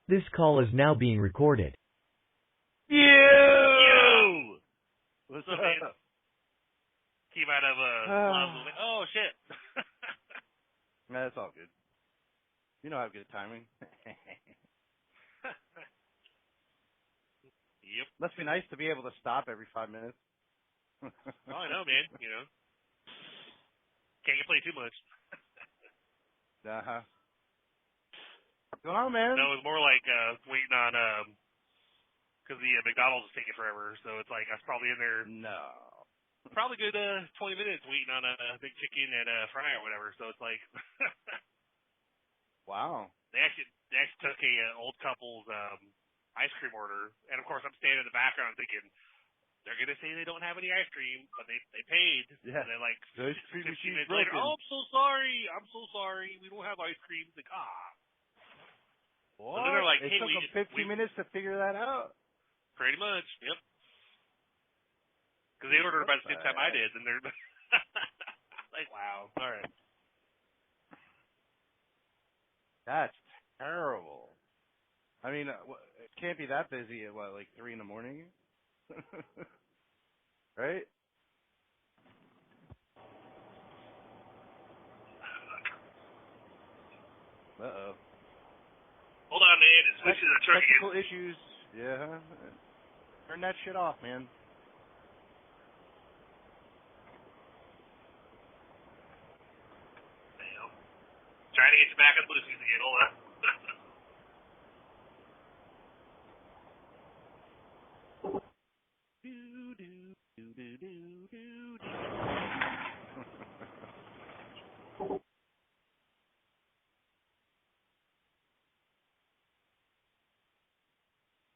This call is now being recorded. Yo! What's up, up? man? Came out of love. Oh shit. Nah, that's all good. You know I have good timing. Yep. Must be nice to be able to stop every 5 minutes. Oh, I know, man. You know, can't complain too much. What's going on, man? No, it was more like waiting on because the McDonald's is taking forever. So it's like I was probably in there No. probably good 20 minutes waiting on a big chicken and a fry or whatever. So it's like Wow. they actually took a old couple's ice cream order, and of course I'm standing in the background thinking they're gonna say they don't have any ice cream, but they paid. Yeah. And then like The ice 15 cream machine's minutes later, broken. oh, I'm so sorry, we don't have ice cream. It's like What? So then they're like, It hey, took them 15 minutes to figure that out? pretty much, yep. Because they ordered about the same time I did, and they're like, wow, all right. That's terrible. I mean, it can't be that busy at, what, like 3 in the morning? Right? Uh-oh. Hold on, man. It's switching the truck Technical again. issues. Yeah. Turn that shit off, man. Damn. Trying to get you back on Bluetooth again. Hold on.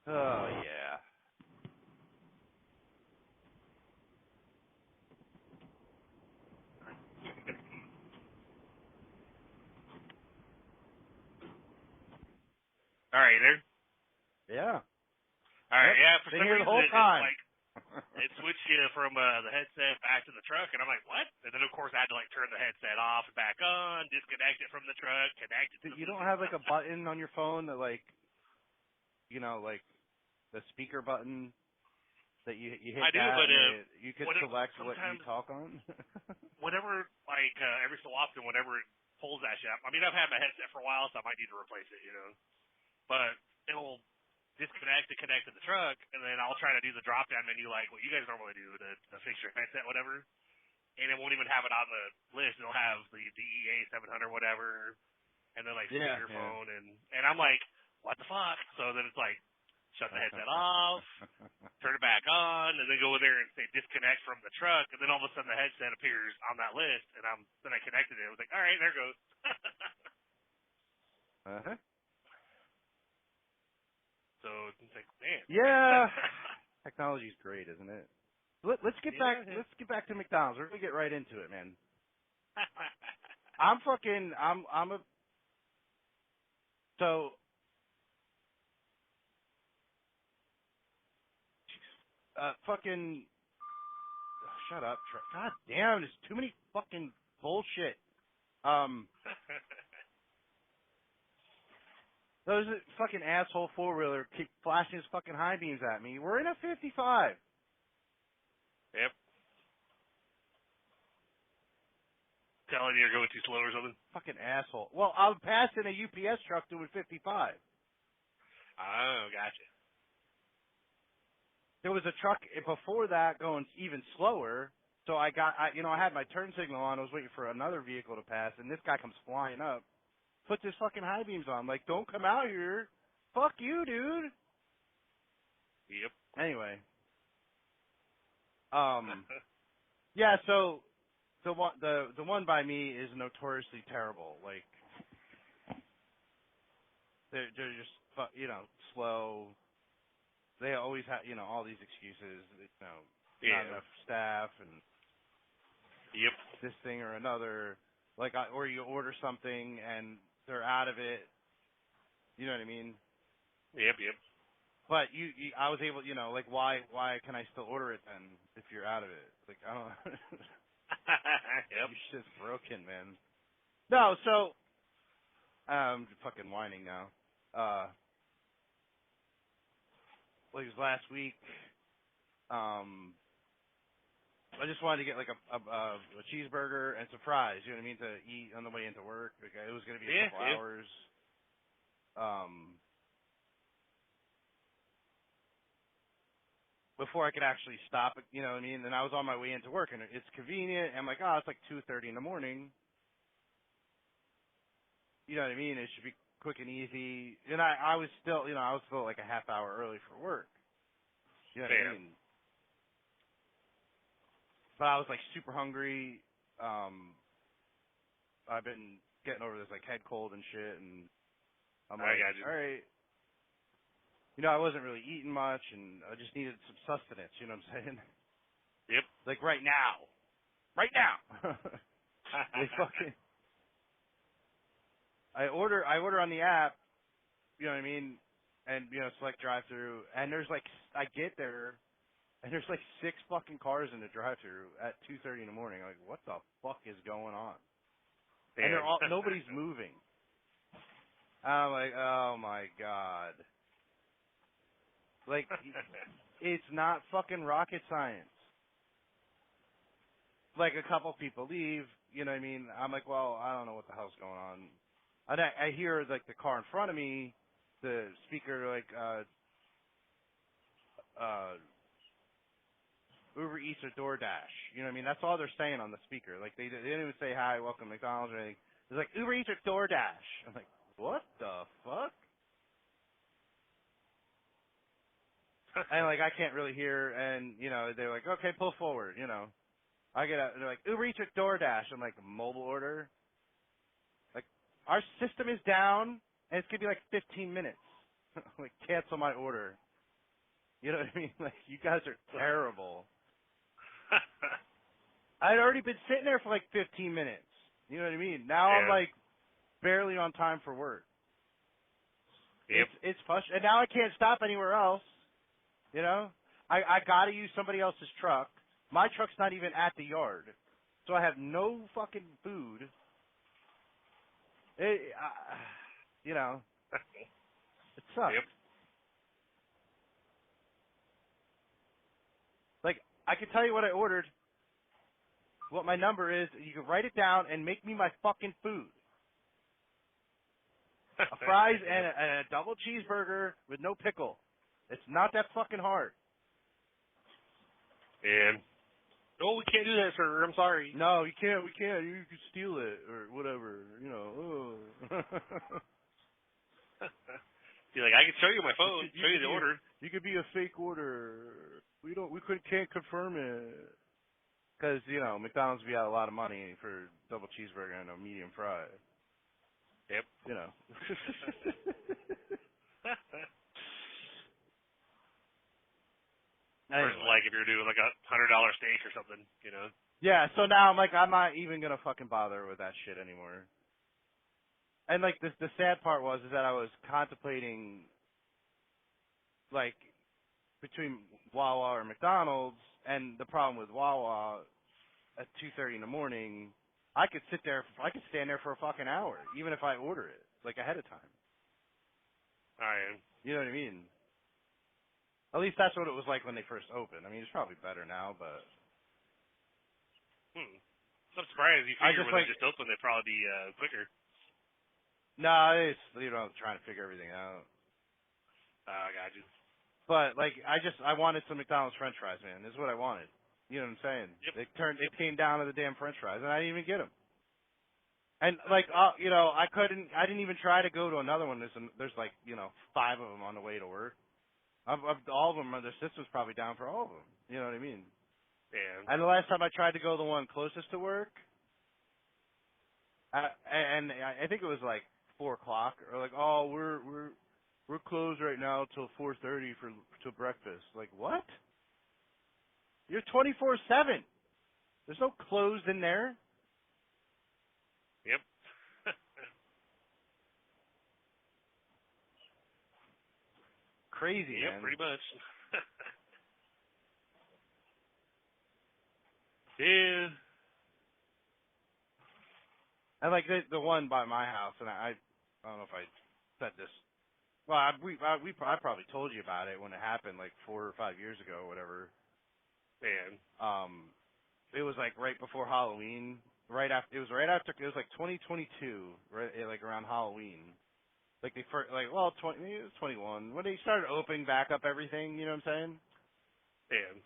Oh, yeah. All right, there. Yeah. All right, Yep. yeah. For Been some here the reason, whole time. it switched you from the headset back to the truck, and I'm like, what? And then of course I had to like turn the headset off and back on, disconnect it from the truck, connect it to the You don't Bluetooth. have like a button on your phone that like, you know, like the speaker button that you hit I do, that but and you can select what you talk on? whenever, like every so often, whenever it pulls that shit, I mean, I've had my headset for a while, so I might need to replace it, you know. But it'll disconnect and connect to the truck, and then I'll try to do the drop down menu like what you guys normally do to fix your headset, whatever. And it won't even have it on the list. It'll have the DEA 700 whatever, and then like speakerphone, and I'm like, what the fuck? So then it's like, shut the headset off, turn it back on, and then go in there and say disconnect from the truck, and then all of a sudden the headset appears on that list, and then I connected it. I was like, all right, there it goes. Uh-huh. So it's like, man. Yeah. Technology's great, isn't it? Let's get back. Let's get back to McDonald's. We're gonna get right into it, man. I'm a. So. Fucking. Shut up. God damn, there's too many fucking bullshit. Those fucking asshole four-wheeler keep flashing his fucking high beams at me. We're in a 55. Yep. Telling you you're going too slow or something? Fucking asshole. Well, I'm passing a UPS truck doing 55. Oh, gotcha. There was a truck before that going even slower, so I had my turn signal on. I was waiting for another vehicle to pass, and this guy comes flying up, puts his fucking high beams on. I'm like, don't come out here. Fuck you, dude. Yep. Anyway. Yeah, so the one by me is notoriously terrible. Like, they're just, slow. They always have, all these excuses, not enough staff and yep, this thing or another. Like, or you order something and they're out of it. You know what I mean? Yep. But I was able, like, why can I still order it then if you're out of it? Like, I don't. Yep. Your shit's broken, man. No, so, fucking whining now. like it was last week. I just wanted to get like a cheeseburger and some fries, you know what I mean, to eat on the way into work. Like it was gonna be a couple hours. Before I could actually stop, you know what I mean? And I was on my way into work, and it's convenient. I'm like, oh, it's like 2:30 in the morning. You know what I mean? It should be quick and easy. And I was still, you know, I was still like a half hour early for work. You know what I mean? But I was like super hungry. I've been getting over this like head cold and shit, and I'm like, all right. You know, I wasn't really eating much, and I just needed some sustenance. You know what I'm saying? Yep. Like right now. Right now. They fucking. I order on the app. You know what I mean? And you know, select drive-through, and there's like I get there, and there's like 6 fucking cars in the drive-through at 2:30 in the morning. Like, what the fuck is going on? Yeah. And they're all nobody's moving. I'm like, oh my god. Like, it's not fucking rocket science. Like, a couple people leave, you know what I mean? I'm like, well, I don't know what the hell's going on. And I hear, like, the car in front of me, the speaker, like, Uber Eats or DoorDash. You know what I mean? That's all they're saying on the speaker. Like, they didn't even say, hi, welcome to McDonald's or anything. It's like, Uber Eats or DoorDash. I'm like, what the fuck? And like I can't really hear, and you know they're like, okay, pull forward, you know. I get out, they're like, Uber Eats or DoorDash. I'm like, mobile order. Like our system is down, and it's gonna be like 15 minutes. Like cancel my order. You know what I mean? Like you guys are terrible. I'd already been sitting there for like 15 minutes. You know what I mean? Now I'm like barely on time for work. Yep. It's frustrating, and now I can't stop anywhere else. You know, I gotta use somebody else's truck. My truck's not even at the yard, so I have no fucking food. You know, it sucks. Yep. Like I can tell you what I ordered, what my number is. You can write it down and make me my fucking food. A fries and a double cheeseburger with no pickle. It's not that fucking hard. And oh, we can't do that, sir. I'm sorry. No, you can't. We can't. You can steal it or whatever. You know. Oh. You're like, I can show you my phone. Show you the order. You could be a fake order. We can't confirm it. Because you know McDonald's be out a lot of money for double cheeseburger and a medium fry. Yep. You know. Versus like if you're doing like $100 steak or something, you know. Yeah, so now I'm like, I'm not even gonna fucking bother with that shit anymore. And like the sad part was is that I was contemplating like between Wawa or McDonald's, and the problem with Wawa at 2:30 in the morning, I could stand there for a fucking hour, even if I order it like ahead of time. You know what I mean? At least that's what it was like when they first opened. I mean, it's probably better now, but. I'm surprised. You figure when they just opened, they'd probably be quicker. No, it's, you know, trying to figure everything out. I got you. But like, I wanted some McDonald's French fries, man. This is what I wanted. You know what I'm saying? Yep. They came down to the damn French fries, and I didn't even get them. And like, you know, I didn't even try to go to another one. There's like, you know, 5 of them on the way to work. All of them, their system's probably down for all of them. You know what I mean? Yeah. And the last time I tried to go the one closest to work, and I think it was like 4 o'clock, or like, oh, we're closed right now till 4:30 till breakfast. Like what? You're 24/7. There's no closed in there. Yep. Crazy, yep, man. pretty much. Yeah. And like the one by my house, and I don't know if I said this Well, I probably told you about it when it happened, like 4 or 5 years ago, or whatever. Man. It was like right before Halloween. It was right after. It was like 2022, right, like around Halloween. Like they first, like, well, maybe it was 21 when they started opening back up everything. You know what I'm saying? Man.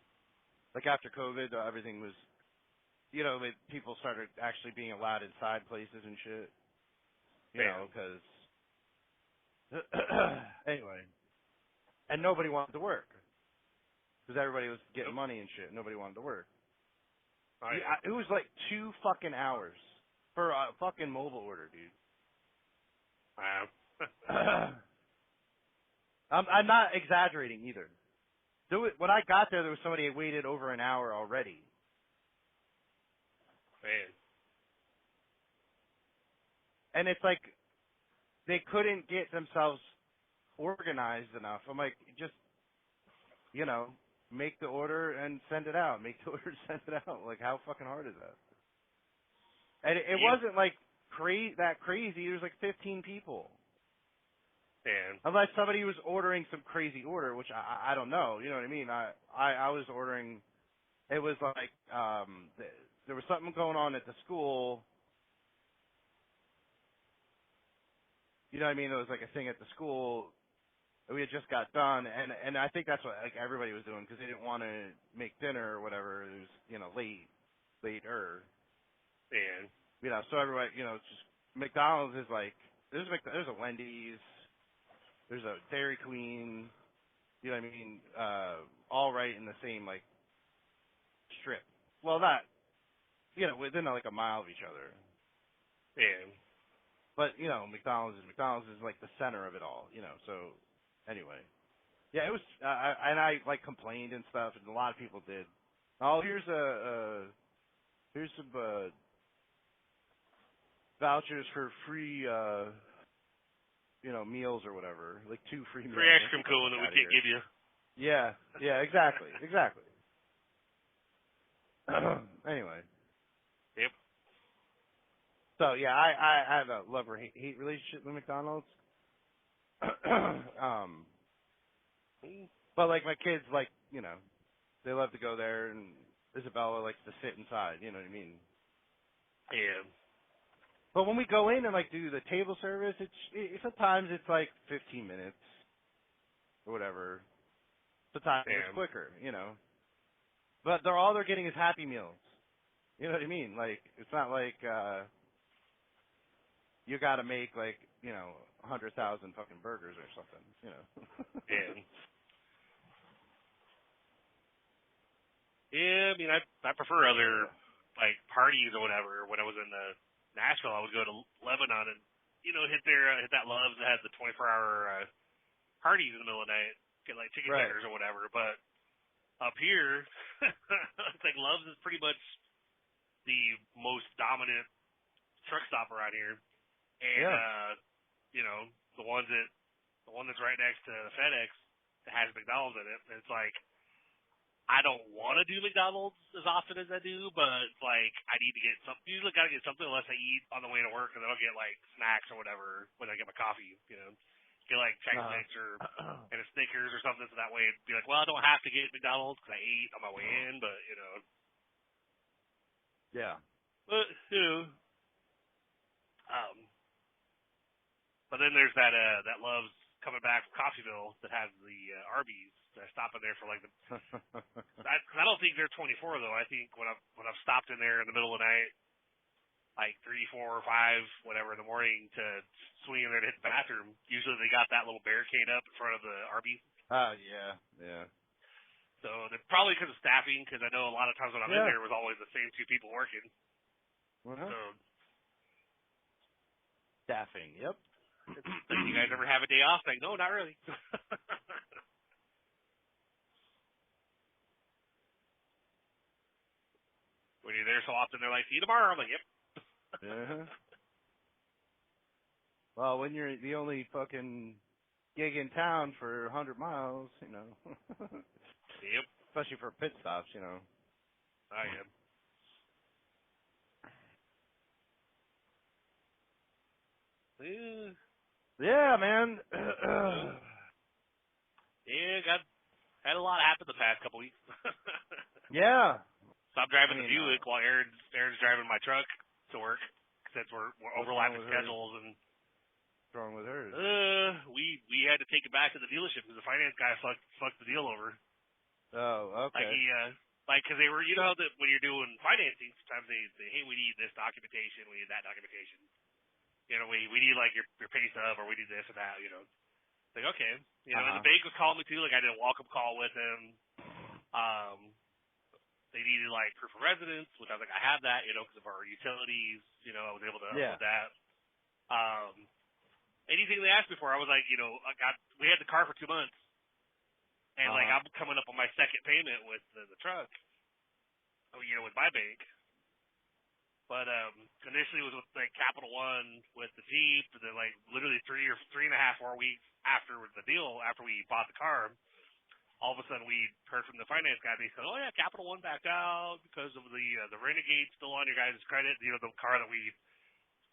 Like after COVID, everything was, people started actually being allowed inside places and shit. You know, because anyway, and nobody wanted to work because everybody was getting money and shit. Nobody wanted to work. It was like 2 fucking hours for a fucking mobile order, dude. Wow. I'm not exaggerating either. When I got there was somebody who waited over an hour already. Man. And it's like they couldn't get themselves organized enough. I'm like, just, make the order and send it out. Make the order and send it out. Like, how fucking hard is that? And it wasn't like that crazy. There was like 15 people. Man. Unless somebody was ordering some crazy order, which I don't know. You know what I mean? I was ordering. It was like there was something going on at the school. You know what I mean? There was like a thing at the school. We had just got done, and I think that's what like everybody was doing because they didn't want to make dinner or whatever. It was later. Man. So everybody, it's just McDonald's is like there's a Wendy's. There's a Dairy Queen, you know what I mean, all right in the same, like, strip. Well, not, within, like, a mile of each other. Man. But, McDonald's is, like, the center of it all, so, anyway. Yeah, it was, I like, complained and stuff, and a lot of people did. Oh, here's some, vouchers for free, meals or whatever, like 2 free meals. Free ice cream cone that we can't give you. Yeah, exactly. Anyway. Yep. So yeah, I have a love or hate relationship with McDonald's. But like my kids, like they love to go there, and Isabella likes to sit inside. You know what I mean? Yeah. But when we go in and like do the table service, sometimes it's like 15 minutes or whatever. Sometimes it's quicker, But all they're getting is Happy Meals. You know what I mean? Like it's not like you got to make like 100,000 fucking burgers or something, Yeah. Yeah, I mean, I prefer other like parties or whatever. When I was in Nashville, I would go to Lebanon and hit that Love's that has the 24-hour parties in the middle of the night, get like chicken tenders or whatever. But up here, it's like Love's is pretty much the most dominant truck stop around here, and the one that's right next to FedEx has McDonald's in it. And it's like, I don't want to do McDonald's as often as I do, but it's like I need to get something. Usually, got to get something unless I eat on the way to work, and then I'll get like snacks or whatever when I get my coffee. Get like Chex Mix or and a Snickers or something, so that way it'd be like, well, I don't have to get McDonald's because I ate on my way in, but Yeah. But but then there's that Love's coming back from Coffeeville that has the Arby's. I stop in there for like I don't think they're 24 though. I think when I've stopped in there in the middle of the night, like 3, 4, or 5, whatever in the morning to swing in there to hit the bathroom, usually they got that little barricade up in front of the Arby's. Yeah. So they're probably because of staffing, because I know a lot of times when I'm in there, it was always the same 2 people working. So staffing, yep. Do you guys ever have a day off? Like, no, not really. When you're there so often, they're like, see you tomorrow. I'm like, yep. Well, when you're the only fucking gig in town for 100 miles, Yep. Especially for pit stops, I am. Yeah, man. Yeah, had a lot happen the past couple weeks. Yeah. So I'm driving the Buick while Aaron's driving my truck to work since we're overlapping schedules. And what's wrong with hers? We had to take it back to the dealership because the finance guy fucked the deal over. Oh, okay. Like he because they were, you know, that when you're doing financing, sometimes they say, hey, we need this documentation, we need that documentation. You know, we need like your pay stub, or we need this or that. You know, like okay, you know, and the bank was calling me too. Like I did a welcome call with him. They needed like proof of residence, which I was like, I have that, you know, because of our utilities. You know, I was able to upload that. Anything they asked me for, I was like, you know, we had the car for 2 months, and like I'm coming up on my second payment with the truck, you know, with my bank. But initially it was with like Capital One with the Jeep, and then like literally 3 or 3.5 more weeks after the deal, after we bought the car, all of a sudden we heard from the finance guy. They said, "Oh yeah, Capital One backed out because of the Renegade still on your guys' credit. You know, the car that we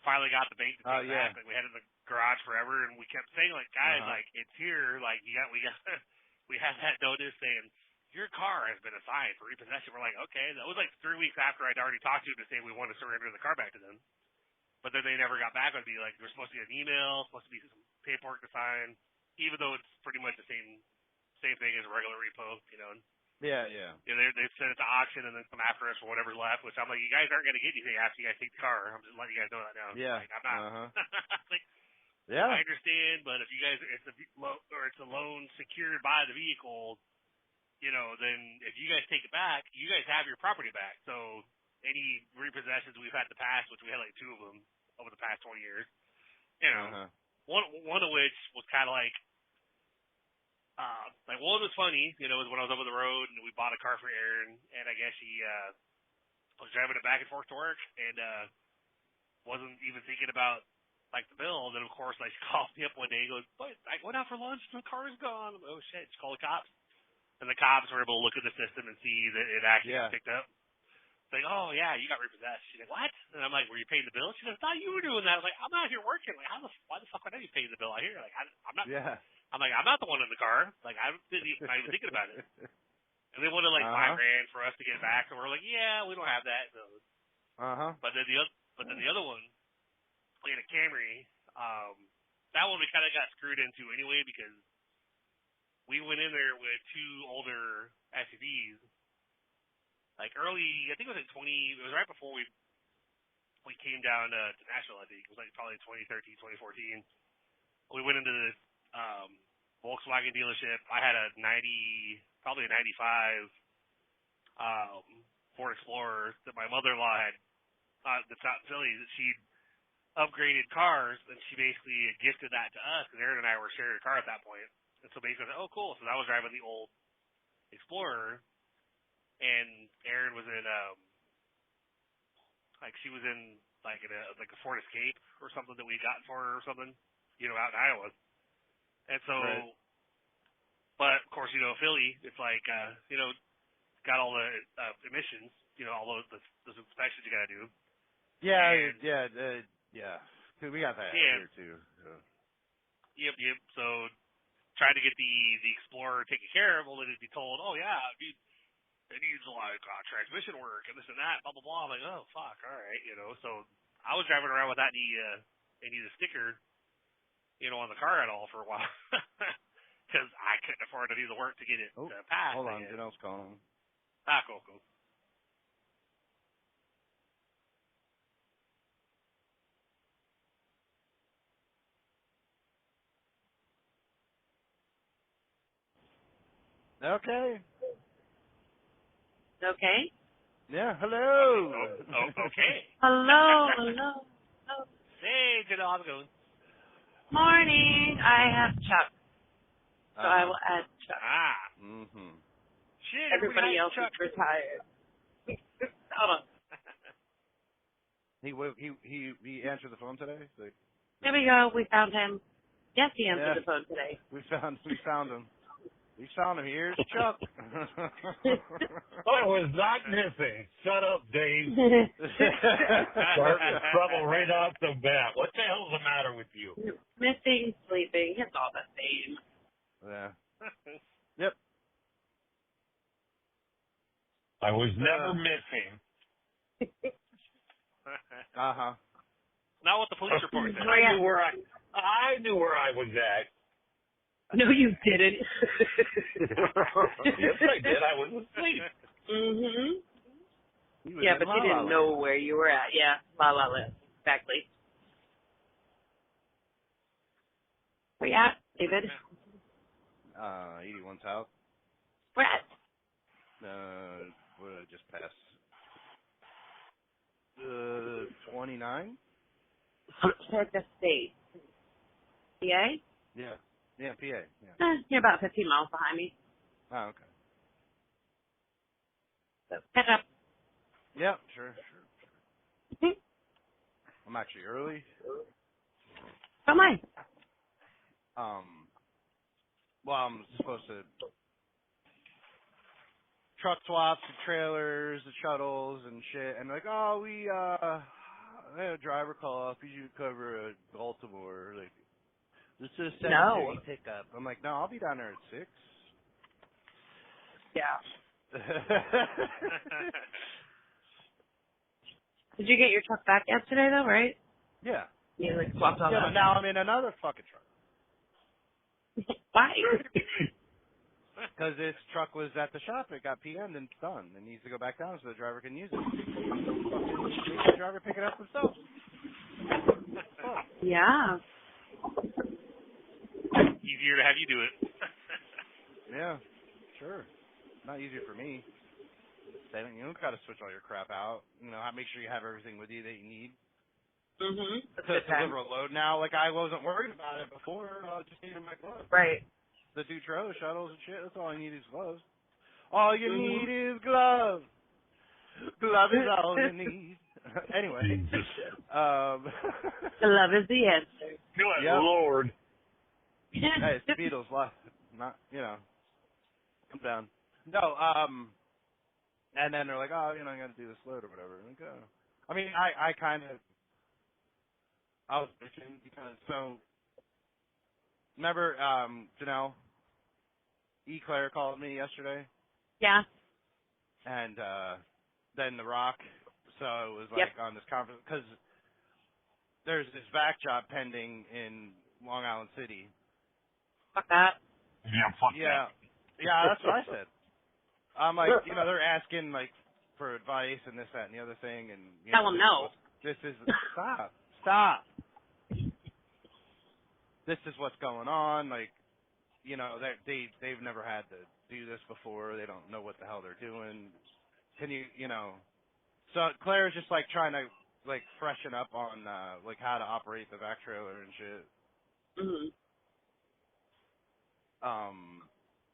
finally got the bank to take back that we had in the garage forever." And we kept saying, like, guys, like it's here. Like we got we had that notice saying your car has been assigned for repossession. We're like, okay. That was like 3 weeks after I'd already talked to him to say we want to surrender the car back to them. But then they never got back with me. Like there was supposed to be an email, supposed to be some paperwork to sign, even though it's pretty much the same thing as a regular repo, you know. Yeah. You know, they sent it to auction and then come after us for whatever's left, which I'm like, you guys aren't going to get anything after you guys take the car. I'm just letting you guys know that now. Yeah. Like, I'm not. Like, yeah. I understand, but if you guys, it's a loan secured by the vehicle, you know, then if you guys take it back, you guys have your property back. So any repossessions we've had in the past, which we had like 2 of them over the past 20 years, you know, one of which was kind of like one was funny, you know, was when I was over the road and we bought a car for Aaron, and I guess he was driving it back and forth to work and wasn't even thinking about like the bill. And then of course like she called me up one day and goes, "But I went out for lunch and the car is gone." I'm like, "Oh shit!" She called the cops, and the cops were able to look at the system and see that it actually got picked up. It's like, "Oh yeah, you got repossessed." She's like, "What?" And I'm like, "Were you paying the bill?" She goes, "I thought you were doing that." I was like, "I'm out here working. Like, why the fuck would I be paying the bill out here? Like, I'm not." Yeah. I'm like, "I'm not the one in the car. Like, I'm not even thinking about it." And they wanted like $5,000 for us to get back, and we're like, "Yeah, we don't have that." So, But then the other one, we had a Camry. That one we kind of got screwed into anyway because we went in there with 2 older SUVs. Like early, I think it was it was right before we came down to Nashville. I think it was like probably 2013, 2014. We went into this Volkswagen dealership. I had probably a 95 Ford Explorer that my mother-in-law had that's out in Philly, that she'd upgraded cars, and she basically gifted that to us because Aaron and I were sharing a car at that point. And so basically I said, "Oh cool." So I was driving the old Explorer, and Aaron was in she was in like a Ford Escape or something that we got for her or something, you know, out in Iowa. And so, but of course, you know, Philly, it's like, you know, got all the emissions, you know, all those inspections you got to do. Yeah. Cause we got that here too. So. Yep. So, trying to get the Explorer taken care of, only to be told, "Oh yeah, it needs like transmission work and this and that, blah blah blah." I'm like, "Oh fuck, all right," you know. So I was driving around without any of the sticker, you know, on the car at all for a while because I couldn't afford to do the work to get it passed. Hold on, Janelle's calling. Cool. Okay. Yeah. Hello. Okay. Hello. Hey, Janelle, how's it going? Morning. I have Chuck, so I will add Chuck. Shit, everybody else Chuck. is retired. Hold on. He answered the phone today. So. There we go. We found him. Yes, he answered the phone today. We found him. You found him. Here's Chuck. I was not missing. Shut up, Dave. Starting trouble right off the bat. What the hell's the matter with you? Missing, sleeping, it's all the same. Yeah. Yep. I was never missing. Uh-huh. Not what the police report said. I knew where I was at. No, you didn't. Yes, I did. I was asleep. Mhm. He was Yeah, in but La you La didn't Land. know where you were at. Yeah, La La Land. Exactly. Where you at, David? 81 South. Where at? What did I just pass? 29? Check the state. PA? Yeah. Yeah, PA. Yeah. You're about 15 miles behind me. Oh, okay. So catch up. Yeah, sure. I'm actually early. So am I. Well, I'm supposed to truck swaps, the trailers, the shuttles, and shit. And like, oh, we had a driver call off. You should cover Baltimore. Like, this is a 7:30 pickup. I'm like, no, I'll be down there at 6. Yeah. Did you get your truck back yesterday, though, right? Yeah. You, like, swapped all Yeah, that. but now I'm in another fucking truck. Why? Because this truck was at the shop. It got PM'd and it's done. It needs to go back down so the driver can use it. Fucking make the driver pick it up himself. Fuck. Yeah. Easier to have you do it. Yeah, sure. Not easier for me. You don't got to switch all your crap out. You know, make sure you have everything with you that you need Mhm. to deliver a load. Now, like I wasn't worried about it before. I just needed my gloves. Right. The two trailer shuttles and shit. That's all I need is gloves. All you need is gloves. Glove is all you need. Anyway. The love is the answer. Good Yep. Lord. Hey, it's the Beatles. Not, you know. Come down. No, and then they're like, oh, you know, I got to do this load or whatever. I'm like, oh. I mean, I was bitching because, so, remember, Janelle, Claire called me yesterday, Yeah. and then The Rock, so it was like on this conference, because there's this vac job pending in Long Island City. Fuck that. Yeah, fuck Yeah. that. Yeah, that's what I said. I'm like, you know, they're asking, like, for advice and this, that, and the other thing, and, you Tell know, them no. this is, stop. This is what's going on, like, you know, they've never had to do this before, they don't know what the hell they're doing, can you know, so Claire's just, like, trying to, like, freshen up on, like, how to operate the vac trailer and shit. Mhm.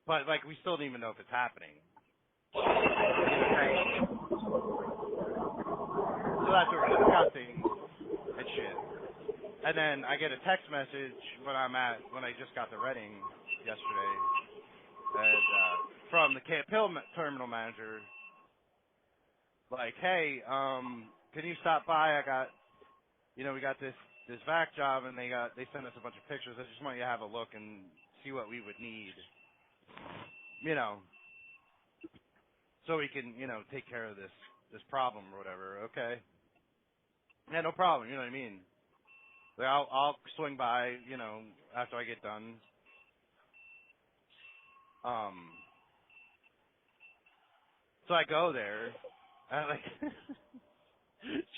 But, like, we still don't even know if it's happening. Right. So that's what we're discussing and shit. And then I get a text message when I just got the Reading yesterday, and from the Camp Hill terminal manager, like, hey, can you stop by? I got, you know, we got this vac job, and they sent us a bunch of pictures. I just want you to have a look and see what we would need, you know, so we can, you know, take care of this problem or whatever. Okay. Yeah, no problem. You know what I mean? Like, I'll swing by, you know, after I get done. So I go there, and I'm like,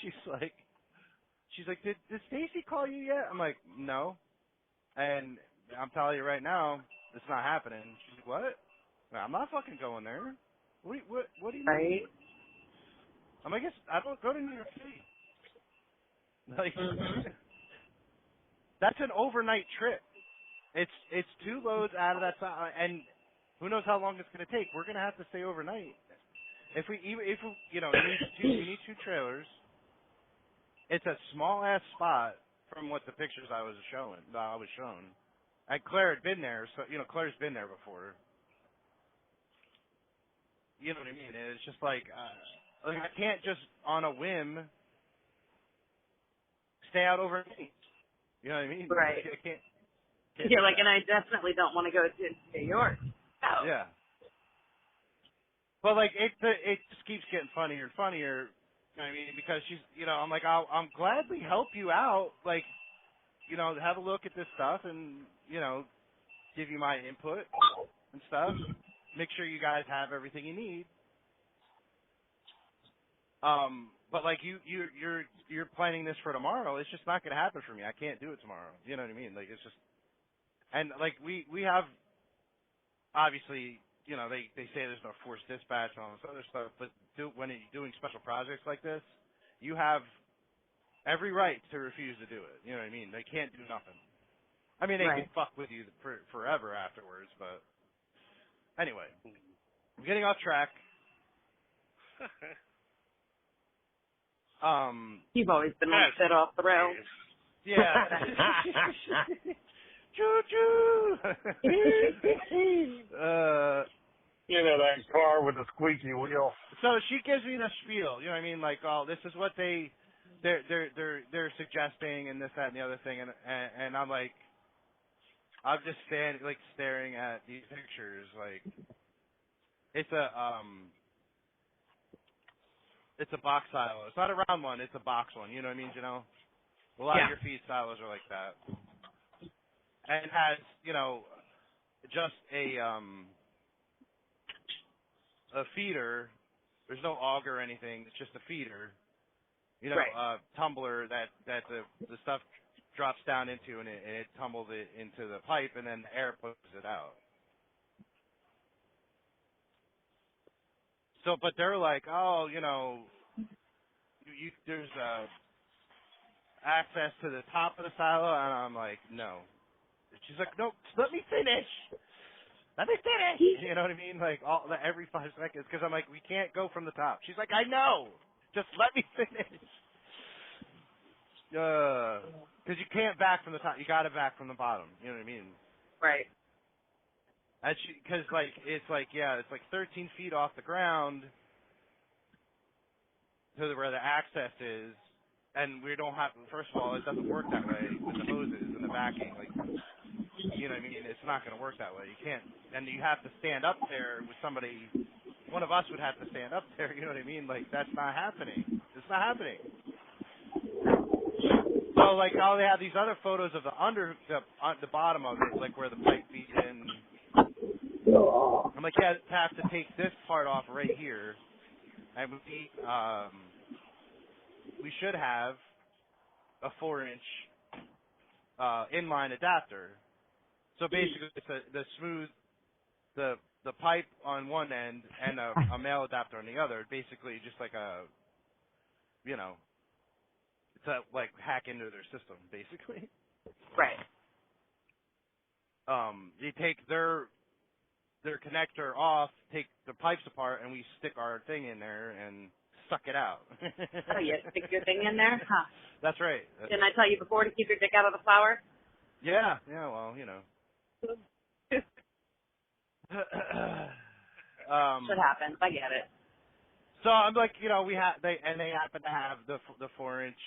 she's like, did Stacy call you yet? I'm like, no. And I'm telling you right now, it's not happening. She's like, what? I'm not fucking going there. What do you mean? Right. I'm like, I don't go to New York City. Like, that's an overnight trip. It's 2 loads out of that side, and who knows how long it's going to take. We're going to have to stay overnight. If we you know, we need 2 trailers. It's a small ass spot from what the pictures I was shown. And Claire had been there, so you know Claire's been there before. you know what I mean? And it's just like I can't just on a whim stay out overnight. You know what I mean? Right. I can't You're like, and I definitely don't want to go to New York. Oh. Yeah. But like it just keeps getting funnier and funnier. You know what I mean? Because she's, I'm like, I'm gladly help you out. Like, have a look at this stuff and give you my input and stuff. Make sure you guys have everything you need. But like you're planning this for tomorrow. It's just not going to happen for me. I can't do it tomorrow. You know what I mean? Like it's just, and like we have, obviously, they say there's no forced dispatch and all this other stuff. But when you're doing special projects like this, you have every right to refuse to do it. You know what I mean? They can't do nothing. I mean, they Right. can fuck with you forever afterwards. But anyway, I'm getting off track. You've always been one set off the rails. Yeah. Choo choo. That car with the squeaky wheel. So she gives me the spiel. You know what I mean? Like, oh, this is what they're suggesting, and this, that, and the other thing, and I'm like, I'm just staring at these pictures. Like, it's a box silo. It's not a round one. It's a box one. You know what I mean? A lot of your feed silos are like that. And it has, just a feeder. There's no auger or anything. It's just a feeder. Right. A tumbler that the stuff drops down into, and it tumbles it into the pipe, and then the air pushes it out. So, but they're like, oh, there's access to the top of the silo, and I'm like, no. She's like, no, let me finish. Let me finish. You know what I mean? Like every 5 seconds, because I'm like, we can't go from the top. She's like, I know. Just let me finish. Because you can't back from the top. You got to back from the bottom. You know what I mean? Right. And because it's like 13 feet off the ground to where the access is, and we don't have. First of all, it doesn't work that way with the hoses and the backing. Like, you know what I mean? It's not going to work that way. You can't, and you have to stand up there with somebody. One of us would have to stand up there. You know what I mean? Like, that's not happening. It's not happening. So like, oh, they have these other photos of the bottom of it, like where the pipe feeds in. I'm like, yeah, have to take this part off right here, and we should have a 4-inch inline adapter. So basically, it's the pipe on one end and a male adapter on the other. Basically, just like to like hack into their system, basically. Right. They take their connector off, take the pipes apart, and we stick our thing in there and suck it out. Oh, you stick your thing in there? Huh. That's right. Didn't I tell you before to keep your dick out of the flour? Yeah, well, Shit happens. I get it. So I'm like, they happen to have the 4-inch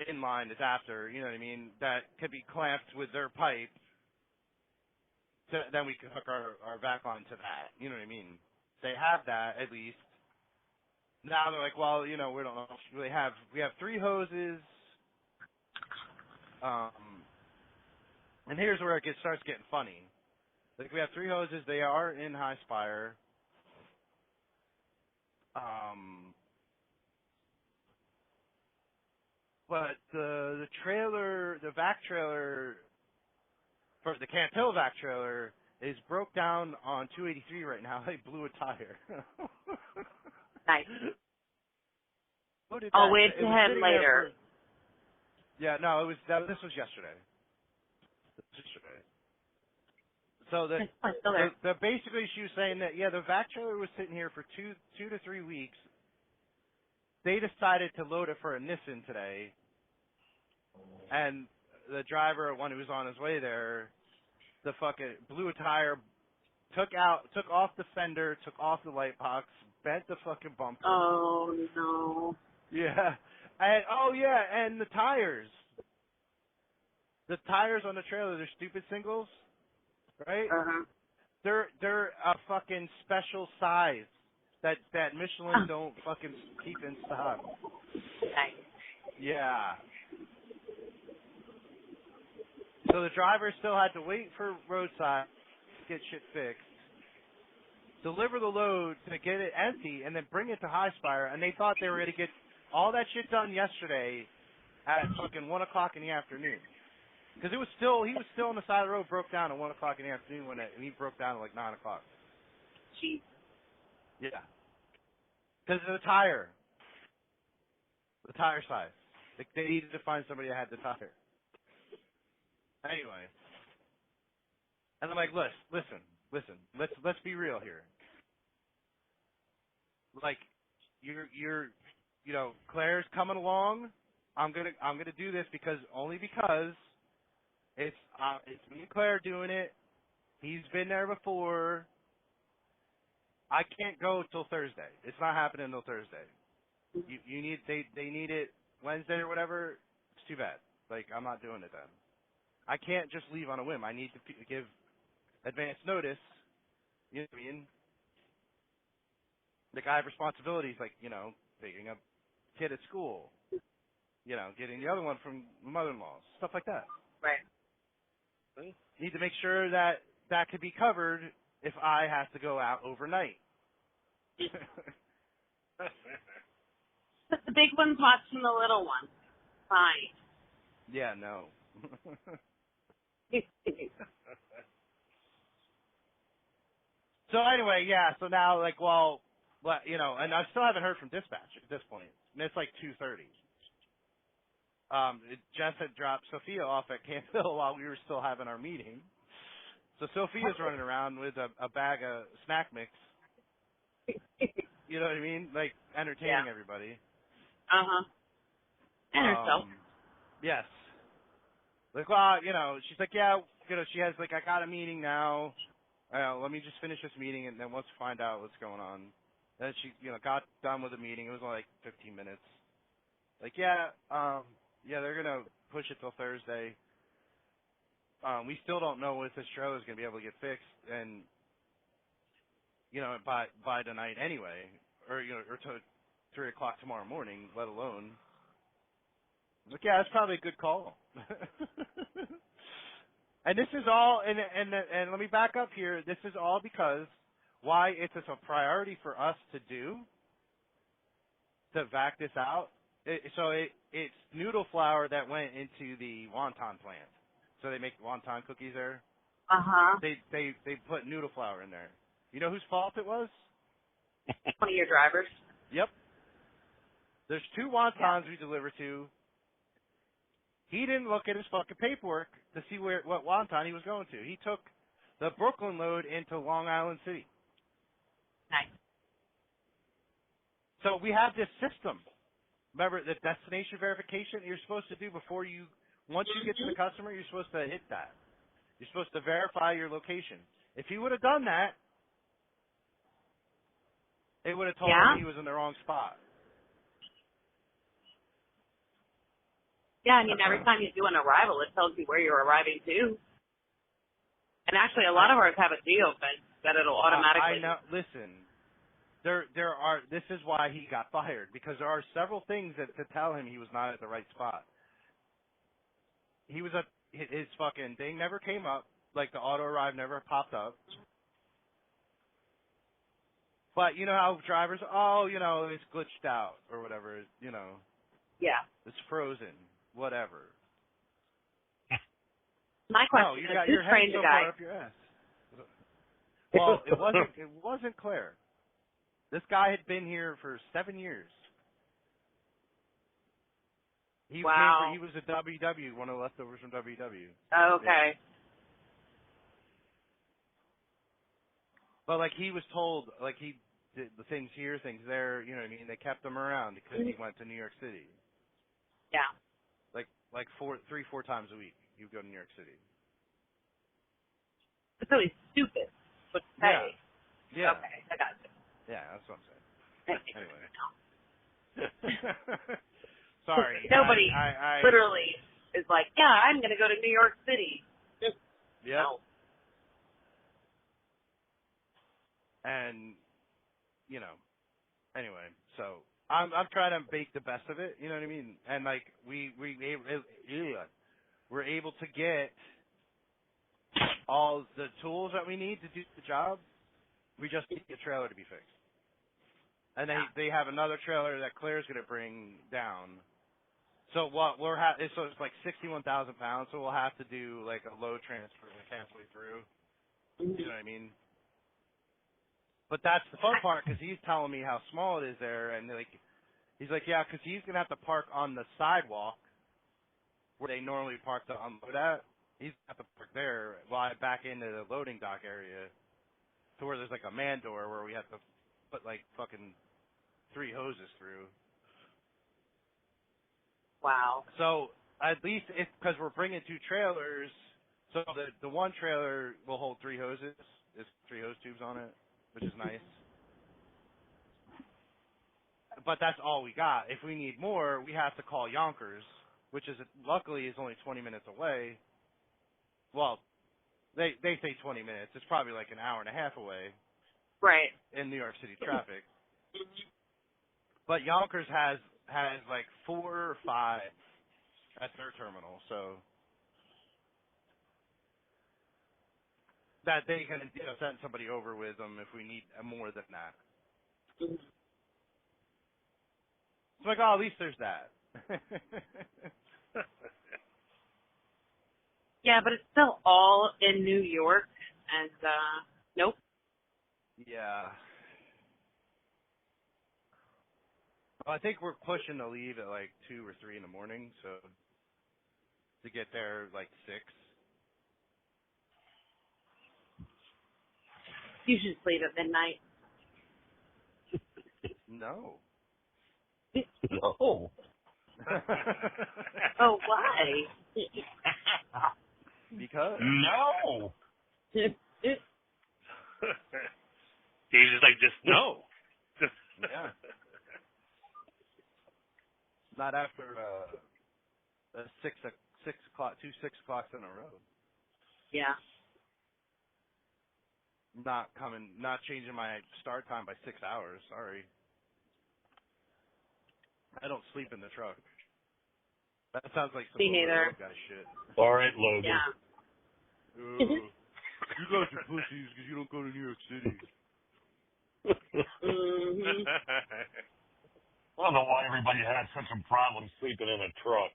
inline adapter, you know what I mean, that could be clamped with their pipe. So then we can hook our vac line to that, you know what I mean. They have that at least. Now they're like, well, we don't know. We have 3 hoses. And here's where it starts getting funny. Like, we have 3 hoses. They are in high spire. But the trailer, the vac trailer, for the Cantil vac trailer, is broke down on 283 right now. They blew a tire. Nice. I'll wait to him later. Yeah, no, this was yesterday. So the basically she was saying that the vac trailer was sitting here for two to 3 weeks. They decided to load it for a Nissan today, and the driver, one who was on his way there, the fucking blew a tire took off the fender, took off the light box, bent the fucking bumper. Oh no. Yeah. And the tires. The tires on the trailer, they're stupid singles, right? Uh-huh. They're a fucking special size that Michelin don't fucking keep in stock. Nice. Yeah. So the driver still had to wait for roadside to get shit fixed, deliver the load to get it empty, and then bring it to High Spire, and they thought they were going to get all that shit done yesterday at fucking 1 o'clock in the afternoon. Because he was still on the side of the road, broke down at 1 o'clock in the afternoon and he broke down at like 9 o'clock. Jeez. Yeah. Because of the tire size. They needed to find somebody that had the tire. Anyway. And I'm like, listen, let's be real here. Like, you're Claire's coming along. I'm gonna do this because it's me and Claire doing it. He's been there before. I can't go till Thursday. It's not happening until Thursday. They need it Wednesday or whatever. It's too bad. Like, I'm not doing it then. I can't just leave on a whim. I need to give advance notice. You know what I mean? Like, I have responsibilities, like, picking up kid at school, getting the other one from my mother-in-law, stuff like that. Right. Need to make sure that could be covered if I have to go out overnight. But the big one's watching the little one. Fine. Yeah, no. So anyway, yeah, so now, like, and I still haven't heard from dispatch at this point. And it's like 2:30. Jess had dropped Sophia off at Camp Hill while we were still having our meeting. So Sophia's running around with a bag of snack mix. You know what I mean? Like, entertaining everybody. Uh-huh. And herself. Yes. Like, well, she's like, yeah, she has, like, I got a meeting now. Let me just finish this meeting, and then let's find out what's going on. Then she, got done with the meeting. It was only like 15 minutes. Like, they're gonna push it till Thursday. We still don't know if this trailer is gonna be able to get fixed, and by tonight anyway, or to 3 o'clock tomorrow morning, let alone. Like, yeah, that's probably a good call. And this is all, and let me back up here. This is all because why it's a priority for us to do, to vac this out. It's noodle flour that went into the wonton plant. So they make wonton cookies there. Uh-huh. They put noodle flour in there. You know whose fault it was? One of your drivers. Yep. There's 2 wontons we deliver to. He didn't look at his fucking paperwork to see what wonton he was going to. He took the Brooklyn load into Long Island City. Nice. So we have this system. Remember the destination verification you're supposed to do once you get to the customer, you're supposed to hit that. You're supposed to verify your location. If he would have done that, it would have told him he was in the wrong spot. Yeah, I mean, every time you do an arrival, it tells you where you're arriving to. And actually, a lot of ours have a geofence that it'll automatically. I know. Listen, this is why he got fired, because there are several things that to tell him he was not at the right spot. His fucking thing never came up, like the auto arrive never popped up. But you know how drivers, it's glitched out or whatever, Yeah. it's frozen, whatever. My question is, who trained the guy? Up your ass. Well, it wasn't Claire. This guy had been here for 7 years. He was a WW, one of the leftovers from WW. Oh, okay. Yeah. But like he was told, like he did the things here, things there. You know what I mean? They kept him around because he went to New York City. Yeah. Like 4 times a week, he would go to New York City. It's really stupid. would pay. Yeah. Okay, I got you. Yeah, that's what I'm saying. Anyway. No. Sorry. Nobody I literally is like, yeah, I'm going to go to New York City. Yep. No. And, anyway, so I'm trying to make the best of it, you know what I mean? And, like, we're able to get all the tools that we need to do the job. We just need the trailer to be fixed. And they have another trailer that Claire's going to bring down. So what so it's like 61,000 pounds. So we'll have to do like a load transfer like halfway through. You know what I mean? But that's the fun part because he's telling me how small it is there, and he's like, yeah, because he's gonna have to park on the sidewalk where they normally park to unload at. He's gonna have to park there while I back into the loading dock area to where there's like a man door where we have to put like fucking 3 hoses through. Wow. So at least because we're bringing 2 trailers, so the one trailer will hold 3 hoses. There's 3 hose tubes on it, which is nice. But that's all we got. If we need more, we have to call Yonkers, which is luckily is only 20 minutes away. Well, they say 20 minutes. It's probably like an hour and a half away. Right. In New York City traffic. But Yonkers has like 4 or 5 at their terminal, so that they can send somebody over with them if we need more than that. It's like, oh, at least there's that. Yeah, but it's still all in New York, and nope. Yeah. Well, I think we're pushing to leave at like 2 or 3 in the morning, so to get there like 6. You should sleep at midnight. No. No. Oh, why? Because. No. He's just like, just no. Yeah. Not after 6 o'clock, 2 6 o'clocks in a row. Yeah. Not changing my start time by 6 hours. Sorry. I don't sleep in the truck. That sounds like some Me neither. guy shit. All right, Logan. Yeah. You guys are pussies because you don't go to New York City. Mm-hmm. I don't know why everybody has such a problem sleeping in a truck.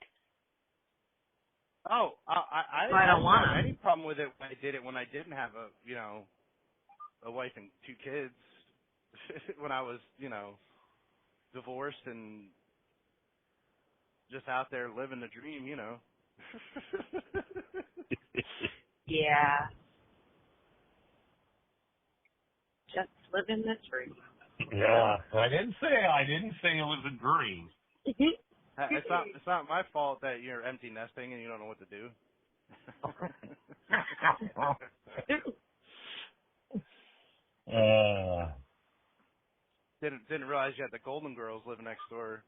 Oh, I don't want have any problem with it when I did it when I didn't have a wife and 2 kids. When I was, divorced and just out there living the dream, Yeah. Just living the dream. Yeah, I didn't say it was a dream. It's not my fault that you're empty nesting and you don't know what to do. Didn't realize you had the Golden Girls living next door.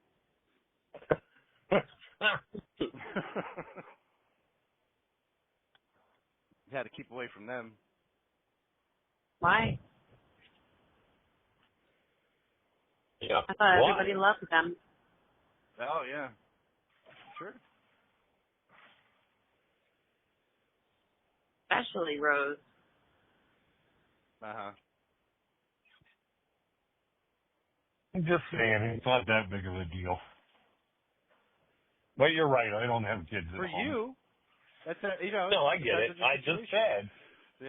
You had to keep away from them. Why? Yeah. I thought everybody loved them. Oh yeah. Sure. Especially Rose. Uh-huh. I'm just saying, it's not that big of a deal. But you're right, I don't have kids at For home. you, that's No, I get it. I just said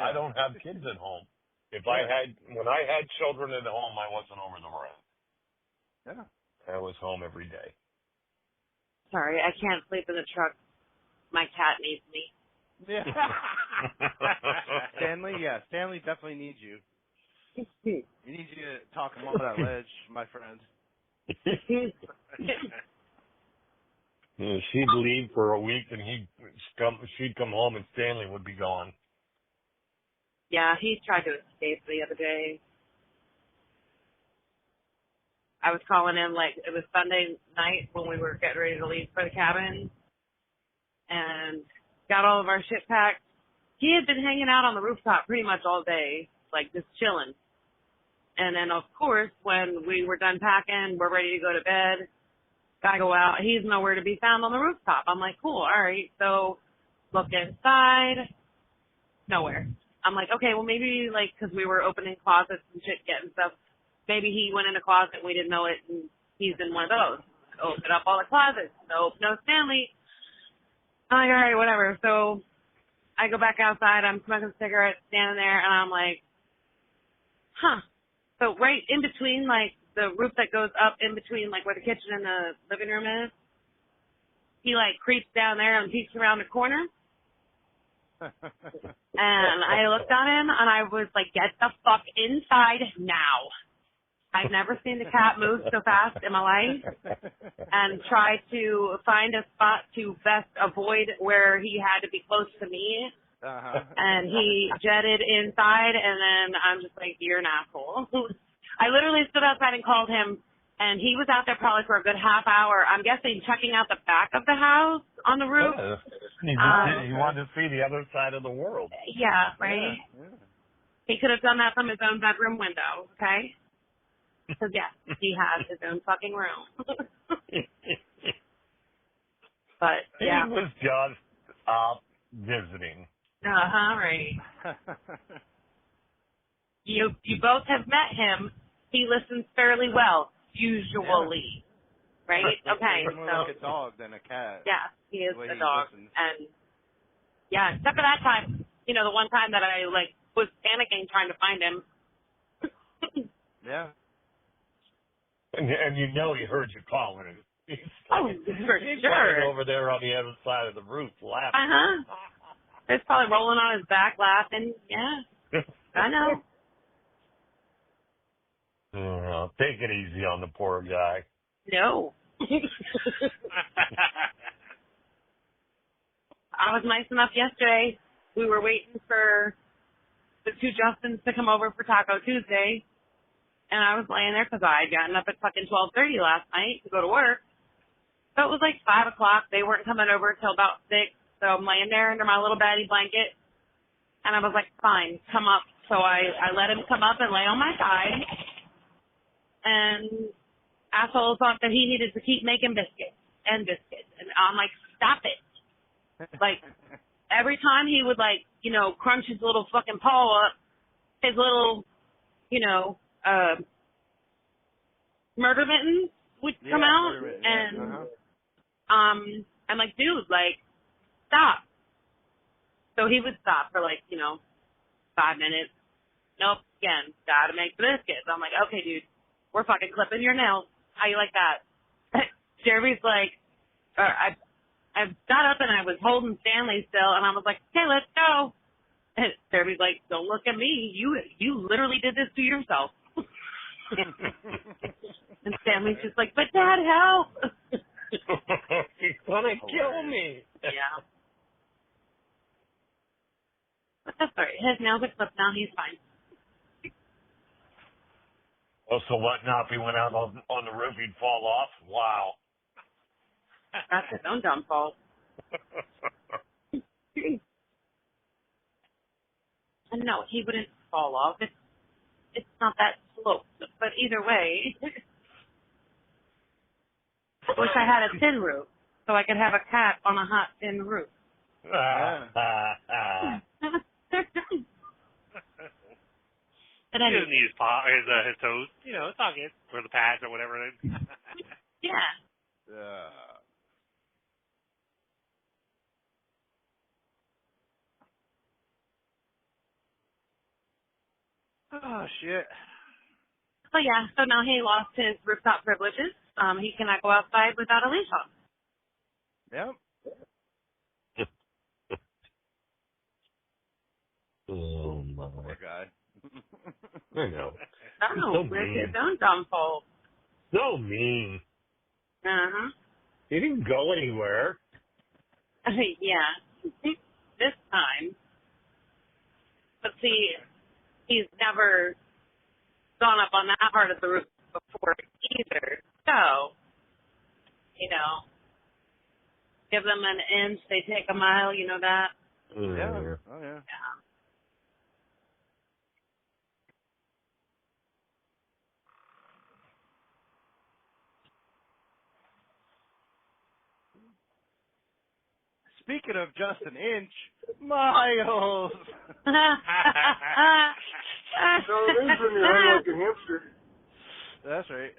I don't have kids at home. When I had children at home, I wasn't over the road. Yeah. I was home every day. Sorry, I can't sleep in the truck. My cat needs me. Yeah. Stanley definitely needs you. He needs you to talk him off that ledge, my friend. She'd leave for a week, and she'd come home, and Stanley would be gone. Yeah, he tried to escape the other day. I was calling him, like, it was Sunday night when we were getting ready to leave for the cabin, and got all of our shit packed. He had been hanging out on the rooftop pretty much all day, like, just chilling. And then, of course, when we were done packing, we're ready to go to bed, gotta go out. He's nowhere to be found on the rooftop. I'm like, cool, all right. So, look inside, nowhere. I'm like, okay, well, maybe, like, because we were opening closets and shit, getting stuff, maybe he went in a closet and we didn't know it, and he's in one of those. Open up all the closets. Nope, no Stanley. I'm like, all right, whatever. So I go back outside. I'm smoking cigarettes, standing there, and I'm like, huh. So right in between, like, the roof that goes up in between, like, where the kitchen and the living room is, he, like, creeps down there and peeks around the corner. And I looked at him, and I was like, get the fuck inside now. I've never seen the cat move so fast in my life, and try to find a spot to best avoid where he had to be close to me. And he jetted inside, and then I'm just like, you're an asshole. I literally stood outside and called him, and he was out there probably for a good half hour. I'm guessing checking out the back of the house on the roof. He wanted to see the other side of the world. Yeah, right? Yeah. He could have done that from his own bedroom window, okay? Because, yeah, he has his own fucking room. But, yeah. He was just visiting. Right. You both have met him. He listens fairly well, usually. Yeah. Right? Okay. He's more like a dog than a cat. Yeah, he is a dog. And, yeah, except for that time, you know, the one time that I, like, was panicking trying to find him. Yeah. And you know he heard you calling him. He's for sure. over there on the other side of the roof laughing. He's probably rolling on his back laughing. Yeah, I know. Take it easy on the poor guy. No. I was nice enough yesterday. We were waiting for the two Justins to come over for Taco Tuesday. And I was laying there because I had gotten up at fucking 12:30 last night to go to work. So it was like 5 o'clock. They weren't coming over till about 6. So I'm laying there under my little baddie blanket. And I was like, fine, come up. So I let him come up and lay on my side. And asshole thought that he needed to keep making biscuits. And I'm like, stop it. Like, every time he would, like, you know, crunch his little fucking paw up, his little, you know, murder mittens would come out, and I'm like, dude, like, stop. So he would stop for, like, you know, 5 minutes. Nope, again, gotta make the biscuits. I'm like, okay, dude, we're fucking clipping your nails. How you like that? Jeremy's like, I got up and I was holding Stanley still, and I was like, okay, let's go. And Jeremy's like, don't look at me. You literally did this to yourself. And Stanley's just like, but Dad, help. He's gonna kill me. Yeah. But that's all right. His nails are clipped now. He's fine. Oh, so what now? If he went out on the roof, he'd fall off? Wow. That's his own dumb fault. And no, he wouldn't fall off. It's not that sloped. But either way, I wish I had a tin roof so I could have a cat on a hot tin roof. But He anyway. doesn't need his toes. You know, it's all good. Or the pads or whatever it is. Yeah. Oh, shit. So yeah, so now he lost his rooftop privileges. He cannot go outside without a leash on. Yep. Oh, my. Poor guy. I know. Oh, So with mean. his own dumb fault. So mean. Uh-huh. He didn't go anywhere. Yeah. This time. But see, he's never gone up on that part of the roof before either. So, you know, give them an inch, they take a mile, you know that? Yeah. Oh, yeah. Yeah. Speaking of just an inch, Miles. No, it is when you're high like a hamster. That's right.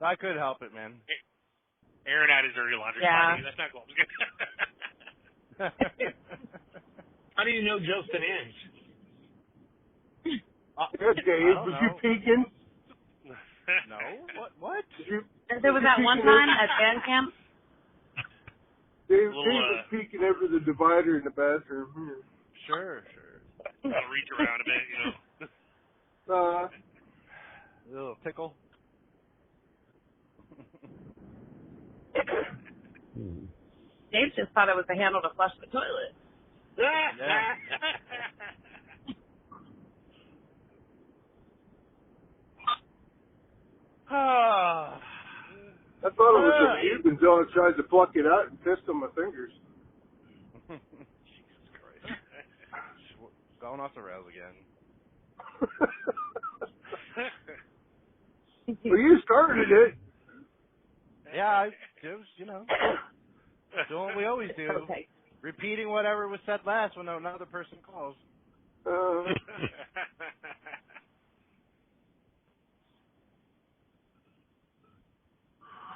I couldn't help it, man. Aaron had his dirty laundry. Yeah. That's not cool. How do you know just an inch? Yeah, Dave, was you peeking? No? What? There was that one time at band camp. Dave was peeking over the divider in the bathroom. Sure. I'll reach around a bit, you know. A little tickle. Dave just thought it was the handle to flush the toilet. Yeah. I thought it was a tube until I tried to pluck it out and pissed on my fingers. Jesus Christ. Going off the rails again. Well, you started it. Yeah, it was, doing what we always do. Okay. Repeating whatever was said last when another person calls.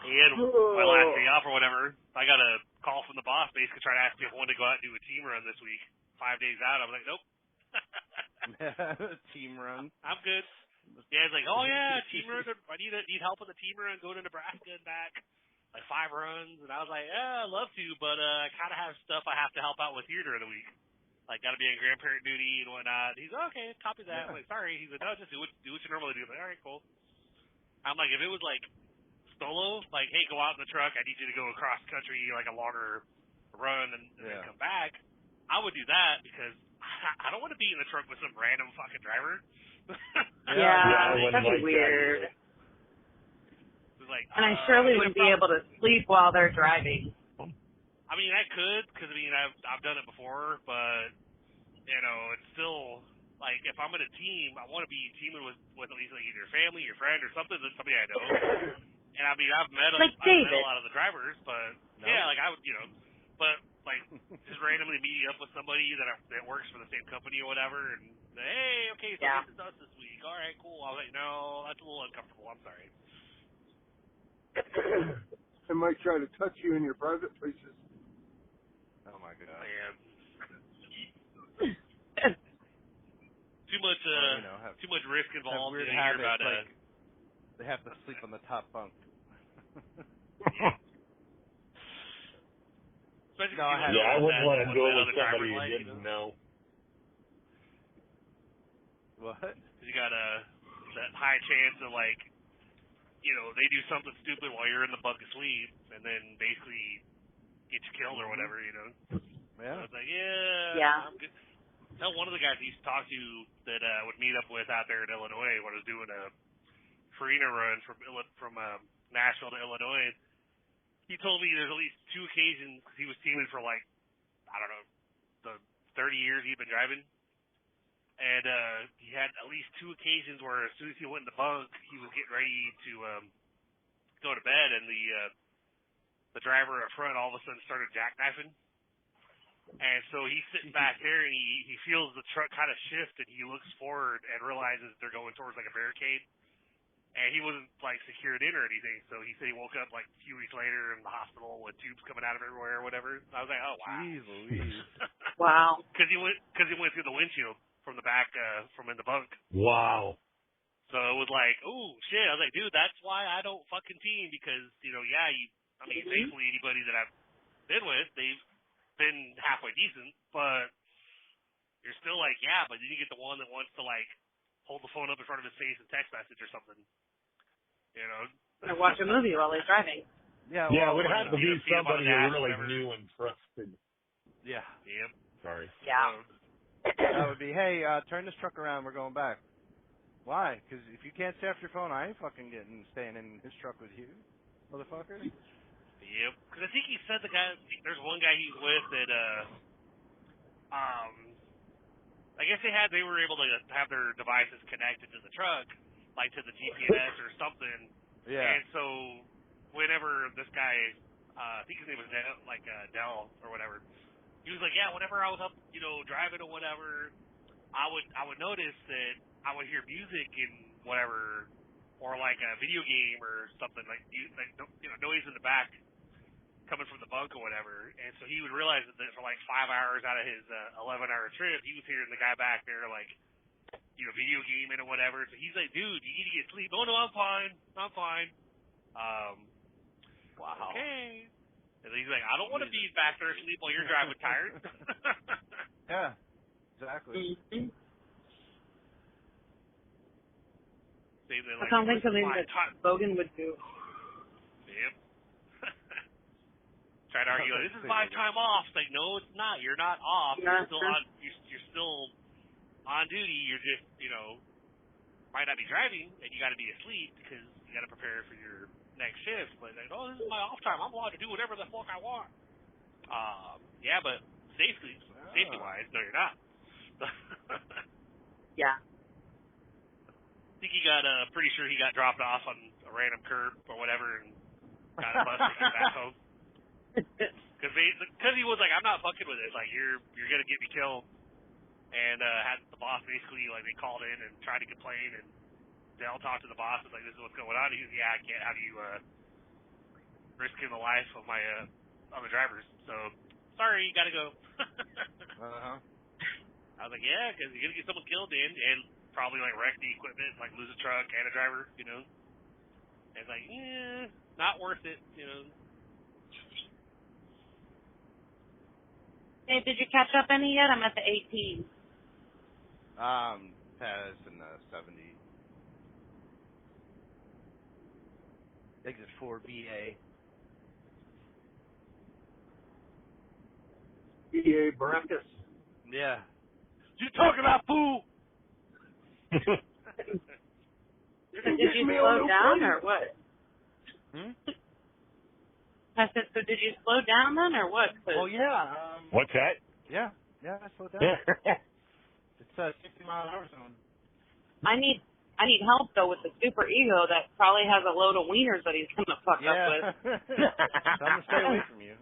And my last day off or whatever, I got a call from the boss basically trying to ask me if I wanted to go out and do a team run this week. 5 days out, I was like, nope. Team run. I'm good. Yeah, he's like, oh yeah, team run. I need help with the team run, go to Nebraska and back. Like 5 runs, and I was like, yeah, I'd love to, but I kind of have stuff I have to help out with here during the week. Like, got to be on grandparent duty and whatnot. He's like, okay, copy that. I'm like, sorry. He's like, no, just do what you normally do. I'm like, all right, cool. I'm like, if it was like solo, like, hey, go out in the truck. I need you to go across country, like a longer run, and then come back. I would do that because I don't want to be in the truck with some random fucking driver. Yeah, that'd be weird. Like, and I surely wouldn't be able to sleep while they're driving. I mean, I could, because, I mean, I've done it before, but, it's still, like, if I'm in a team, I want to be teaming with at least, like, either your family, your friend, or something, somebody I know. And, I mean, I've met a lot of the drivers, but, yeah, like, I would, but, like, just randomly meet up with somebody that works for the same company or whatever, and, hey, okay, so this is us this week. All right, cool. I was like, no, that's a little uncomfortable. I'm sorry. I might try to touch you in your private places. Oh my God. Man. Too much too much risk involved. Weird habits, about like they have to sleep on the top bunk. I wouldn't want to go with somebody you didn't know. What? You got that high chance of like, they do something stupid while you're in the bunk asleep, and then basically get you killed or whatever, Yeah. So it's like, I'm good. Tell one of the guys I used to talk to that would meet up with out there in Illinois when I was doing a Farina run from Nashville to Illinois. He told me there's at least 2 occasions, because he was teaming for like, I don't know, the 30 years he'd been driving. And he had at least 2 occasions where as soon as he went in the bunk, he was getting ready to go to bed, and the driver up front all of a sudden started jackknifing. And so he's sitting back there, and he feels the truck kind of shift, and he looks forward and realizes they're going towards like a barricade. And he wasn't like secured in or anything, so he said he woke up like a few weeks later in the hospital with tubes coming out of everywhere or whatever. I was like, oh wow. Jeez Louise. Wow. Because he went through the windshield from the back, from in the bunk. Wow. So it was like, oh shit. I was like, dude, that's why I don't fucking team, because thankfully anybody that I've been with, they've been halfway decent, but you're still like, yeah, but then you get the one that wants to like hold the phone up in front of his face and text message or something. Or watch a movie while he's driving. Yeah, it would have to be somebody you really knew and trusted. Yeah. Yep. Sorry. Yeah. That would be, hey, turn this truck around. We're going back. Why? Because if you can't stay off your phone, I ain't fucking staying in his truck with you, motherfucker. Yep. Because I think he said there's one guy he's with that, I guess they were able to have their devices connected to the truck, like to the GPS or something. Yeah. And so whenever this guy, I think his name was Dell or whatever, he was like, yeah, whenever I was up, driving or whatever, I would notice that I would hear music and whatever, or like a video game or something like noise in the back coming from the bunk or whatever. And so he would realize that for like 5 hours out of his 11-hour trip, he was hearing the guy back there like, video gaming or whatever. So he's like, dude, you need to get sleep. Oh no, I'm fine. Wow. Okay. And he's like, I don't want to be back there asleep while you're driving tired. Yeah, exactly. Mm-hmm. That sounds like something that Logan would do. Yep. Try to argue, this is my time off. It's like, no, it's not. You're not off. You're still on. You're still on duty. You're just, might not be driving, and you got to be asleep because you got to prepare for your next shift. But like, oh, this is my off time. I'm allowed to do whatever the fuck I want. Yeah, but safety-wise, no, you're not. Yeah. I think he got, pretty sure he got dropped off on a random curb or whatever and got a bus to get back home. Because he was like, I'm not fucking with it. Like, you're going to get me killed. And had the boss basically, like, they called in and tried to complain, and Dell talked to the boss, was like, this is what's going on. He was, yeah, I can't have you risking the life of my other drivers. So, sorry, you got to go. Uh-huh. I was like, yeah, because you're going to get someone killed and probably, like, wreck the equipment, like, lose a truck and a driver, And it's like, not worth it, Hey, did you catch up any yet? I'm at the 18. Paz in the 70. Exit 4BA. EA Brackus. Yeah. You talking about, fool? Did you slow down or what? I said, so did you slow down then or what? Oh, yeah. What's that? Yeah, I slowed down. It's 60 mile an hour zone. I need help though with the super ego that probably has a load of wieners that he's gonna fuck up with. I'm gonna stay away from you.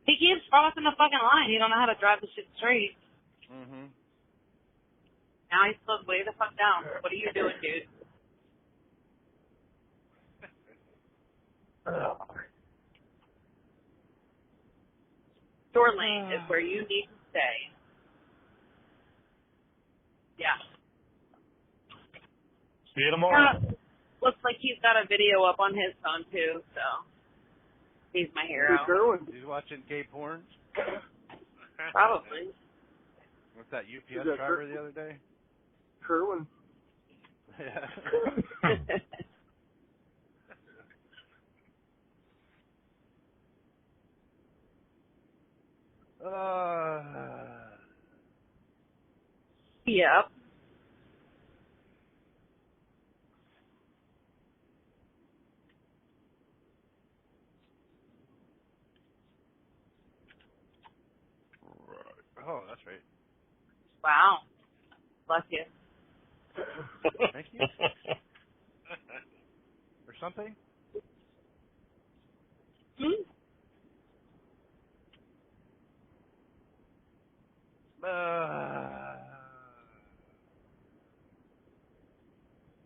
He keeps crossing the fucking line. He don't know how to drive the shit straight. Mhm. Now he's slowed way the fuck down. What are you doing, dude? Shore lane is where you need to stay. Yeah. See you tomorrow. Looks like he's got a video up on his phone too, so he's my hero. He's watching gay porn. Probably. What's that UPS driver the other day? Kerwin. Yeah. Yep. Oh, that's right. Wow. Bless you. Thank you. Or something?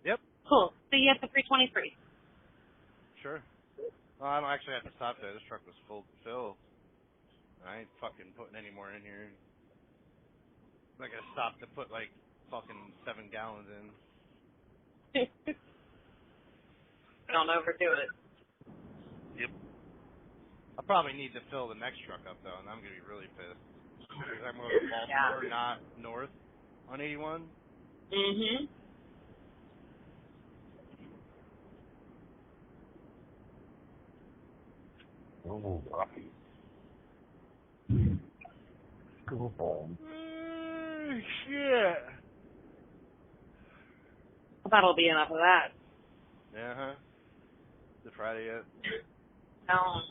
Yep. Cool. See you at the 323. Sure. Well, I don't actually have to stop there. This truck was full filled. I ain't fucking putting any more in here. I gotta stop to put like fucking 7 gallons in. Don't overdo it. Yep. I'll probably need to fill the next truck up though, and I'm gonna be really pissed. Because I'm going to Baltimore, not north on 81. Mhm. Shit. I thought it'll be enough of that. Uh-huh. Is it Friday yet? No.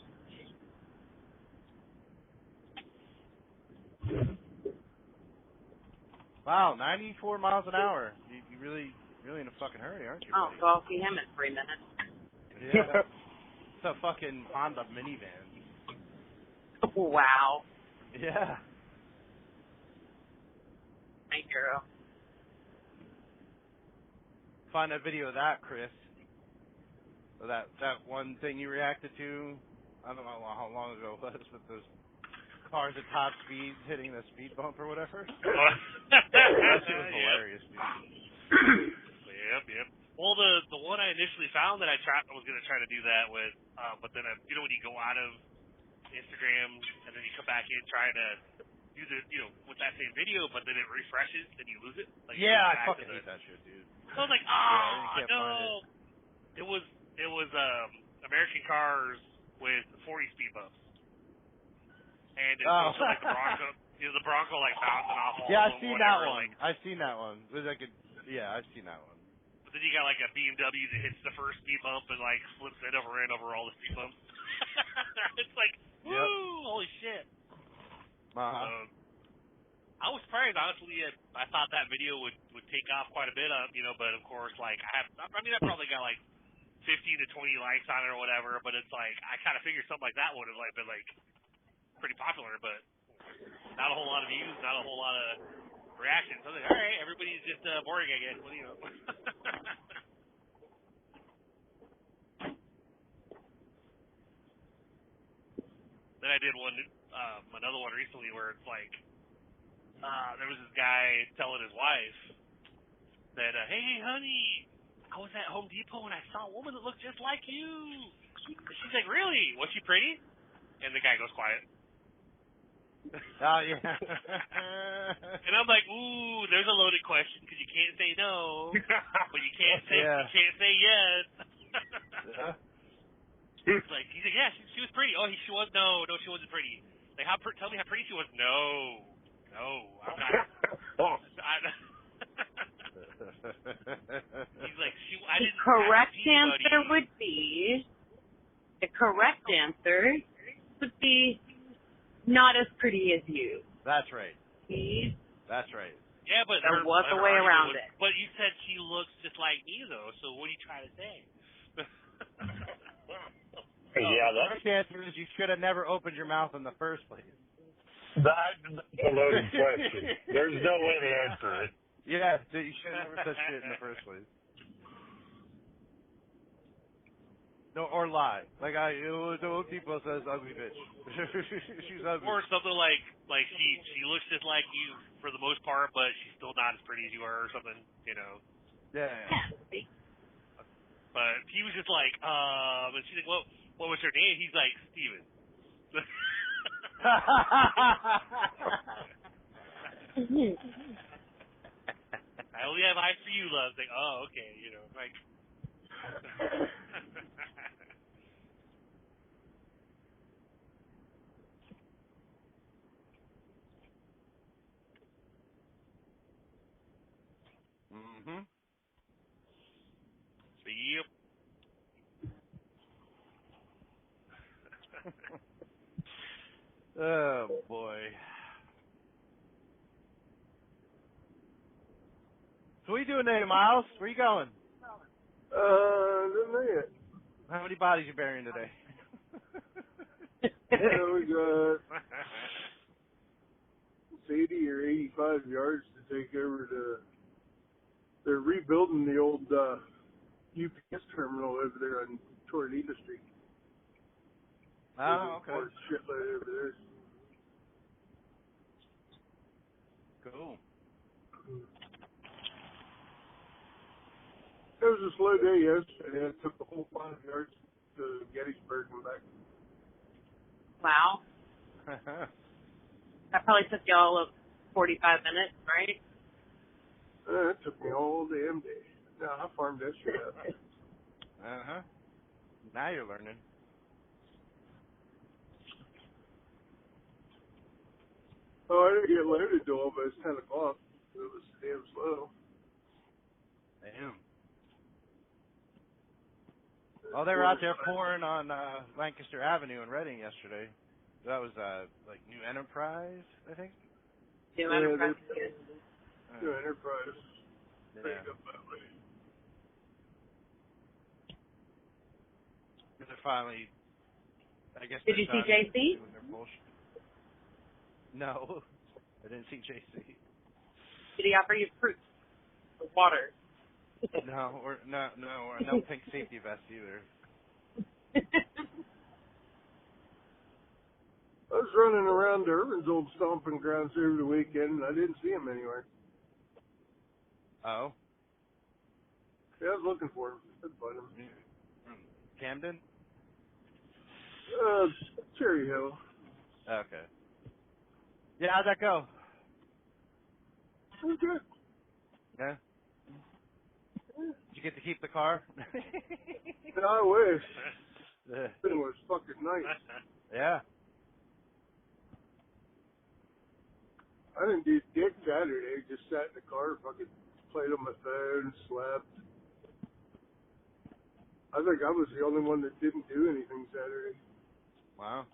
Wow, 94 miles an hour. You really in a fucking hurry, aren't you, Oh, buddy? so I'll see him in 3 minutes. Yeah. It's a fucking Honda minivan. Wow. Yeah. My hero. Find a video of that, Chris. Or that one thing you reacted to. I don't know how long ago it was with those cars at top speed hitting the speed bump or whatever. That shit was hilarious, dude. Yep. Well, the one I initially found that I was going to try to do that with, but then you know when you go out of Instagram and then you come back in trying to do the with that same video, but then it refreshes and you lose it. Like, yeah, I fucking hate that shit, dude. So I was like, no. It was American cars with 40 speed bumps, and it's also like the Bronco. The Bronco like bouncing off all yeah, of I've them. seen Whatever, that one. like, I've seen that one. I've seen that one. But then you got like a BMW that hits the first speed bump and like flips it over and over all the speed bumps. It's like, woo, holy shit. Uh-huh. I was surprised, honestly. I thought that video would take off quite a bit, but of course, like, I probably got like 15 to 20 likes on it or whatever, but it's like, I kind of figured something like that would have like been like pretty popular, but not a whole lot of views, not a whole lot of reactions. I was like, all right, everybody's just boring, I guess. What do you know? Then I did another one recently where it's like, there was this guy telling his wife that, hey, honey, I was at Home Depot and I saw a woman that looked just like you. And she's like, really? Was she pretty? And the guy goes quiet. Oh, yeah. And I'm like, ooh, there's a loaded question because you can't say no, but you can't say yes. Yeah. He's like, yeah, she was pretty. Oh, she was. No, she wasn't pretty. Like, tell me how pretty she was. No, I'm not. He's like, I didn't. The correct answer would be not as pretty as you. That's right. See? That's right. Yeah, but there was a way around it. But you said she looks just like me, though. So what are you trying to say? Yeah, the answer is you should have never opened your mouth in the first place. That's a loaded question. There's no way to answer it. Yeah, you should have never said shit in the first place. No, or lie. Like the old people says ugly bitch. She's ugly. Or something like she looks just like you for the most part, but she's still not as pretty as you are, or something, you know. Yeah. But he was just like, and she's like, well, what was her name? He's like, Steven. I only have eyes for you, love. It's like, oh, okay, you know, like. Mhm. Yep. Oh boy. So what are you doing today, Miles? Where you going? The How many bodies you burying today? yeah, we got 80 or 85 yards to take over to. They're rebuilding the old UPS terminal over there on Tornado Street. Oh, okay. There's a shitload over there. Cool. It was a slow day yesterday. It took the whole 5 yards to Gettysburg and back. Wow. That probably took y'all 45 minutes, right? It took me all damn day. No, I farmed that shit up. Uh-huh. Now you're learning. Oh, I didn't get loaded till almost 10 o'clock. It was damn slow. Damn. Oh, they were out there pouring on Lancaster Avenue in Reading yesterday. That was like New Enterprise, I think. New Yeah, Enterprise. New Enterprise. Yeah. Up that way. They're finally, I guess. Did you see JC? No, I didn't see JC. Did he offer you fruit or water? No, no pink safety vest either. I was running around Irvin's old stomping grounds over the weekend, and I didn't see him anywhere. Oh? Yeah, I was looking for him. Couldn't find him. Camden? Cherry Hill. Okay. Yeah, how'd that go? It was good. Yeah? Did you get to keep the car? I wish. It was fucking nice. Yeah. I didn't do dick Saturday. Just sat in the car, fucking played on my phone, slept. I think I was the only one that didn't do anything Saturday. Wow.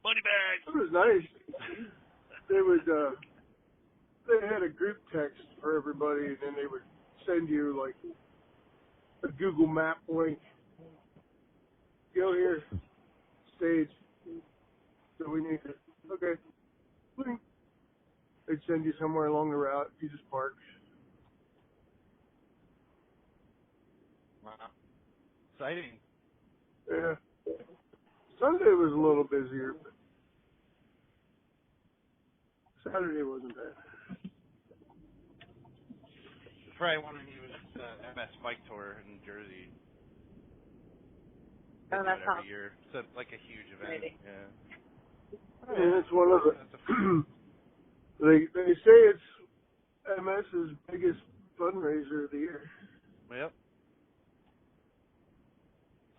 Money bag. It was nice. They had a group text for everybody, and then they would send you like a Google Map link. Go here, stage. So we need it. Okay. Link. They'd send you somewhere along the route. You just park. Wow. Exciting. Yeah. Sunday was a little busier, but Saturday wasn't bad. Probably one of you was MS Bike Tour in New Jersey. They Oh, do that's it every awesome. year. It's like a huge event. Really? Yeah. And it's one of the. They say it's MS's biggest fundraiser of the year. Yep.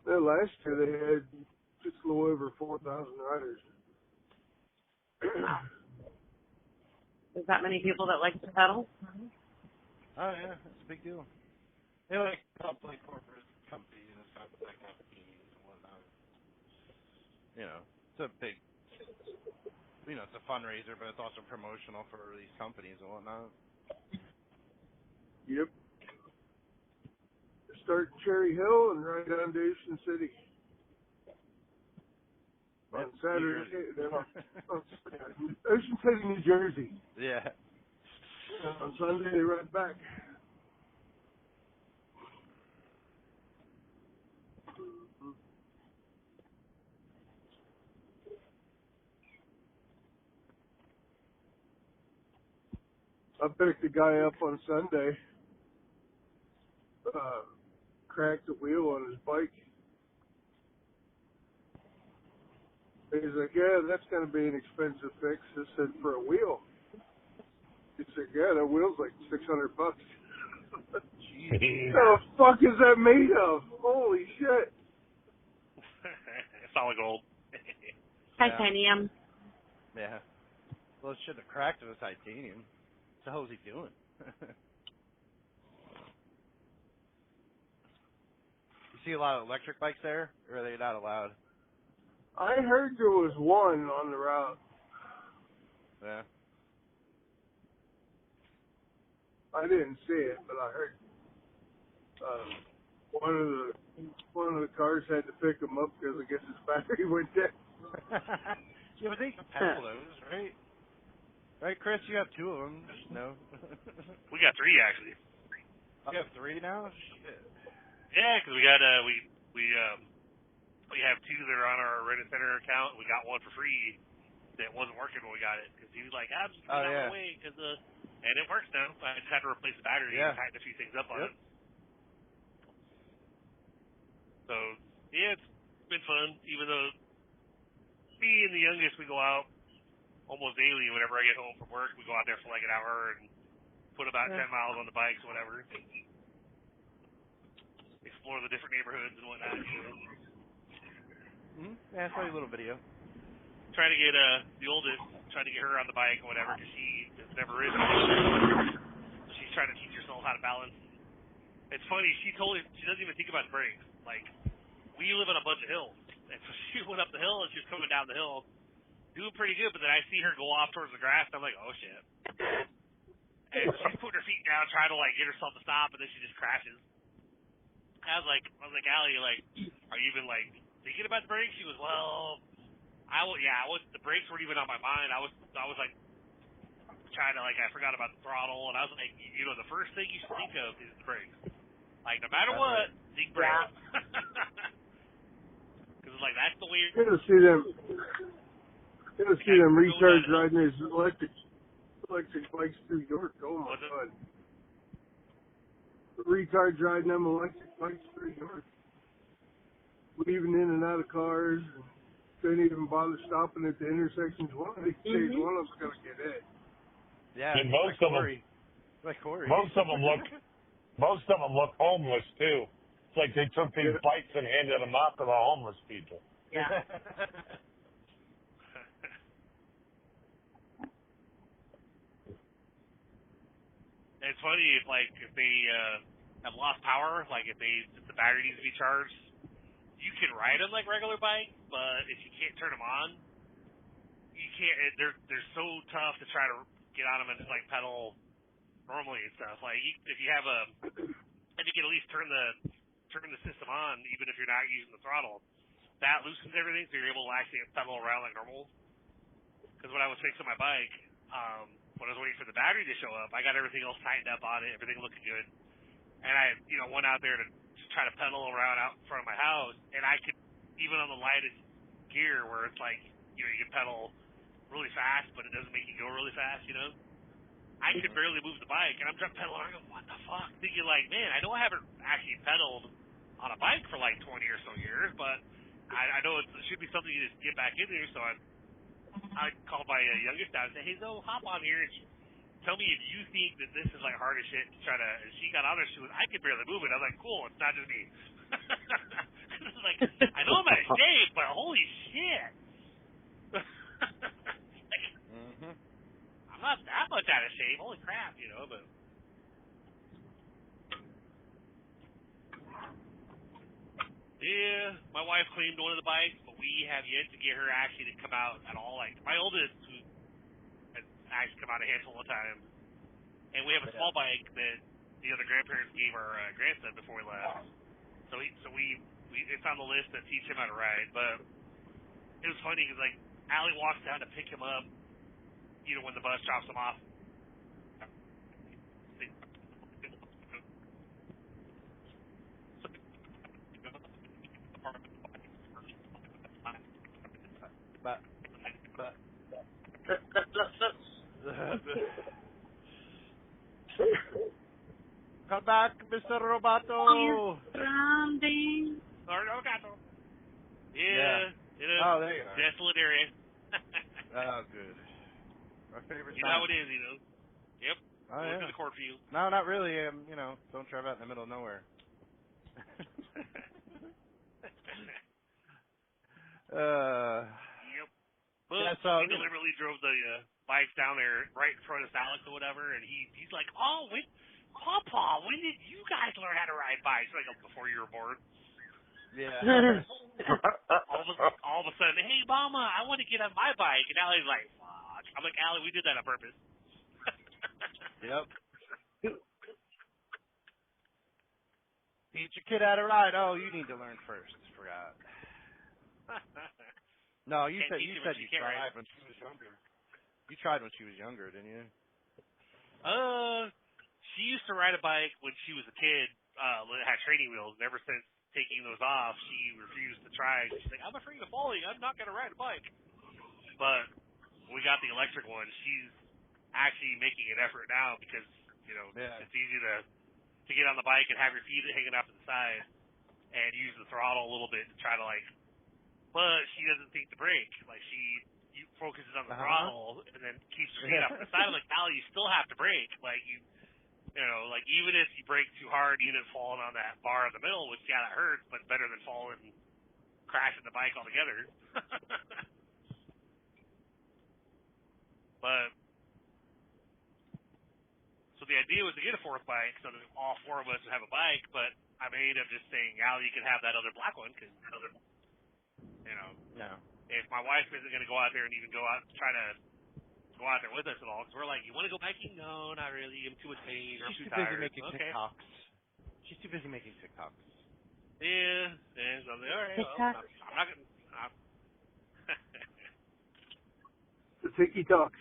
Last year they had just a little over 4,000 riders. There's that many people that like to pedal? Oh yeah, it's a big deal. They like corporate companies and stuff like that, teams and whatnot. You know, it's a big. You know, it's a fundraiser, but it's also promotional for these companies and whatnot. Yep. Start in Cherry Hill and ride down to Ocean City. On Saturday, then Ocean City, New Jersey. Yeah. On Sunday, they ride back. I picked a guy up on Sunday, cracked a wheel on his bike. He's like, yeah, that's going to be an expensive fix. I said, for a wheel? He said, yeah, that wheel's like $600. What the fuck is that made of? Holy shit. Solid gold. Titanium. Yeah. Well, it should have cracked if it was titanium. What the hell is he doing? You see a lot of electric bikes there, or are they not allowed? I heard there was one on the route. Yeah. I didn't see it, but I heard one of the cars had to pick him up because I guess his battery went dead. Yeah, but they can pedal those, right? Right, Chris? You have two of them. No. We got 3 actually. You have 3 now? Shit. Yeah, because we got we have 2 that are on our Reddit Center account. We got one for free that wasn't working when we got it because he was like, I'm just going out of the way because and it works now. I just had to replace the battery and tighten a few things up on it. So yeah, it's been fun. Even though me and the youngest, we go out almost daily. Whenever I get home from work, we go out there for like an hour and put about 10 miles on the bikes, whatever. Explore the different neighborhoods and whatnot. You know. Mm-hmm. Yeah, I saw your little video. Trying to get the oldest, trying to get her on the bike or whatever, because she has never ridden before. So she's trying to teach herself how to balance. It's funny, she doesn't even think about the brakes. Like, we live on a bunch of hills, and so she went up the hill and she was coming down the hill, doing pretty good. But then I see her go off towards the grass, and I'm like, oh shit. And she's putting her feet down, trying to like get herself to stop, and then she just crashes. I was like, Allie, like, are you even like thinking about the brakes? She was, well. The brakes weren't even on my mind. I was like trying to, like, I forgot about the throttle, and I was like, you know, the first thing you should think of is the brakes. Like, no matter what, think brakes. Because like that's the way. You're gonna see them. You're gonna see them retards riding these electric bikes through York. Oh my God! Retards riding them electric bikes through York, weaving in and out of cars. And didn't even bother stopping at the intersections. One of these days, one of them's gonna get hit. Yeah, and most of them look homeless too. It's like they took these bikes and handed them out to the homeless people. Yeah. It's funny if they have lost power, like if the battery needs to be charged. You can ride them like regular bikes, but if you can't turn them on, you can't. They're so tough to try to get on them and just like pedal normally and stuff. Like if you have and you can at least turn the system on, even if you're not using the throttle. That loosens everything, so you're able to actually pedal around like normal. Because when I was fixing my bike, when I was waiting for the battery to show up, I got everything else tightened up on it, everything looking good, and I went out there to try to pedal around out in front of my house, and I could, even on the lightest gear where it's like, you can pedal really fast, but it doesn't make you go really fast, I could barely move the bike, and I'm trying to pedal around, I go, what the fuck? Thinking like, man, I know I haven't actually pedaled on a bike for like 20 or so years, but I know it should be something you just get back into, so I called my youngest out and said, hey, Zoe, hop on here and tell me if you think that this is like hard as shit to try to. And she got on her, she was, I could barely move it. I was like, cool, it's not just me. It's like, I know I'm out of shape, but holy shit. I'm not that much out of shape. Holy crap, but. Yeah, my wife claimed one of the bikes, but we have yet to get her actually to come out at all. Like, my oldest, who has actually come out a handful of times, and we have a small bike that the other grandparents gave our grandson before we left. So it's on the list to teach him how to ride. But it was funny because like Allie walks down to pick him up, when the bus drops him off. Come back, Mr. Roboto. Surrounding. Yeah. It is. Oh, there you are. Desolate area. Oh, good. My favorite. You know how it is, Yep. Oh, Look yeah. at the cornfield. No, not really. Don't drive out in the middle of nowhere. Yep. But yeah, so, he deliberately drove the bikes down there right in front of Alex or whatever, and he's like, oh, Papa, when did you guys learn how to ride bikes? Like before you were born. Yeah. all of a sudden, hey, Mama, I want to get on my bike, and Allie's like, fuck. I'm like, Allie, we did that on purpose. Yep. Teach your kid how to ride. Oh, you need to learn first. Forgot. No, you said you tried when she was younger. You tried when she was younger, didn't you? She used to ride a bike when she was a kid. That had training wheels. And ever since taking those off, she refused to try. She's like, I'm afraid of falling. I'm not going to ride a bike. But when we got the electric one, she's actually making an effort now because it's easy to get on the bike and have your feet hanging off to the side and use the throttle a little bit to try to but she doesn't think to brake. Like she focuses on the throttle and then keeps her feet off to the side. I'm like, Allie, you still have to brake. Like like even if you brake too hard, you end up falling on that bar in the middle, which that hurts, but better than falling crashing the bike altogether. But so the idea was to get a fourth bike so that all four of us would have a bike. But I made him just saying, "Al, you can have that other black one because No. if my wife isn't going to go out there and even try to go out there with us at all, because we're like, you want to go biking? No, not really. I'm too much pain. Or I'm She's too too busy tired. making Okay. TikToks. She's too busy making TikToks. Yeah. So I'm like, all right. Well, I'm not going to. The ticky talk.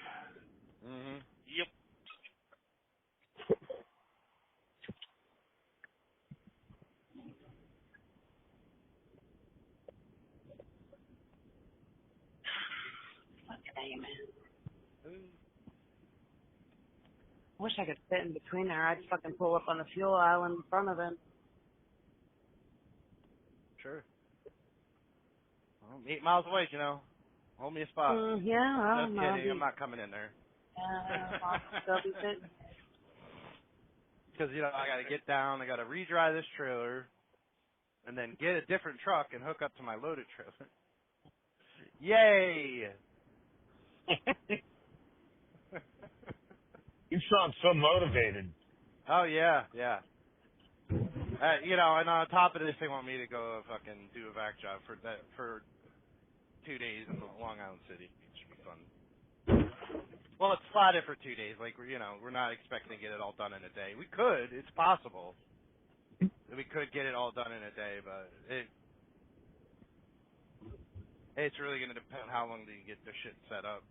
Mm-hmm. Yep. Damn it. I wish I could fit in between there. I'd fucking pull up on the fuel aisle in front of him. Sure. Well, 8 miles away, Hold me a spot. Yeah, I Just don't know. kidding. I'm not coming in there. I'll still be sitting. Because, I got to get down. I got to redry this trailer and then get a different truck and hook up to my loaded trailer. Yay! You sound so motivated. Oh, yeah. And on top of this, they want me to go fucking do a vac job for 2 days in Long Island City. It should be fun. Well, it's slotted for 2 days. Like, we're not expecting to get it all done in a day. We could. It's possible. We could get it all done in a day, but it's really going to depend how long do you get the shit set up.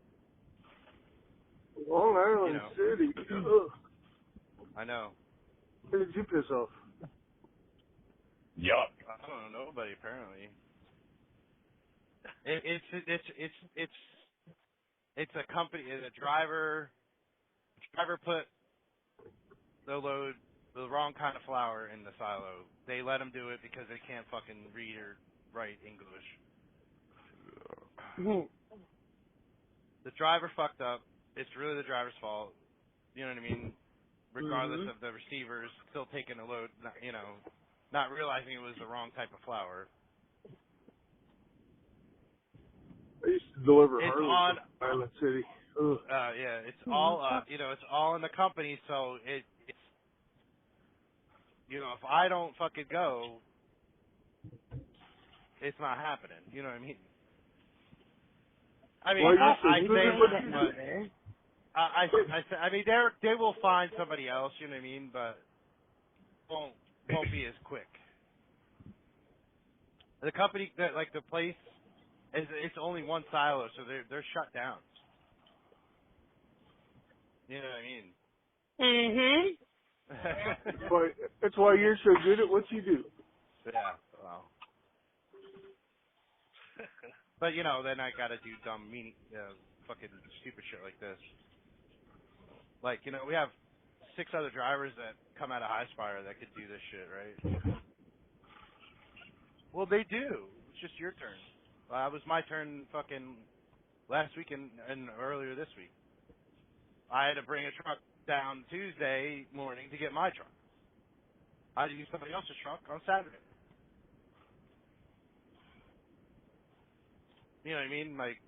Long Island City. Ugh. I know. Where did you piss off? Yuck. I don't know, nobody apparently. It's a company. A driver put the wrong kind of flour in the silo. They let him do it because they can't fucking read or write English. The driver fucked up. It's really the driver's fault. You know what I mean? Regardless of the receivers still taking the load, not realizing it was the wrong type of flour. I used to deliver It's Harley on to Island City. Ugh. Yeah, it's all it's all in the company, so it's if I don't fucking go, it's not happening. You know what I mean? I mean, Well, I mean, they will find somebody else. You know what I mean? But won't be as quick. The company, the place, it's only one silo, so they're shut down. You know what I mean? That's why you're so good at what you do. Yeah. Well. But then I gotta do dumb, fucking stupid shit like this. Like we have 6 other drivers that come out of High Spire that could do this shit, right? Well, they do. It's just your turn. It was my turn fucking last week and earlier this week. I had to bring a truck down Tuesday morning to get my truck. I had to use somebody else's truck on Saturday. You know what I mean? Like,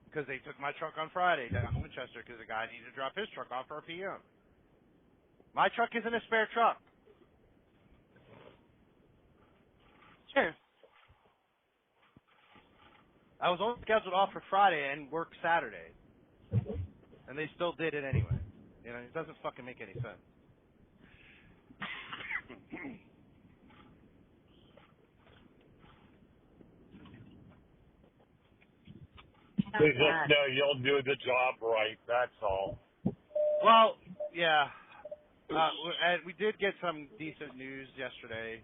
because they took my truck on Friday down to Winchester because the guy needed to drop his truck off for a PM. My truck isn't a spare truck. Sure. I was only scheduled off for Friday and work Saturday. And they still did it anyway. It doesn't fucking make any sense. They just know you'll do the job right, that's all. Well, yeah. And we did get some decent news yesterday.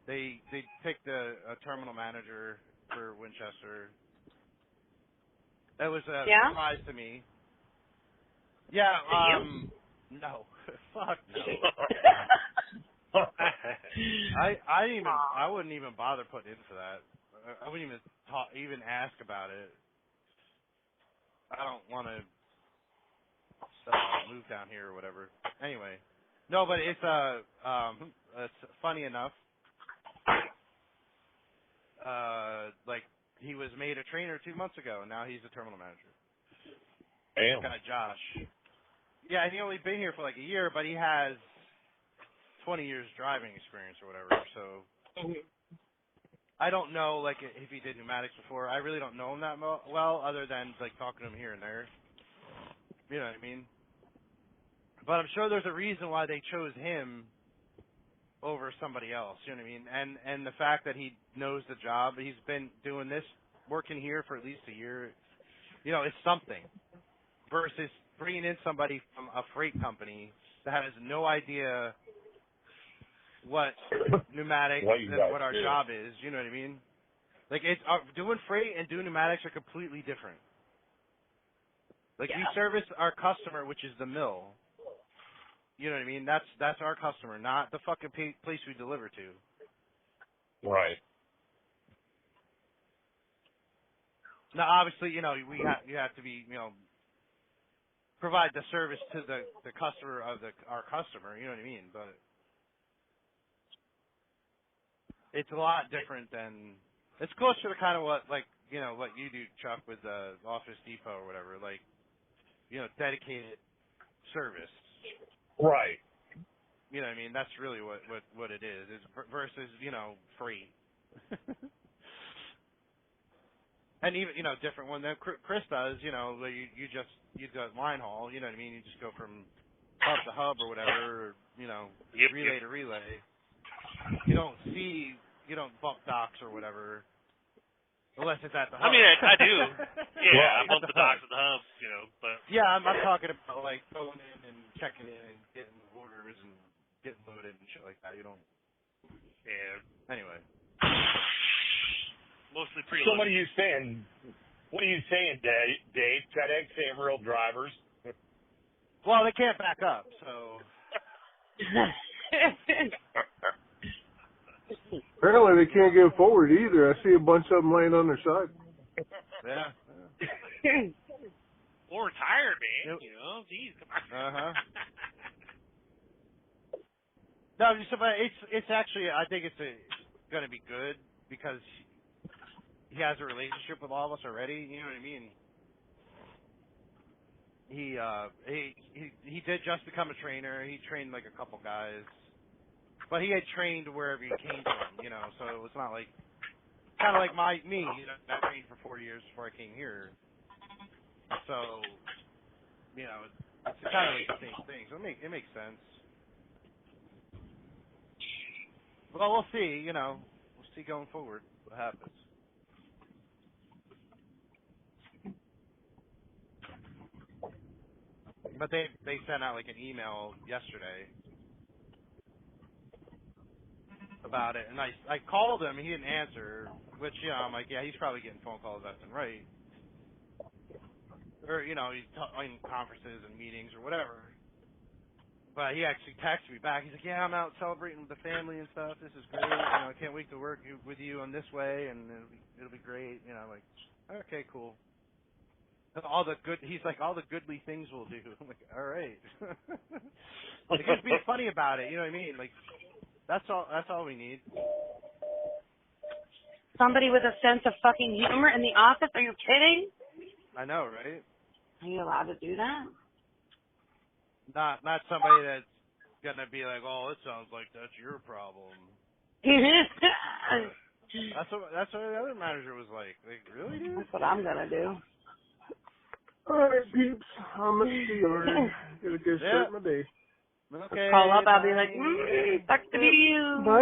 They picked a terminal manager for Winchester. That was a surprise to me. Yeah, no. Fuck no. I wouldn't even bother putting in for that. I wouldn't even ask about it. I don't want to move down here or whatever. Anyway, no, but it's funny enough. like he was made a trainer 2 months ago, and now he's a terminal manager. Damn. Guy Josh. Yeah, and he only been here for like a year, but he has 20 years driving experience or whatever. So I don't know, like, if he did pneumatics before. I really don't know him that well, other than like talking to him here and there. You know what I mean? But I'm sure there's a reason why they chose him over somebody else. You know what I mean? And the fact that he knows the job, he's been doing this, working here for at least a year. You know, it's something. Versus bringing in somebody from a freight company that has no idea what pneumatics and what our job is. You know what I mean? Like, it's doing freight and doing pneumatics are completely different. Like, we service our customer, which is the mill. You know what I mean? That's our customer, not the fucking place we deliver to. Right. Now, obviously, you know, you have to be, you know, provide the service to the customer of our customer. You know what I mean? But it's a lot different than, it's closer to kind of what, like, you know, what you do, Chuck, with Office Depot or whatever, like, you know, dedicated service. Right. You know what I mean? That's really what it is versus, you know, freight. And even, you know, different one that Chris does, you know, you do line haul, you know what I mean? You just go from hub to hub or whatever, or, you know, relay to relay. You don't bump docks or whatever, unless it's at the hub. I mean, I do. Yeah, I bump the docks at the hub, you know, but. Yeah, I'm talking about, like, going in and checking in and getting orders and getting loaded and shit like that. You don't. Yeah. Anyway. Mostly preloaded. So what are you saying? What are you saying, Dave? FedEx ain't real drivers. Well, they can't back up, so. Apparently they can't go forward either. I see a bunch of them laying on their side. Yeah. Or retired, man. You know, geez, come on. No, but it's actually, I think it's going to be good because he has a relationship with all of us already. You know what I mean? He did just become a trainer. He trained like a couple guys, but he had trained wherever he came from. You know, so it was not like kind of like me. You know, I trained for 4 years before I came here. So, you know, it's kind of like the same thing. So it makes sense. Well, we'll see. You know, we'll see going forward what happens. But they sent out like an email yesterday about it, and I called him, he didn't answer, which, you know, I'm like, yeah, he's probably getting phone calls left and right, or, you know, he's in conferences and meetings or whatever. But he actually texted me back. He's like, yeah, I'm out celebrating with the family and stuff. This is great. You know, I can't wait to work with you on this way, and it'll be great. You know, I'm like, okay, cool. He's like, all the goodly things we'll do. I'm like, all right. Like, just be funny about it. You know what I mean? Like, that's all we need. Somebody with a sense of fucking humor in the office? Are you kidding? I know, right? Are you allowed to do that? Not somebody that's gonna be like, oh, it sounds like that's your problem. That's what the other manager was like. Like, really, dude? That's what I'm gonna do. All right, peeps. I'm at the yard. Gonna go start my day. Okay. Call up, I'll be like, sucks to be you. Bye.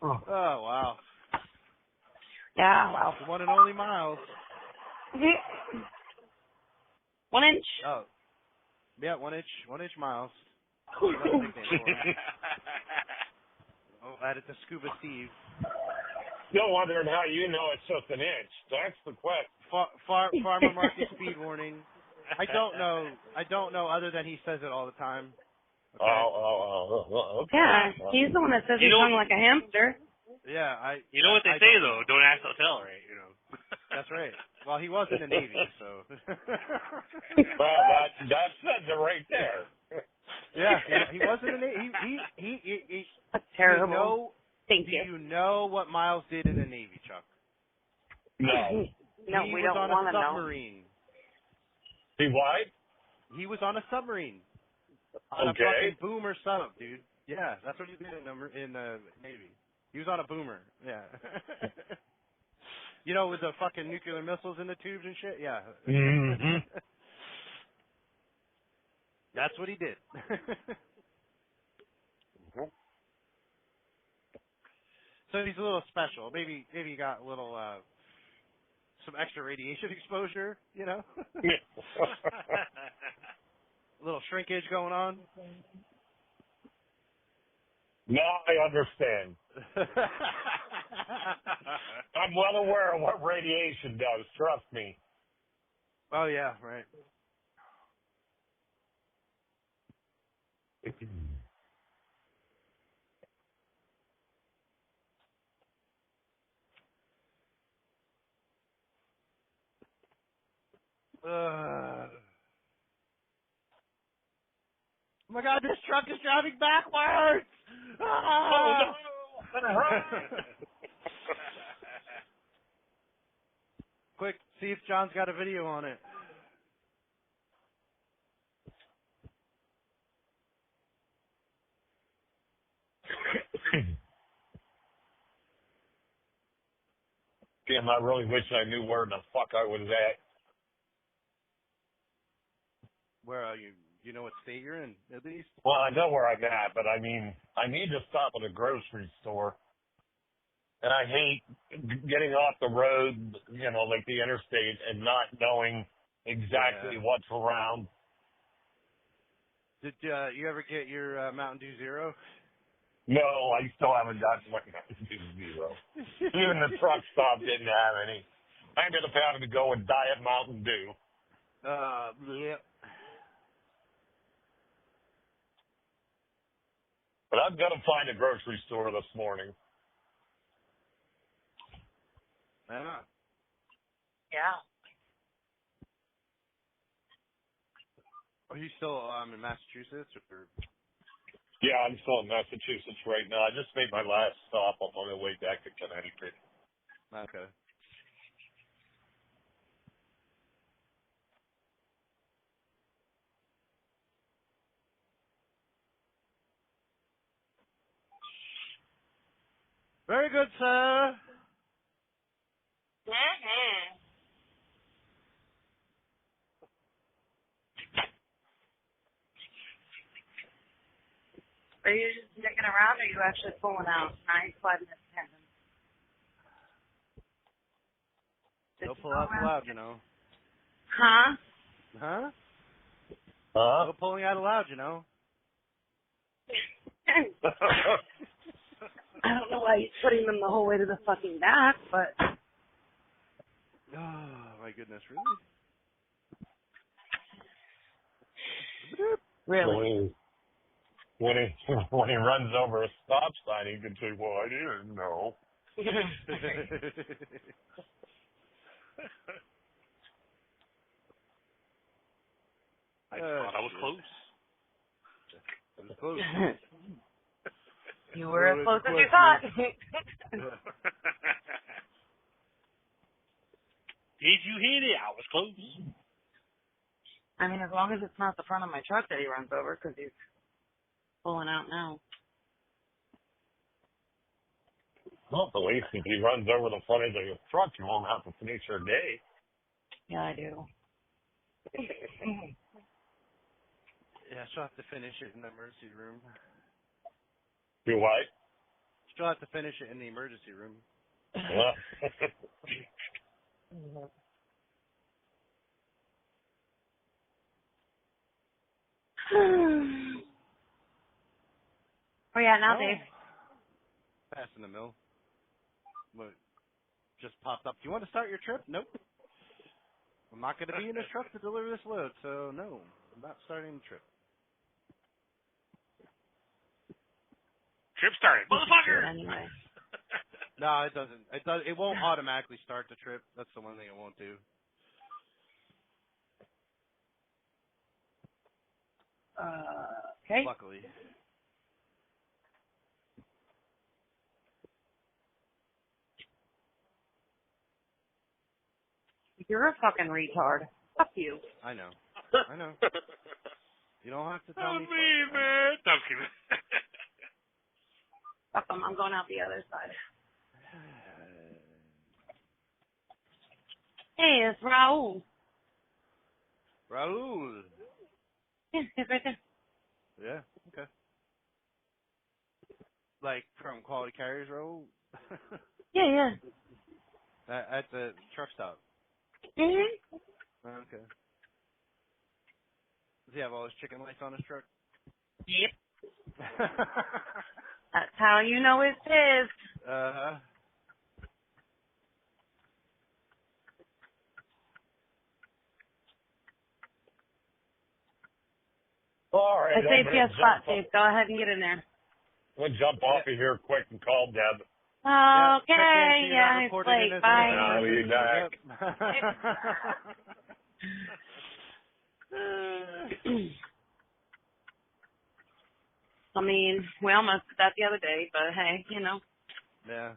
Oh, wow. Yeah, wow. The one and only Miles. 1 inch. Oh. Yeah, 1 inch Miles. Add it to Scuba Steve. Still wondering how you know it's just an inch. That's the question. Farmer Market speed warning. I don't know other than he says it all the time. Okay? Okay. Yeah, he's the one that says he's hung like a hamster. Yeah, You know what they say though? Don't ask, don't tell, right? You know. That's right. Well, he was in the Navy, so. Well, that says it right there. Yeah, he wasn't a Navy. He That's terrible. Do Thank you. you know what Miles did in the Navy, Chuck? No. No, he we was don't on want a to know. submarine. He what? He was on a submarine. On Okay. a fucking boomer sub, dude. Yeah, that's what he did in the Navy. He was on a boomer. Yeah. You know, with the fucking nuclear missiles in the tubes and shit? Yeah. Mm-hmm. That's what he did. So he's a little special. Maybe he got a little some extra radiation exposure, you know? A little shrinkage going on. Now I understand. I'm well aware of what radiation does. Trust me. Oh yeah, right. Oh my God, this truck is driving backwards! Ah! Quick, see if John's got a video on it. Damn, I really wish I knew where the fuck I was at. Where are you? You know what state you're in, at least? Well, I know where I'm at, but I mean, I need to stop at a grocery store. And I hate getting off the road, you know, like the interstate, and not knowing exactly what's around. Did you ever get your Mountain Dew Zero? No, I still haven't gotten my zero. Even the truck stop didn't have any. I ended up having to go with Diet Mountain Dew. Yeah. But I've got to find a grocery store this morning. Yeah. Yeah. Are you still in Massachusetts? Or? Yeah, I'm still in Massachusetts right now. I just made my last stop on my way back to Connecticut. Okay. Very good, sir. Mm-hmm. Are you just sticking around, or are you actually pulling out? I ain't sliding this tendon. Don't pull out loud, you know. Huh? Huh? Huh? No pulling out loud, you know. I don't know why he's putting them the whole way to the fucking back, but... Oh, my goodness, really? Really? When he runs over a stop sign, he can say, "Well, I didn't know." I thought I was close. It was close. You were as close as you thought. Did you hit it? I was close. I mean, as long as it's not the front of my truck that he runs over, because he's pulling out now. Well, at least if he runs over the front of your truck, you won't have to finish your day. Yeah, I do. Yeah, she'll have to finish it in the emergency room. Do what? She'll have to finish it in the emergency room. Well, Where you at now, Dave? Passing the mill. What? Just popped up. Do you want to start your trip? Nope. I'm not going to be in this truck to deliver this load, so no. I'm not starting the trip. Trip started, motherfucker. Anyway. No, it doesn't. It won't automatically start the trip. That's the one thing it won't do. Okay. Luckily. You're a fucking retard. Fuck you. I know. I know. You don't have to tell Oh, me. me, man. No, I'm kidding. Fuck 'em. I'm going out the other side. Hey, it's Raul. Raul. Yeah, he's right there. Yeah, okay. Like from Quality Carriers, Raul? Yeah. At the truck stop. Mhm. Okay. Does he have all his chicken lights on his truck? Yep. That's how you know it's his. Uh-huh. All right, I I'm saved going you a to spot, Dave. Go ahead and get in there. jump off of here quick and call Deb. Yeah, check in so Okay, you're yeah, not it's recorded in late. this Bye. I'll be back. I mean, we almost did that the other day, but hey, you know. Yeah.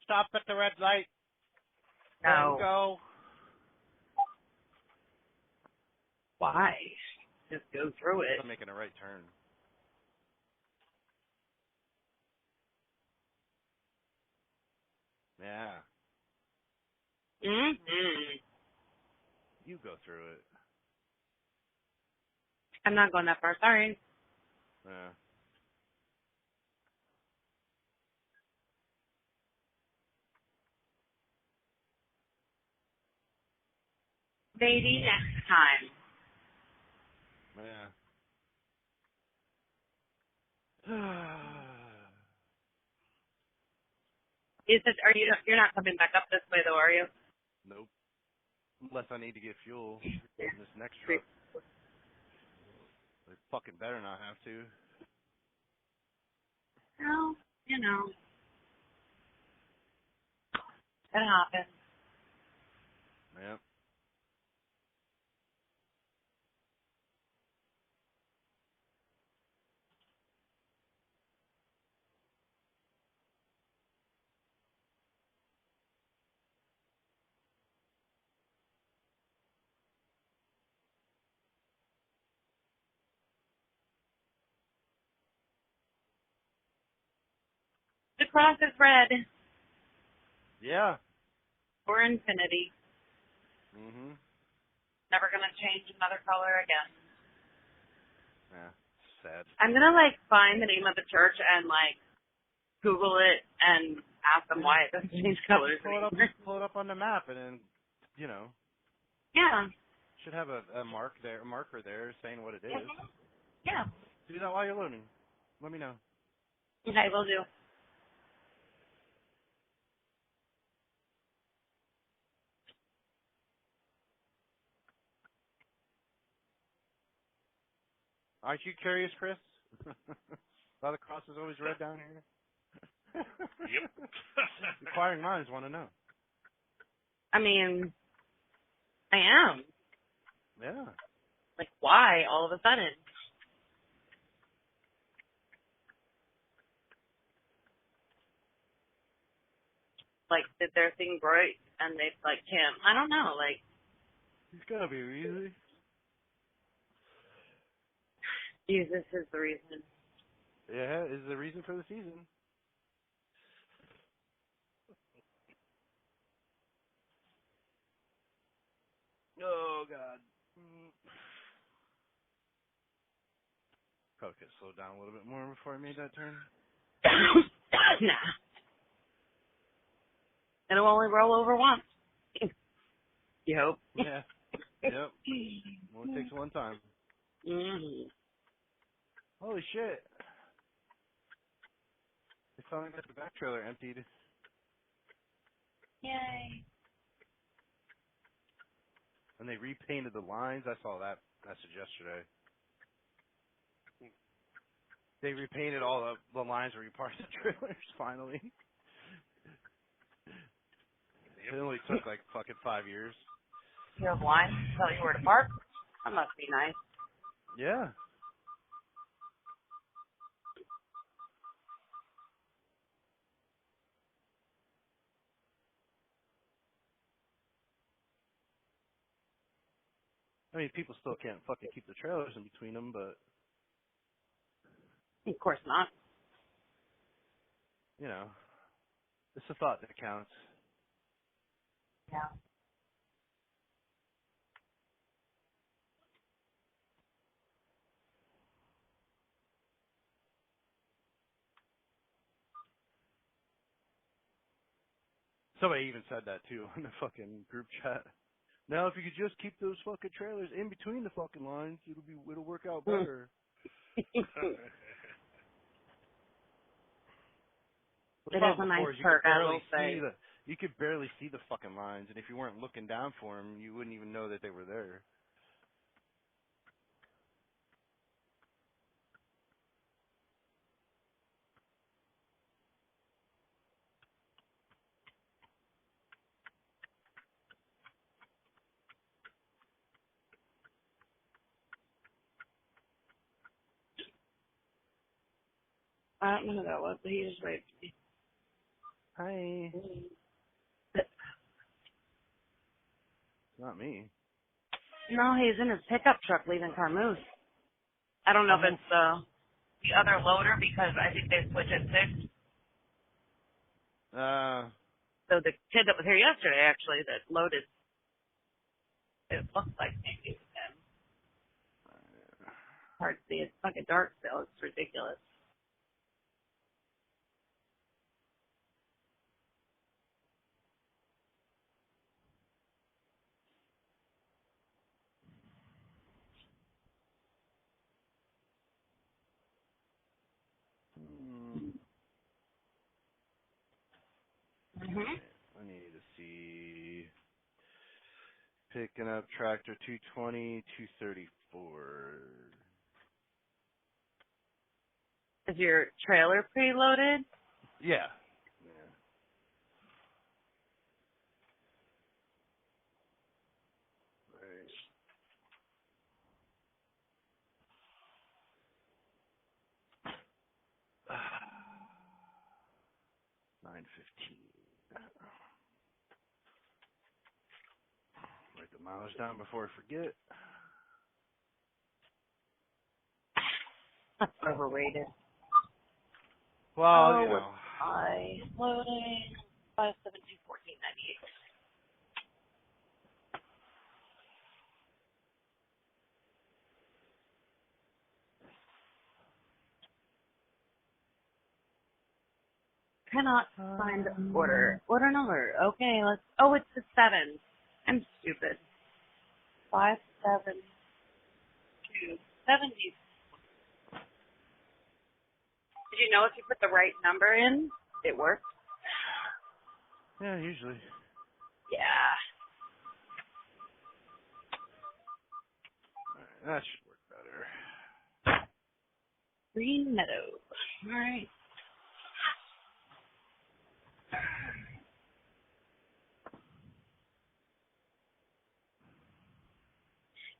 Stop at the red light. No. And go. Why? Just go through it. I'm making a right turn. Yeah. Mhm. You go through it. I'm not going that far. Sorry. Yeah. Maybe next time. Yeah. Is it? Are you? You're not coming back up this way though, are you? Nope. Unless I need to get fuel in this next truck. They fucking better not have to. Well, you know, it happens. Yep. The cross is red Yeah. or infinity. Mhm. Never gonna change another color again. Yeah. Sad. I'm gonna like find the name of the church and like Google it and ask them why it doesn't change colors anymore. Pull it up on the map, and then, you know, Yeah. should have a marker there saying what it is. Yeah. Do that while you're loading. Let me know. Okay, will do. Aren't you curious, Chris? Why the cross is always red down here? Yep. Inquiring minds want to know. I mean, I am. Yeah. Like, why all of a sudden? Like, did their thing break and they like can't? I don't know. Like, It's gotta be easy. Jesus is the reason. Yeah, is the reason for the season. Oh God. Probably could slow down a little bit more before I made that turn. Nah. It'll only roll over once. You hope. Yeah. Yep. Only takes one time. Mm-hmm. Holy shit. They finally got the back trailer emptied. Yay. And they repainted the lines. I saw that message yesterday. They repainted all the lines where you park the trailers, finally. It only took like fucking 5 years. You have lines to tell you where to park? That must be nice. Yeah. I mean, people still can't fucking keep the trailers in between them, but... Of course not. You know, it's the thought that counts. Yeah. Somebody even said that, too, in the fucking group chat. Now, if you could just keep those fucking trailers in between the fucking lines, it'll work out better. It is a nice perk, I will say. You could barely see the fucking lines, and if you weren't looking down for them, you wouldn't even know that they were there. I don't know who that was, but he just waved to me. Hi. Not me. No, he's in his pickup truck leaving Carmouche. I don't know if it's the other loader because I think they switch at 6. So the kid that was here yesterday, actually, that loaded, it looks like maybe it was him. Hard to see. It's fucking dark still. It's ridiculous. I need to see. Picking up tractor 220, 234. Is your trailer preloaded? Yeah. Right. 9:15. Write the mileage down before I forget. That's overrated. Well, you know. I loading 5/17/14/98. Cannot find order. Order number. Okay, let's. Oh, it's the 7. I'm stupid. 5/7/2/70. Did you know if you put the right number in, it works? Yeah, usually. Yeah. Alright, that should work better. Green Meadow. All right.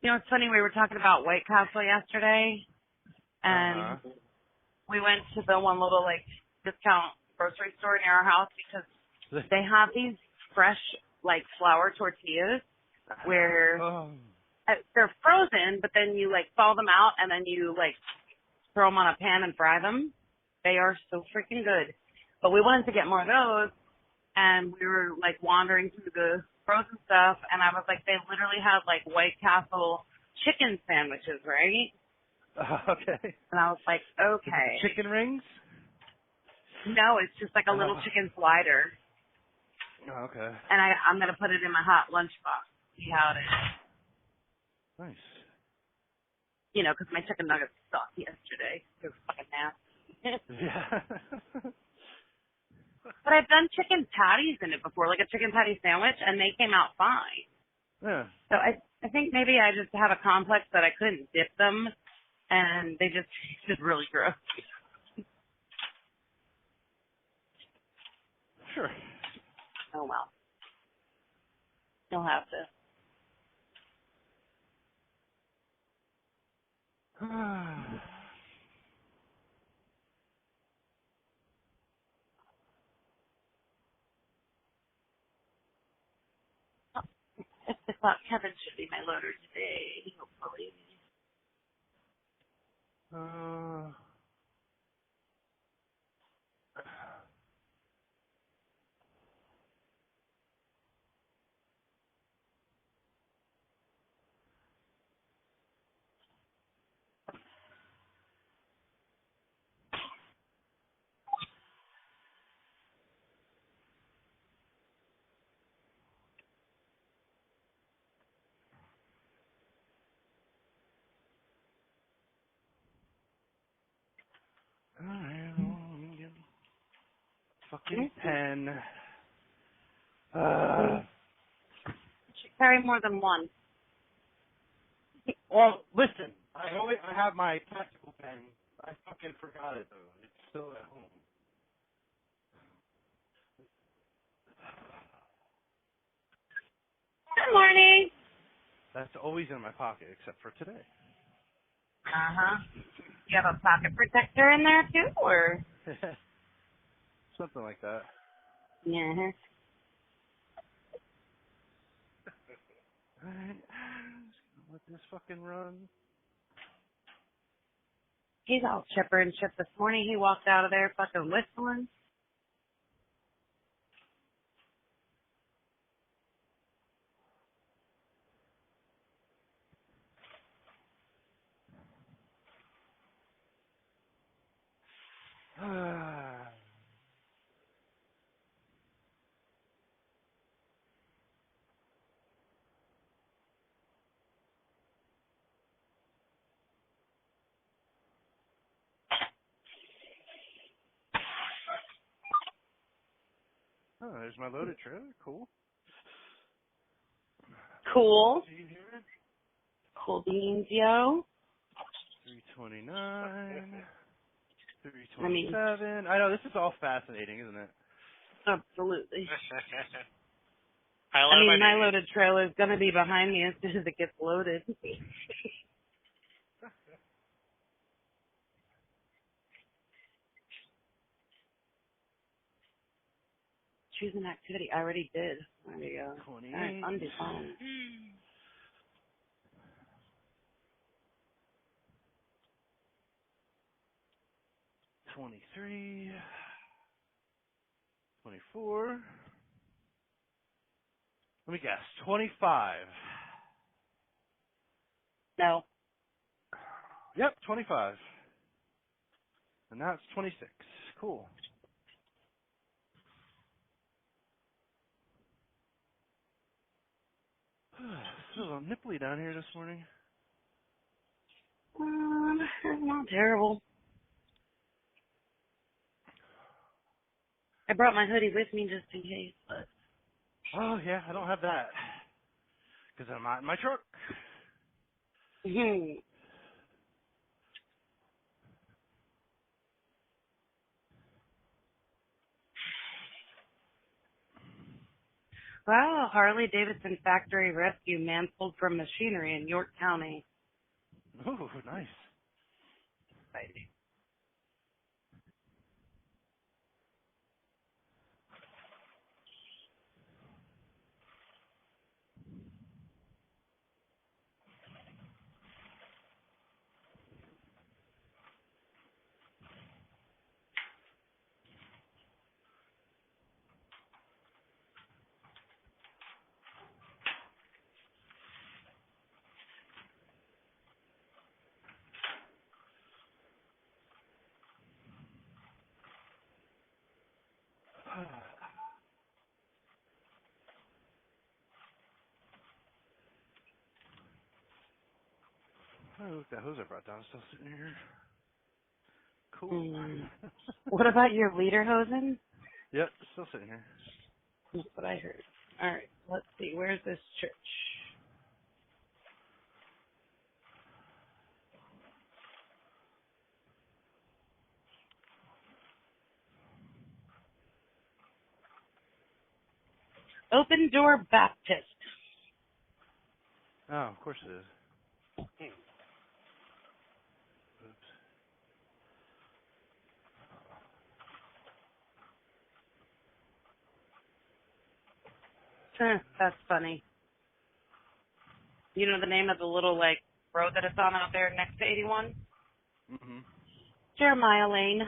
You know, it's funny. We were talking about White Castle yesterday, and we went to the one little like discount grocery store near our house because they have these fresh like flour tortillas where they're frozen, but then you like thaw them out and then you like throw them on a pan and fry them. They are so freaking good. But we wanted to get more of those, and we were like wandering through the frozen stuff, and I was like, they literally have like White Castle chicken sandwiches, right? Okay. And I was like, okay. Chicken rings? No, it's just like a little chicken slider. Oh, okay. And I'm going to put it in my hot lunchbox. See how it is. Nice. You know, because my chicken nuggets sucked yesterday. They were fucking nasty. Yeah. But I've done chicken patties in it before, like a chicken patty sandwich, and they came out fine. Yeah. So I think maybe I just have a complex that I couldn't dip them, and they just tasted really gross. Sure. Oh well, you'll have to. I thought Kevin should be my loader today, hopefully. Alright, well, let me get a fucking pen. Should carry more than one. Well, listen, I have my tactical pen. I fucking forgot it though. It's still at home. Good morning. That's always in my pocket, except for today. You have a pocket protector in there too, or? Something like that. Yeah. Alright, just gonna let this fucking run. He's all chipper and chip this morning. He walked out of there fucking whistling. Oh, there's my loaded trailer. Cool. Cool. Do you hear it? Cool beans, yo. 329. 327. I know, this is all fascinating, isn't it? Absolutely. I My loaded trailer is going to be behind me as soon as it gets loaded. Choose an activity. I already did. There you go. 28. All right, undo phone. 23. 24. Let me guess. 25. No. Yep, 25. And now it's 26. Cool. It's a little nipply down here this morning. Not terrible. I brought my hoodie with me just in case, but. Oh, yeah, I don't have that. Because I'm not in my truck. Wow, Harley Davidson factory rescue man pulled from machinery in York County. Ooh, nice. Exciting. Oh, look, that hose I brought down is still sitting here. Cool. What about your lederhosen? Yep, still sitting here. That's what I heard. All right, let's see. Where's this church? Open Door Baptist. Oh, of course it is. Oops. That's funny. You know the name of the little, like, road that it's on out there next to 81? Mm-hmm. Jeremiah Lane.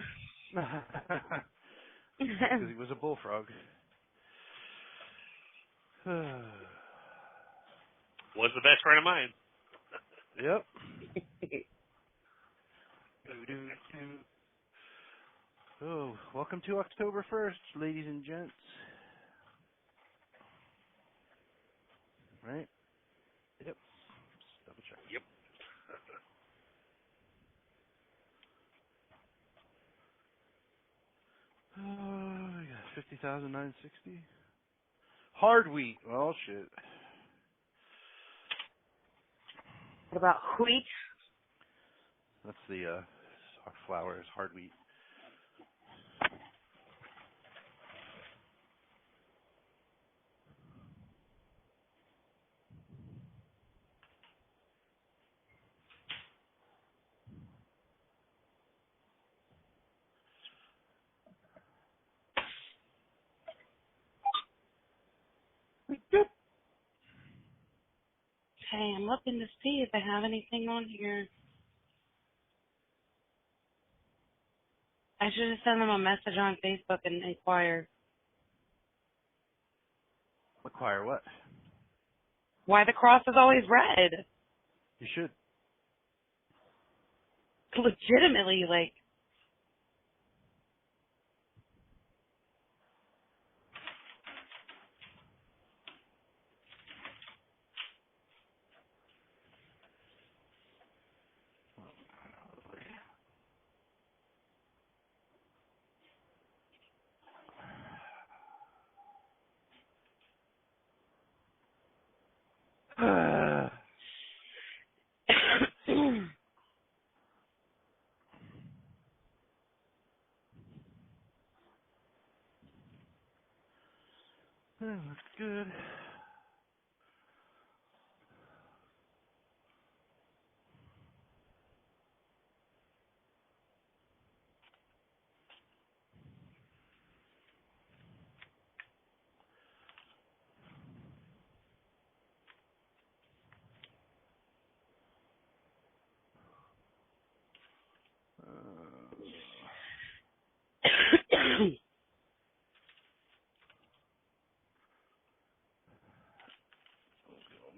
Because he was a bullfrog. Was the best friend of mine. Yep. Oh, welcome to October 1st, ladies and gents. Right? Yep. Just double check. Yep. Oh, yeah, 50,960. Hard wheat. Well, shit. What about wheat? That's the flour is hard wheat. Okay, I'm looking to see if I have anything on here. I should have sent them a message on Facebook and inquire Acquire what? why the cross is always red. You should. Legitimately, like, Looks good.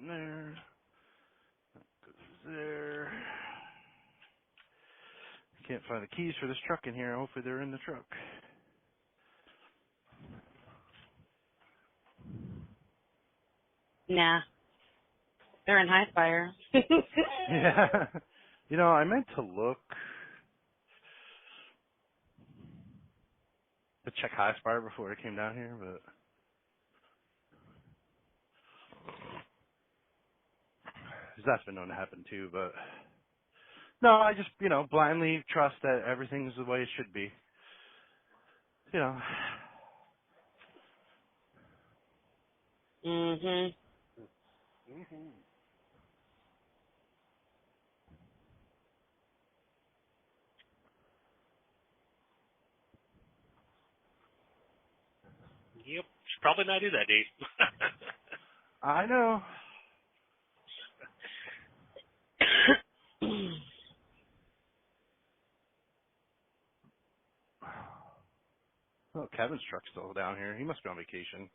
There. Goes there. Can't find the keys for this truck in here. Hopefully they're in the truck. nah, they're in high fire. Yeah. You know, I meant to look to check high spire before I came down here, but that's been known to happen too, but no, I just, blindly trust that everything's the way it should be. Mhm. Yep. Should probably not do that, Dave. I know. Oh, Kevin's truck's still down here. He must be on vacation.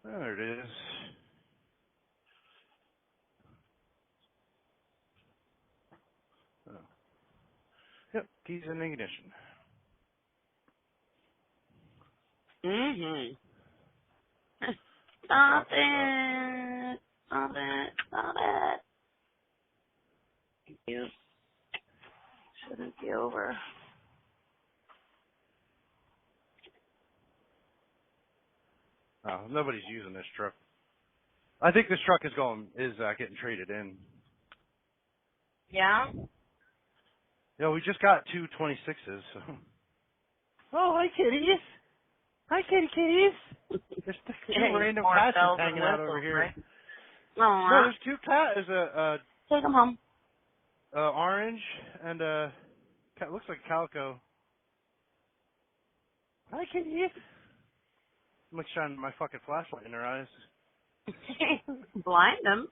There it is. Oh. Yep, keys in the ignition. Mhm. Stop it! Stop it! Stop it! Thank you. Shouldn't be over. Oh, nobody's using this truck. I think this truck is getting traded in. Yeah? Yeah, we just got two 26s. So. Oh, hi, kitties. Hi, kitties. There's two random cats hanging out over here. Right? No, there's two cats. There's a take them home. Orange and looks like calico. Hi, kitties. I'm like shining my fucking flashlight in their eyes. Blind them.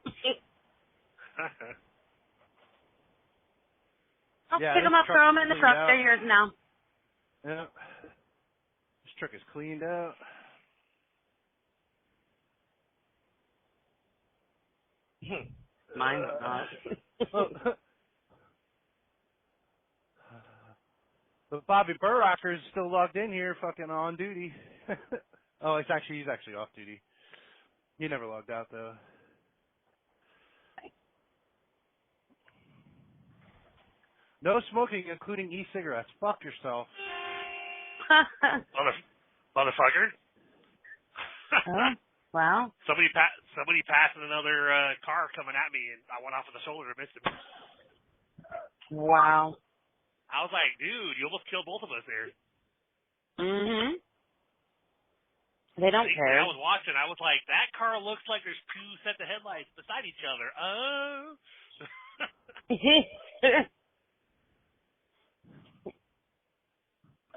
I'll pick them up, throw them in the truck. They're yours now. Yeah. This truck is cleaned out. Mine's not. But Bobby Burrocker is still logged in here, fucking on duty. Oh, he's actually off duty. He never logged out though. No smoking, including e-cigarettes. Fuck yourself. Motherfucker. Oh, wow. Somebody passing another car coming at me, and I went off with the shoulder and missed him. Wow. I was like, dude, you almost killed both of us there. Mhm. They don't care. I was watching. I was like, that car looks like there's two sets of headlights beside each other. Oh.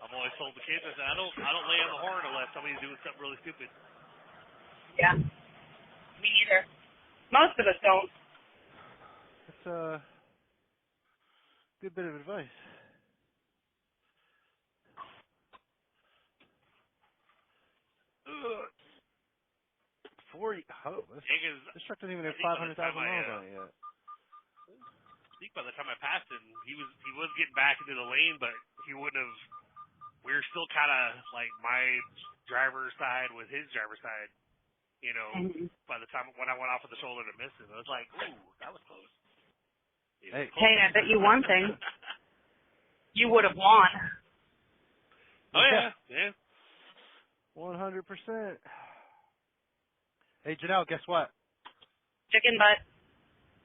I've always told the kids, I said, I don't lay on the horn unless somebody's doing something really stupid. Yeah. Me either. Most of us don't. That's a good bit of advice. Ugh. 40. Oh, this truck doesn't even have 500,000 miles on it yet. I think by the time I passed him, he was getting back into the lane, but he wouldn't have. We were still kind of like my driver's side with his driver's side. You know, by the time when I went off with the shoulder to miss him, I was like, ooh, that was close. Hey, I bet you one thing. You would have won. Oh yeah. 100%. Hey, Janelle, guess what? Chicken butt.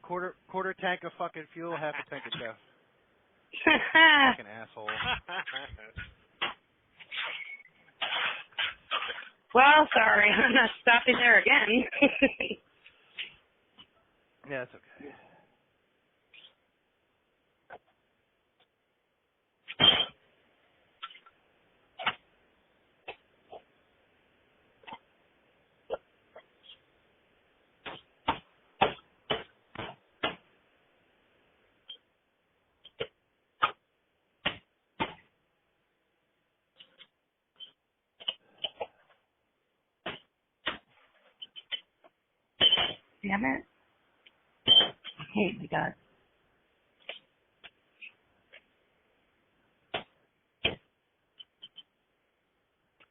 Quarter tank of fucking fuel, half a tank of Jeff. Fucking asshole. Well, sorry, I'm not stopping there again. Yeah, it's okay. Damn it. I hate my God.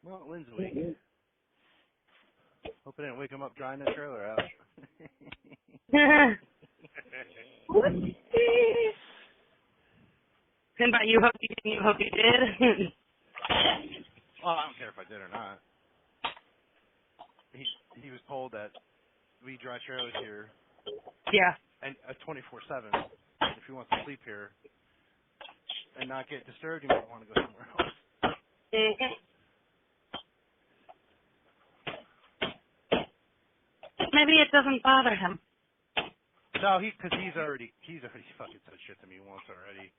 Well, Lynn's awake. Hope I didn't wake him up drying that trailer out. And by you hope you did. Well, I don't care if I did or not. He was told that we dry trailers here. Yeah. And 24/7. If he wants to sleep here and not get disturbed, he might want to go somewhere else. Mm-hmm. Maybe it doesn't bother him. No, because he's already fucking said shit to me once already,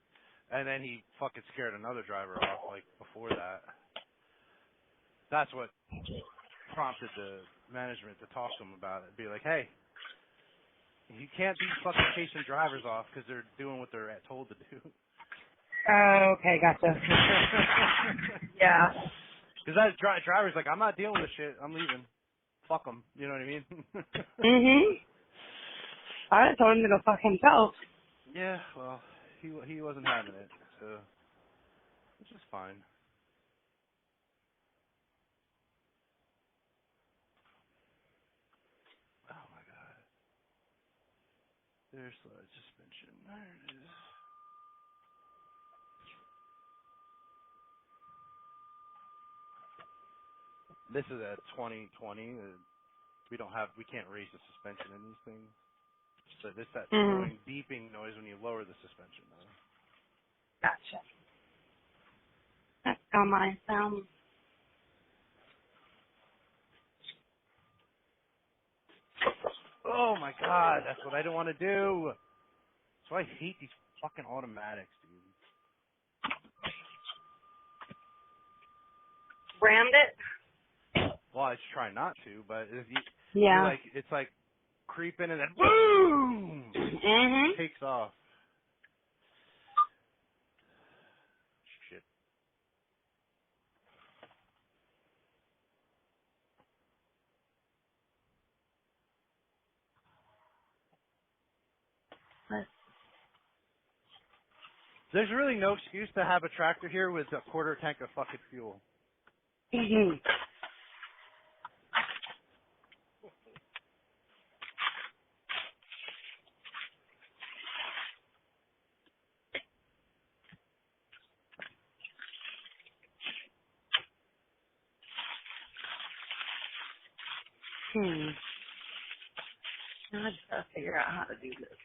and then he fucking scared another driver off like before that. That's what prompted the management to talk to him about it. Be like, hey, you can't be fucking chasing drivers off because they're doing what they're told to do. Oh, okay, gotcha. Yeah. Because that driver's like, I'm not dealing with this shit. I'm leaving. Fuck him. You know what I mean? Mhm. I told him to go fuck himself. Yeah, well, he wasn't having it, so which is fine. Oh my God. There's slide suspension. There it is. This is a 2020. We can't raise the suspension in these things. So this that annoying beeping noise when you lower the suspension. Though. Gotcha. That's how mine sounds. Oh my God, that's what I don't want to do. So I hate these fucking automatics, dude. Rammed it? Well, I just try not to, but if you, Yeah. it's like creeping and then boom, takes off. Shit. There's really no excuse to have a tractor here with a quarter tank of fucking fuel. Now I just gotta figure out how to do this.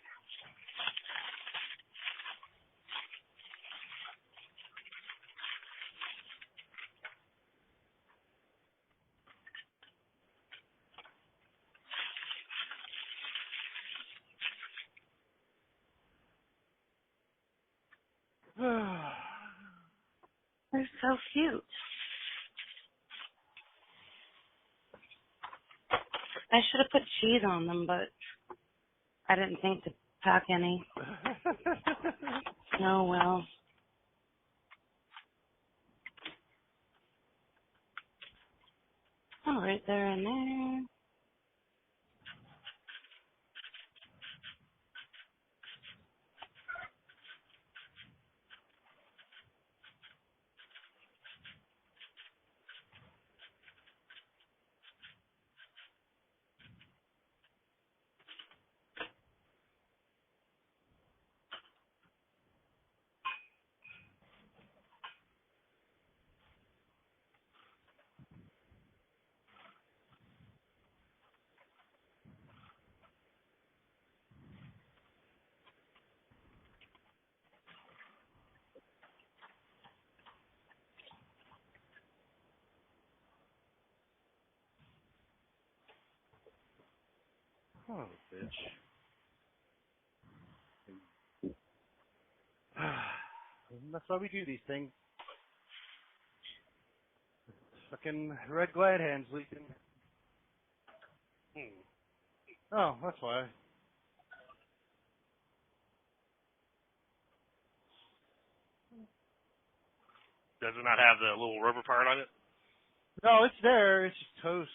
They're so cute. I should have put cheese on them, but I didn't think to pack any. Oh well. Oh, right there and there. Oh, bitch. That's why we do these things. Fucking red glad hands leaking. Oh, that's why. Does it not have the little rubber part on it? No, it's there. It's just toast.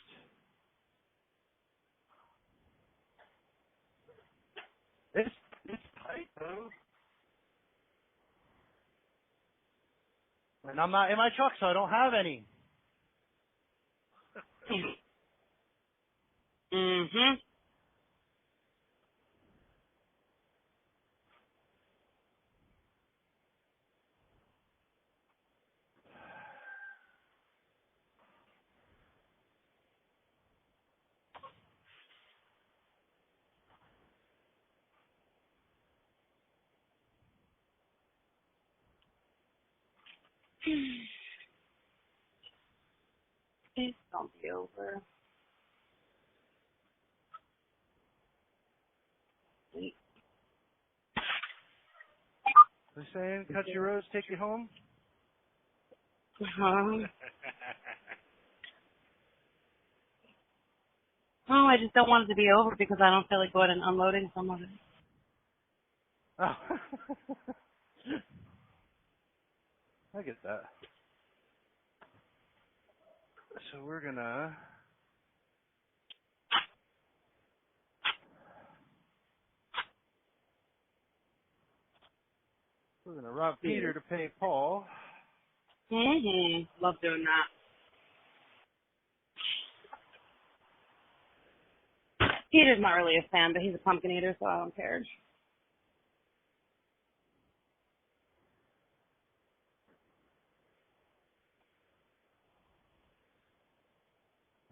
It's tight though. And I'm not in my truck, so I don't have any. Please don't be over. They're saying, cut your roads, take you home. Oh, I just don't want it to be over because I don't feel like going and unloading some of it. Oh. I get that. So we're gonna rob Peter to pay Paul. Love doing that. Peter's not really a fan, but he's a pumpkin eater, so I don't care.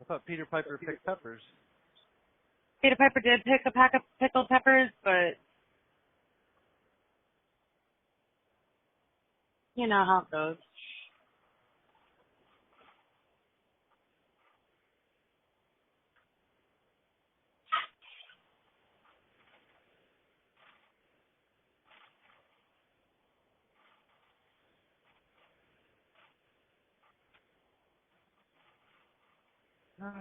thought Peter Piper picked peppers. Peter Piper did pick a pack of pickled peppers, but you know how it goes. Man,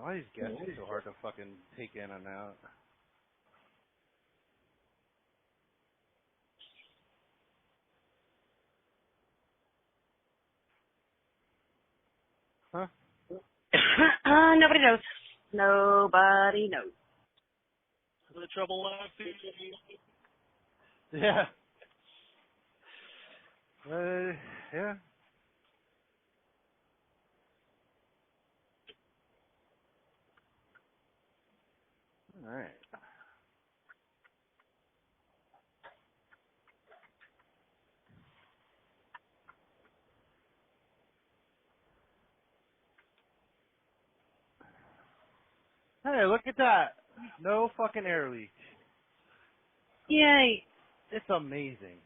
why are these guests so hard to fucking take in and out? Huh? Nobody knows. Nobody knows. The trouble last season. Yeah. Yeah. All right. Hey, look at that. No fucking air leak. Yay. It's amazing.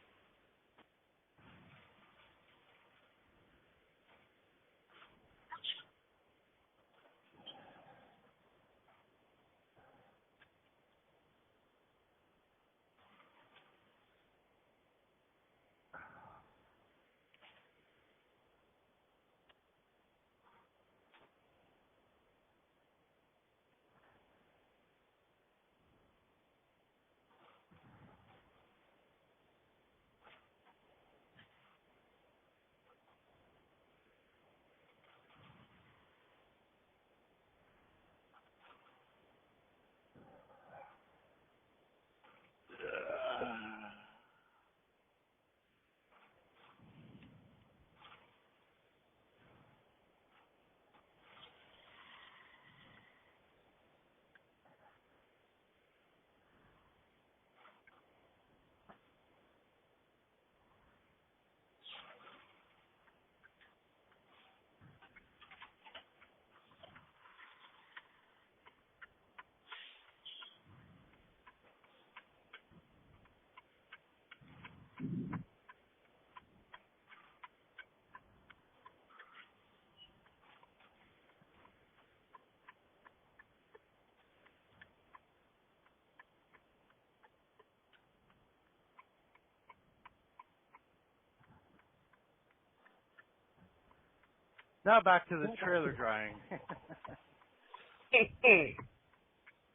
Now back to the trailer drying.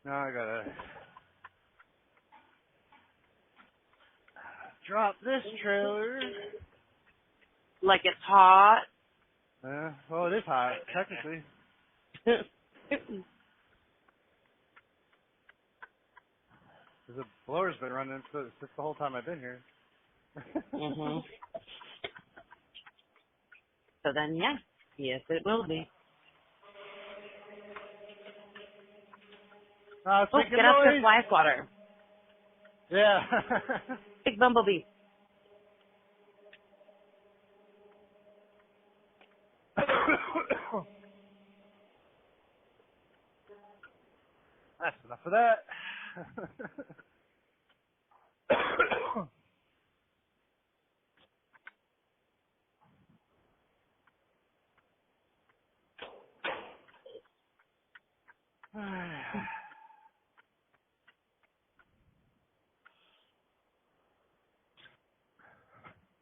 Now I gotta drop this trailer. Like it's hot. Well, it is hot, technically. The blower's been running since the whole time I've been here. Mhm. So then, yeah. Yes, it will be. It's Oh, making get out noise. this life water. Yeah. Big bumblebee. That's enough of that.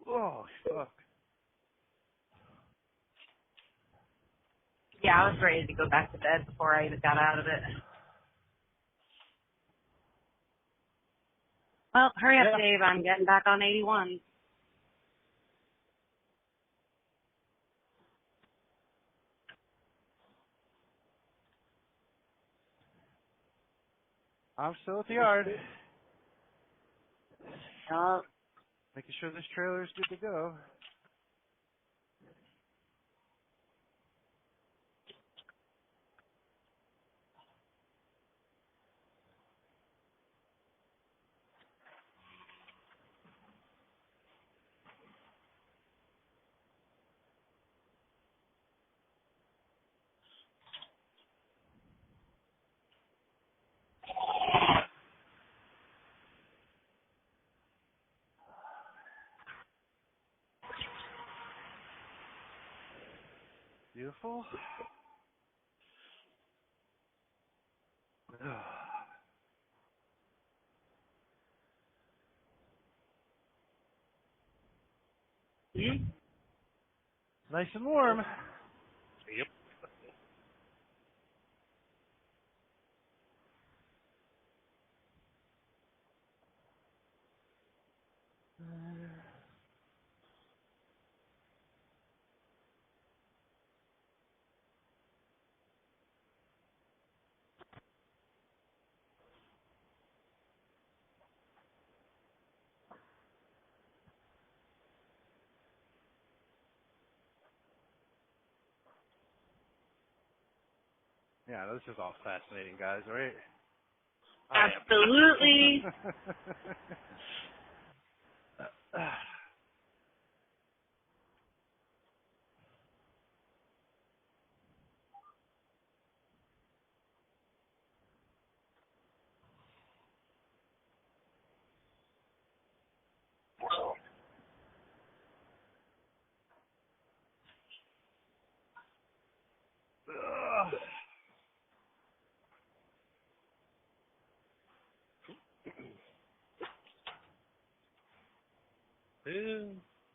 Oh, fuck. Yeah, I was ready to go back to bed before I even got out of it. Well, hurry up, Yeah. Dave. I'm getting back on 81. I'm still at the yard. Yup. Making sure this trailer's good to go. Beautiful. Nice and warm. Yep. Yeah, this is all fascinating, guys, right? Absolutely.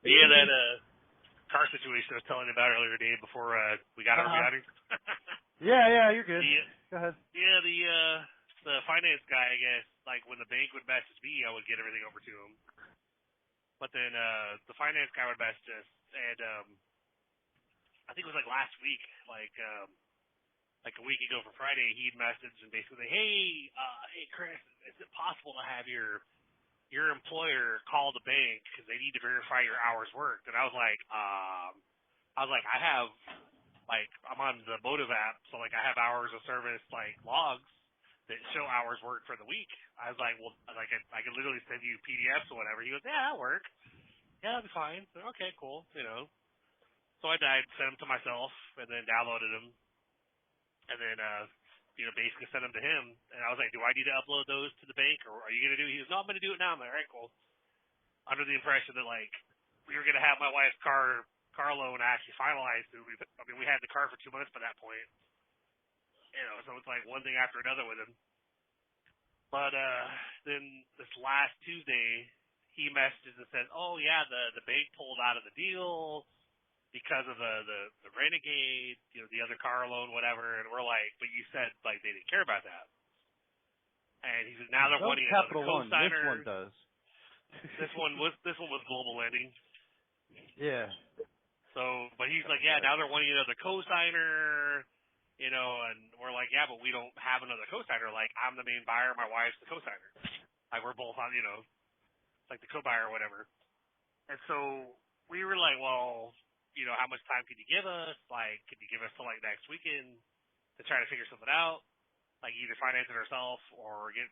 Yeah, that car situation I was telling you about earlier today before we got our routing. Yeah, you're good. Go ahead. Yeah, the finance guy, I guess, like when the bank would message me, I would get everything over to him. But then the finance guy would message us, and I think it was like last week, like a week ago for Friday, he'd messaged and basically, hey Chris, is it possible to have your employer call the bank because they need to verify your hours worked? And I was like, I have, like, I'm on the Motive app, so like I have hours of service like logs that show hours worked for the week. I was like, well, like I could literally send you PDFs or whatever. He goes, yeah, that'll work. Yeah, that'll be fine. So, okay, cool. So I sent them to myself and then downloaded them, and then basically sent them to him. And I was like, do I need to upload those to the bank, or are you gonna do it? He goes, no, I'm gonna do it now. I'm like, all right, cool. Under the impression that like we were gonna have my wife's car loan actually finalized. We had the car for 2 months by that point. So it's like one thing after another with him. But then this last Tuesday, he messages and says, oh yeah, the bank pulled out of the deal because of the Renegade, the other car loan, whatever. And we're like, but you said like they didn't care about that. And he said now they're wanting another co-signer. This one does. This one was Global Lending. Yeah. So, but he's like, yeah, now they're wanting another co-signer, and we're like, yeah, but we don't have another co-signer. Like, I'm the main buyer, my wife's the co-signer. Like, we're both on, like the co-buyer or whatever. And so we were like, well, how much time could you give us? Like, could you give us till like next weekend to try to figure something out? Like, either finance it ourselves or get,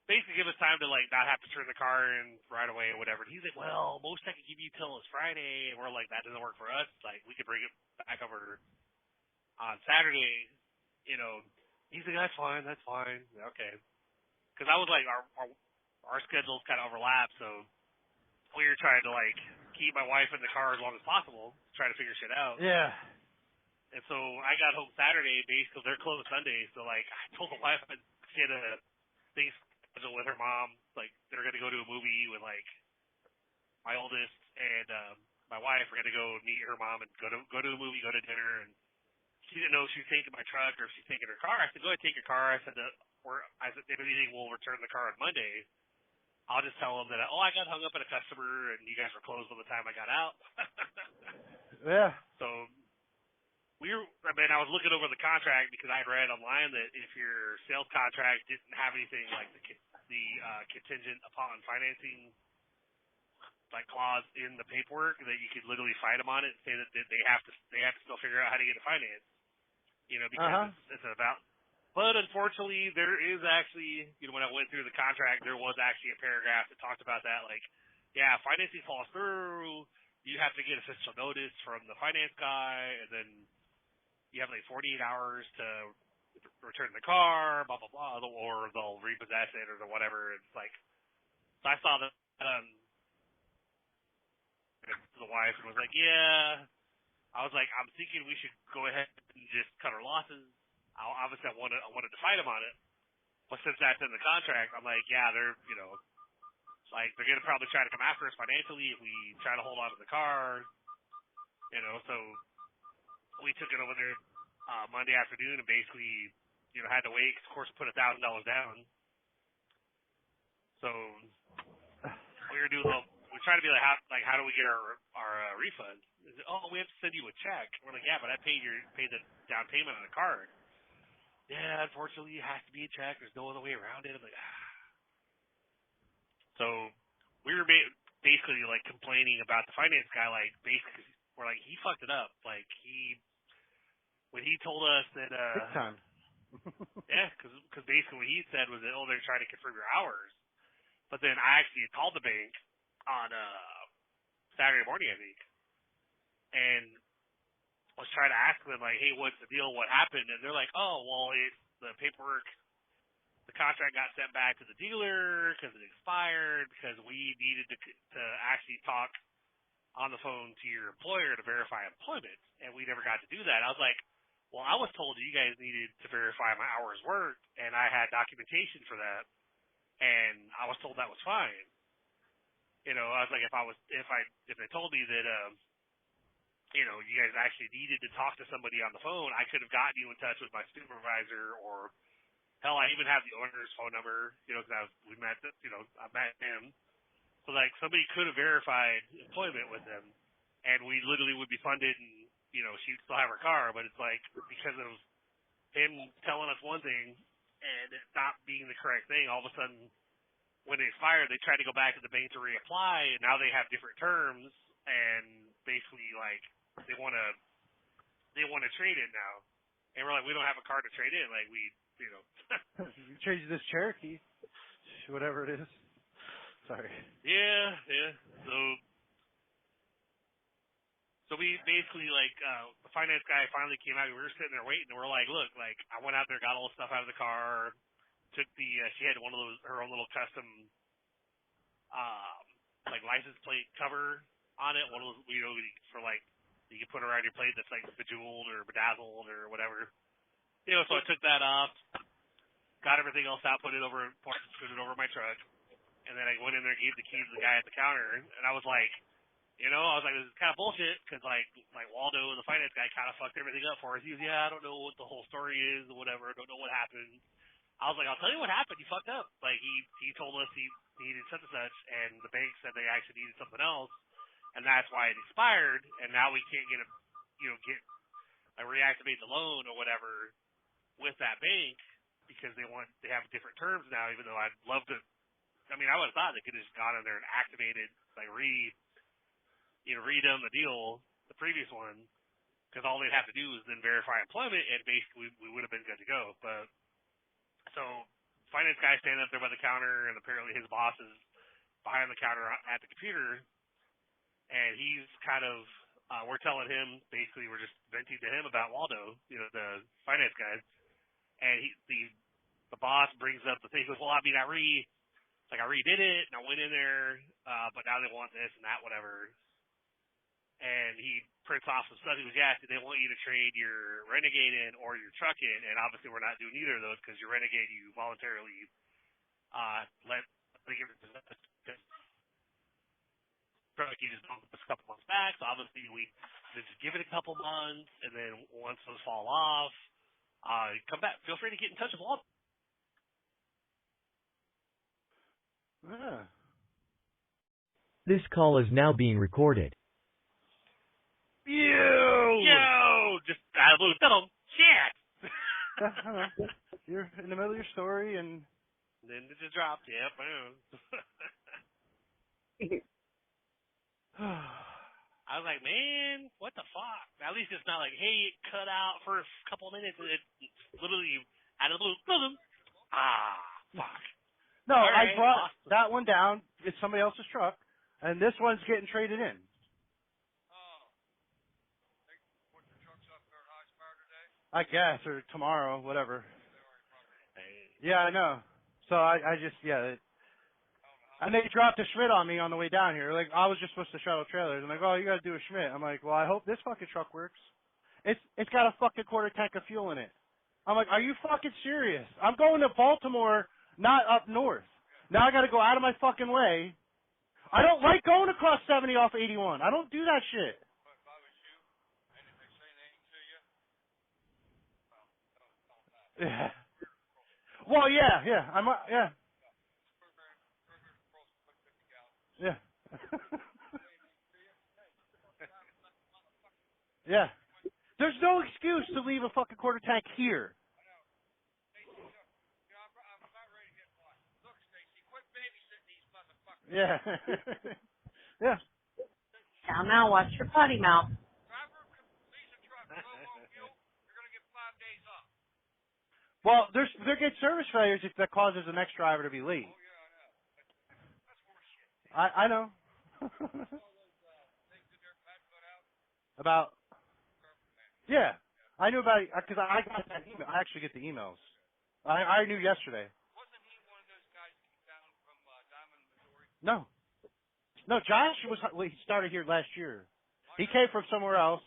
basically give us time to like not have to turn the car in right away or whatever. And he's like, well, most I can give you till is Friday. And we're like, that doesn't work for us. Like, we could bring it back over on Saturday. He's like, that's fine. Okay. Because I was like, our schedules kind of overlap, so we were trying to like keep my wife in the car as long as possible, try to figure shit out. Yeah. And so I got home Saturday, basically they're closed Sunday. So like I told the wife she had a thing scheduled with her mom, like they're gonna go to a movie with like my oldest and my wife are gonna go meet her mom and go to a movie, go to dinner, and she didn't know if she was taking my truck or if she's taking her car. I said, go ahead, take your car. I said, if anything, we'll return the car on Monday. I'll just tell them that, I got hung up at a customer and you guys were closed by the time I got out. Yeah. So I was looking over the contract because I had read online that if your sales contract didn't have anything like the contingent upon financing like clause in the paperwork, that you could literally fight them on it and say that they have to still figure out how to get it financed. Because it's about. But unfortunately, there is actually, when I went through the contract, there was actually a paragraph that talked about that. Like, yeah, financing falls through, you have to get official notice from the finance guy, and then you have like 48 hours to return the car, blah, blah, blah, or they'll repossess it or whatever. It's like, so I saw that to the wife and was like, yeah, I was like, I'm thinking we should go ahead and just cut our losses. Obviously, I wanted to fight them on it, but since that's in the contract, I'm like, yeah, they're like they're gonna probably try to come after us financially if we try to hold on to the car, So we took it over there Monday afternoon and basically, had to wait. 'Cause of course, put $1,000 down. So we were doing we try to be like how do we get our refund? Oh, we have to send you a check. We're like, yeah, but I paid the down payment on the card. Yeah, unfortunately, it has to be a check. There's no other way around it. I'm like, So we were basically like complaining about the finance guy. Like basically, we're like, he fucked it up. Like when he told us that Big time. yeah, because basically what he said was that they're trying to confirm your hours. But then I actually called the bank on Saturday morning, I think, and was trying to ask them, like, hey, what's the deal? What happened? And they're like, oh, well, it's the paperwork, the contract got sent back to the dealer because it expired because we needed to actually talk on the phone to your employer to verify employment, and we never got to do that. I was like, well, I was told you guys needed to verify my hours worked, and I had documentation for that, and I was told that was fine. I was like, if they told me that, you guys actually needed to talk to somebody on the phone, I could have gotten you in touch with my supervisor, or hell, I even have the owner's phone number, because I met him. So like somebody could have verified employment with them, and we literally would be funded, and she'd still have her car. But it's like because of him telling us one thing and it not being the correct thing, all of a sudden when they expired, they tried to go back to the bank to reapply, and now they have different terms, and basically like they want to trade it now, and we're like, we don't have a car to trade in, like we You traded this Cherokee, whatever it is. Sorry. Yeah. So we basically the finance guy finally came out. We were sitting there waiting, and we're like, look, like I went out there, got all the stuff out of the car, took she had one of her own little custom license plate cover on it, one of those for like you can put around your plate that's like bejeweled or bedazzled or whatever. So I took that off, got everything else out, put it over my truck. And then I went in there and gave the keys to the guy at the counter, and I was like, this is kind of bullshit, because like Waldo, the finance guy, kind of fucked everything up for us. He was, I don't know what the whole story is or whatever, I don't know what happened. I was like, I'll tell you what happened, you fucked up. Like, he told us he needed such and such, and the bank said they actually needed something else, and that's why it expired, and now we can't reactivate the loan or whatever with that bank, because they have different terms now, even though I'd love to. I would have thought they could have just gone in there and activated, like redone the deal, the previous one, because all they'd have to do is then verify employment, and basically we would have been good to go. But so finance guy standing up there by the counter, and apparently his boss is behind the counter at the computer, and he's kind of we're telling him basically we're just venting to him about Waldo, the finance guy, and the boss brings up the thing. He goes, well, I redid it, and I went in there, but now they want this and that, whatever. And he prints off some stuff. He goes, yeah, they want you to trade your Renegade in or your truck in, and obviously we're not doing either of those because your Renegade you voluntarily let give it to us. Truck you just bought a couple months back, so obviously we just give it a couple months, and then once those fall off, come back. Feel free to get in touch with Walt. Yeah. This call is now being recorded. Yo! Just out of the blue. Tell them, shit! I don't know. You're in the middle of your story, and then it just dropped. Yep, I know. I was like, man, what the fuck? At least it's not like, hey, it cut out for a couple of minutes. It's literally out of the blue. Fuck. No, right, I brought that one down. It's somebody else's truck, and this one's getting traded in. I guess, or tomorrow, whatever. Yeah, I know. So I just, And they dropped a Schmidt on me on the way down here. Like, I was just supposed to shuttle trailers. And like, oh, you got to do a Schmidt. I'm like, well, I hope this fucking truck works. It's got a fucking quarter tank of fuel in it. I'm like, are you fucking serious? I'm going to Baltimore, not up north. Now I got to go out of my fucking way. I don't like going across 70 off 81. I don't do that shit. Yeah. Well, yeah. Yeah. Yeah. Yeah. There's no excuse to leave a fucking quarter tank here. Yeah. Yeah. Now watch your potty mouth. Well, there get service failures if that causes the next driver to be late. I know. About. Yeah. I knew about it because I got that email. I actually get the emails. I knew yesterday. No. No, Josh he started here last year. He came from somewhere else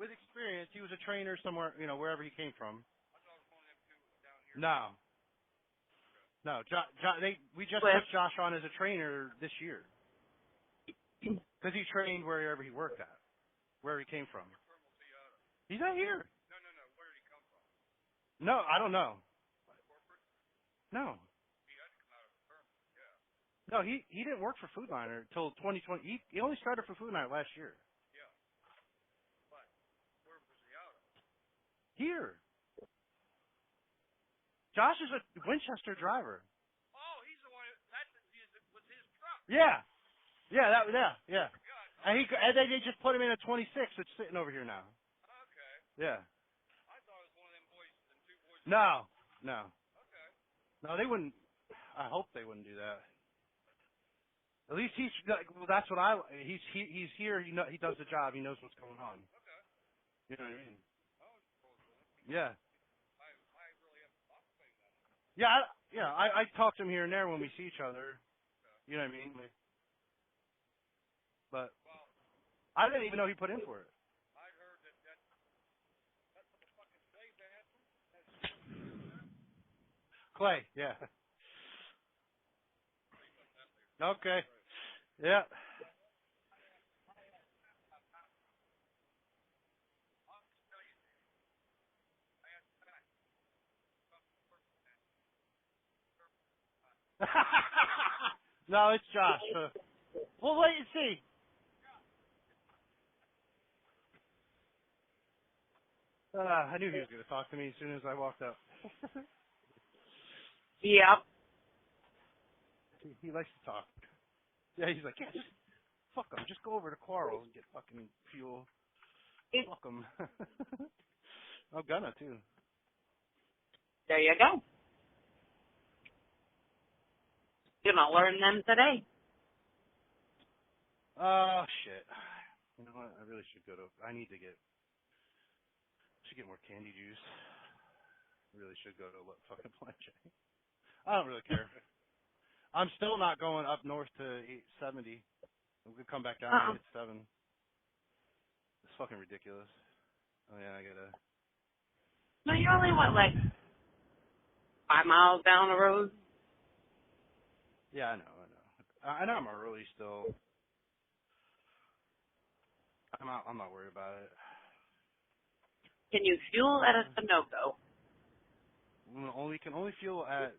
with experience. He was a trainer somewhere, wherever he came from. No. No, we just put Josh on as a trainer this year. Because he trained wherever he worked at, where he came from. He's not here. Where did he come from? No, I don't know. No. No, he didn't work for Food Liner until 2020. He only started for Food Liner last year. Yeah. But where was he out of? Here. Josh is a Winchester driver. Oh, he's the one was his truck. Yeah. Yeah, yeah. And they just put him in a 26 that's sitting over here now. Okay. Yeah. I thought it was one of them boys, them two boys. No. Okay. No, they wouldn't. I hope they wouldn't do that. At least that's what he's here. He does the job. He knows what's going on. Okay. You know what I mean? Yeah. Yeah, I talk to him here and there when we see each other. You know what I mean? But I didn't even know he put in for it. I heard that's the fucking Clay, yeah. Okay. Yeah. No, it's Josh. We'll wait and see. I knew he was going to talk to me as soon as I walked up. Yep. He likes to talk. Yeah, he's like, yeah, just fuck him. Just go over to Quarles and get fucking fuel. Fuck him. I'm gonna, too. There you go. You're gonna learn them today. Oh, shit. You know what? I really should go to... I should get more candy juice. I really should go to fucking Plant J. I don't really care. I'm still not going up north to 870. I'm going to come back down and hit 7. It's fucking ridiculous. Oh, yeah, I gotta... No, you only went like 5 miles down the road. Yeah, I know. I know I'm early still. I'm not worried about it. Can you fuel at a no-go? Can only fuel at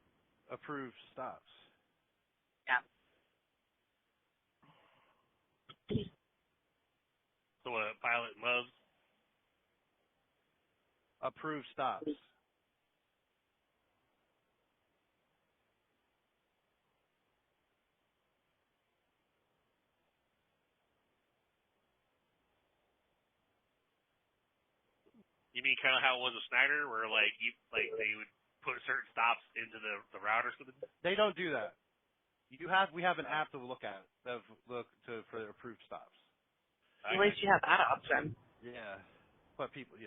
approved stops. Yeah. So what, Pilot and Loves? Approved stops. You mean kind of how it was with Snyder, where they would put certain stops into the route or something? They don't do that. We have an app to look at for the approved stops. At least you have that option. Yeah, but people,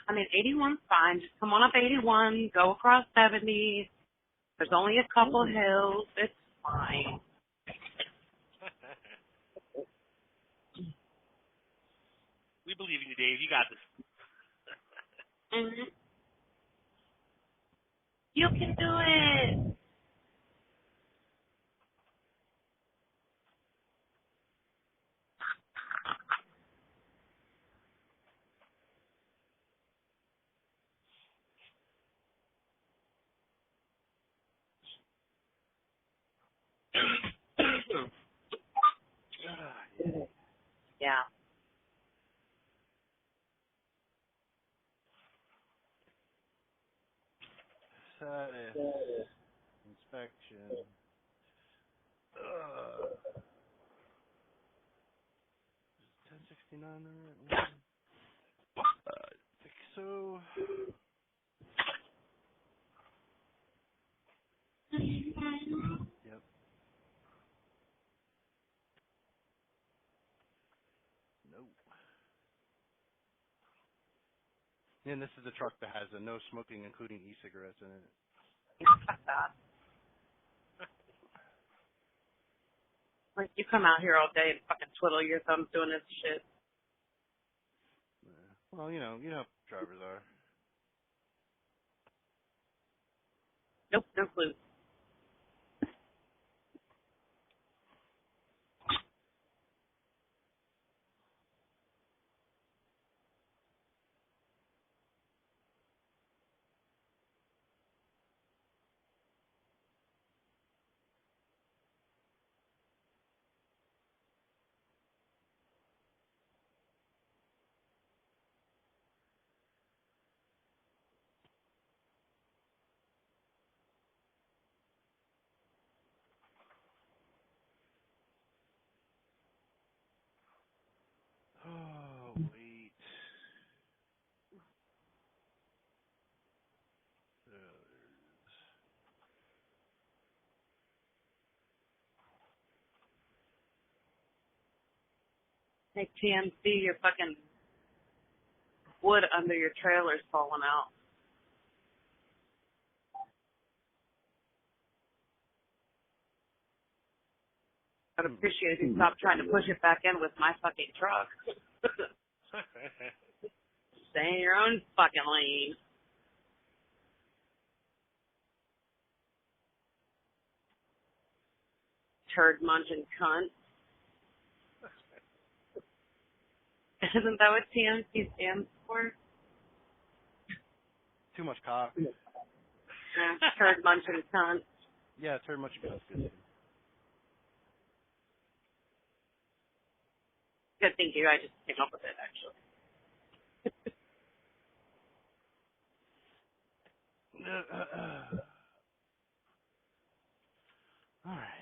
I mean, 81's fine. Just come on up 81, go across 70. There's only a couple hills. It's fine. We believe in you, Dave. You got this. Mm-hmm. You can do it. Yeah. Status. Inspection. 1069 alright? I think so. Yep. Nope. And this is the truck that has a no smoking, including e-cigarettes in it. Fuck that. Like, you come out here all day and fucking twiddle your thumbs doing this shit. Yeah. Well, you know how drivers are. Nope, no clue. Oh, wait. Hey, TMC, your fucking wood under your trailer's falling out. I'd appreciate if you stopped trying to push it back in with my fucking truck. Stay in your own fucking lane. Turd munching cunt. Isn't that what TMC stands for? Too much cock. Turd munching cunt. Yeah, turd much good. Good, thank you. I just came up with it, actually. All right.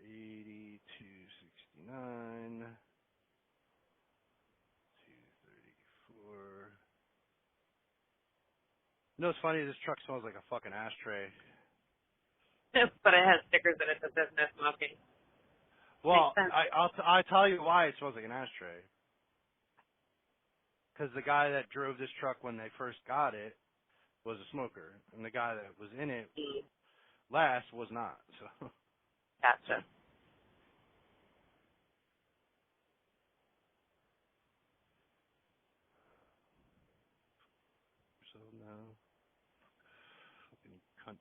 80, 269, 234. You know what's funny? This truck smells like a fucking ashtray. But it has stickers that it says no smoking. Well, I'll tell you why it smells like an ashtray. Because the guy that drove this truck when they first got it was a smoker, and the guy that was in it last was not. So. Gotcha. So no. Fucking cunt.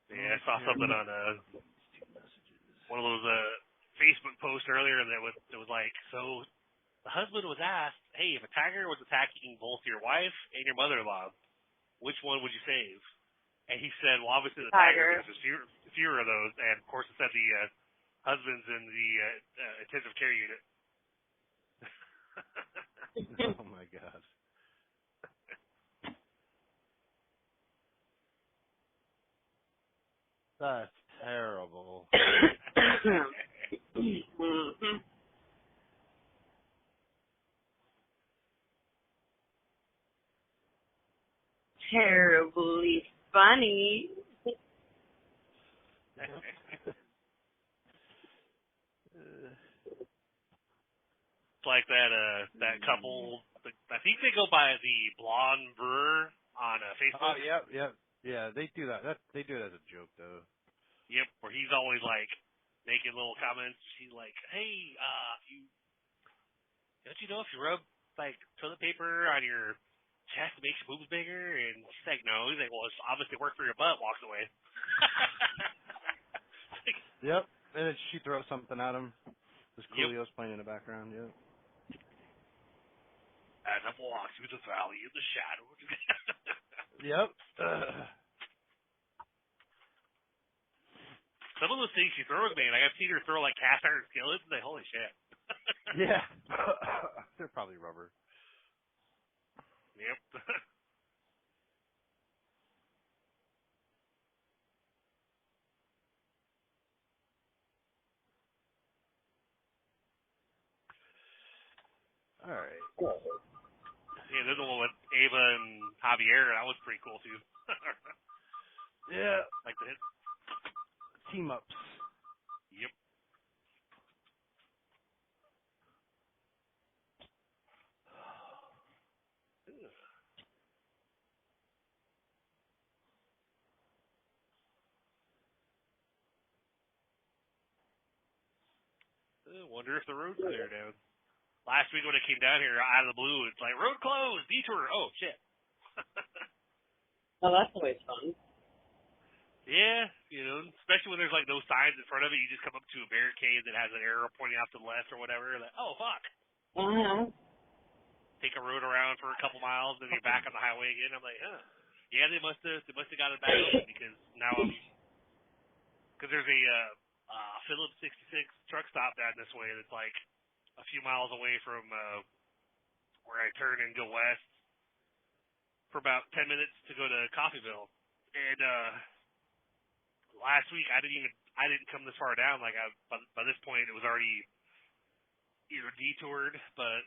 Yeah, I saw something on one of those Facebook posts earlier that was like, so the husband was asked, hey, if a tiger was attacking both your wife and your mother-in-law, which one would you save? And he said, well, obviously the tiger, because there's fewer of those. And of course, it said the husband's in the intensive care unit. Oh my god. That's terrible. Mhm. Terribly funny. It's like that couple. I think they go by the Blonde Brewer on Facebook. Oh, yep. Yeah, they do that. They do it as a joke, though. Yep, where he's always like making little comments. He's like, "Hey, don't you know if you rub like toilet paper on your chest, it makes your boobs bigger?" And she's like, "No." He's like, "Well, it's obviously worked for your butt." Walks away. Yep. And then she throws something at him. This Yep. Coolio's playing in the background. Yep. As I walk through the valley of the shadow. Yep. Some of those things she throws, man, like I've seen her throw like cast iron skillets, and like, holy shit. Yeah. They're probably rubber. Yep. All right. Yeah, there's the one with Ava and Javier. That was pretty cool too. Yeah. Like the hit. Team ups. Yep. Wonder if the road's clear down. Last week when it came down here out of the blue, it's like road closed, detour. Oh shit. Oh, that's always fun. Yeah, especially when there's like no signs in front of it, you just come up to a barricade that has an arrow pointing off to the left or whatever. Like, oh fuck. Uh-huh. Take a road around for a couple miles, then you're back on the highway again. I'm like, huh. Yeah, they must have got it back open because now because there's a Phillips 66 truck stop down this way that's like a few miles away from where I turn and go west for about 10 minutes to go to Coffeyville. And last week I didn't come this far down. Like by this point it was already either detoured, but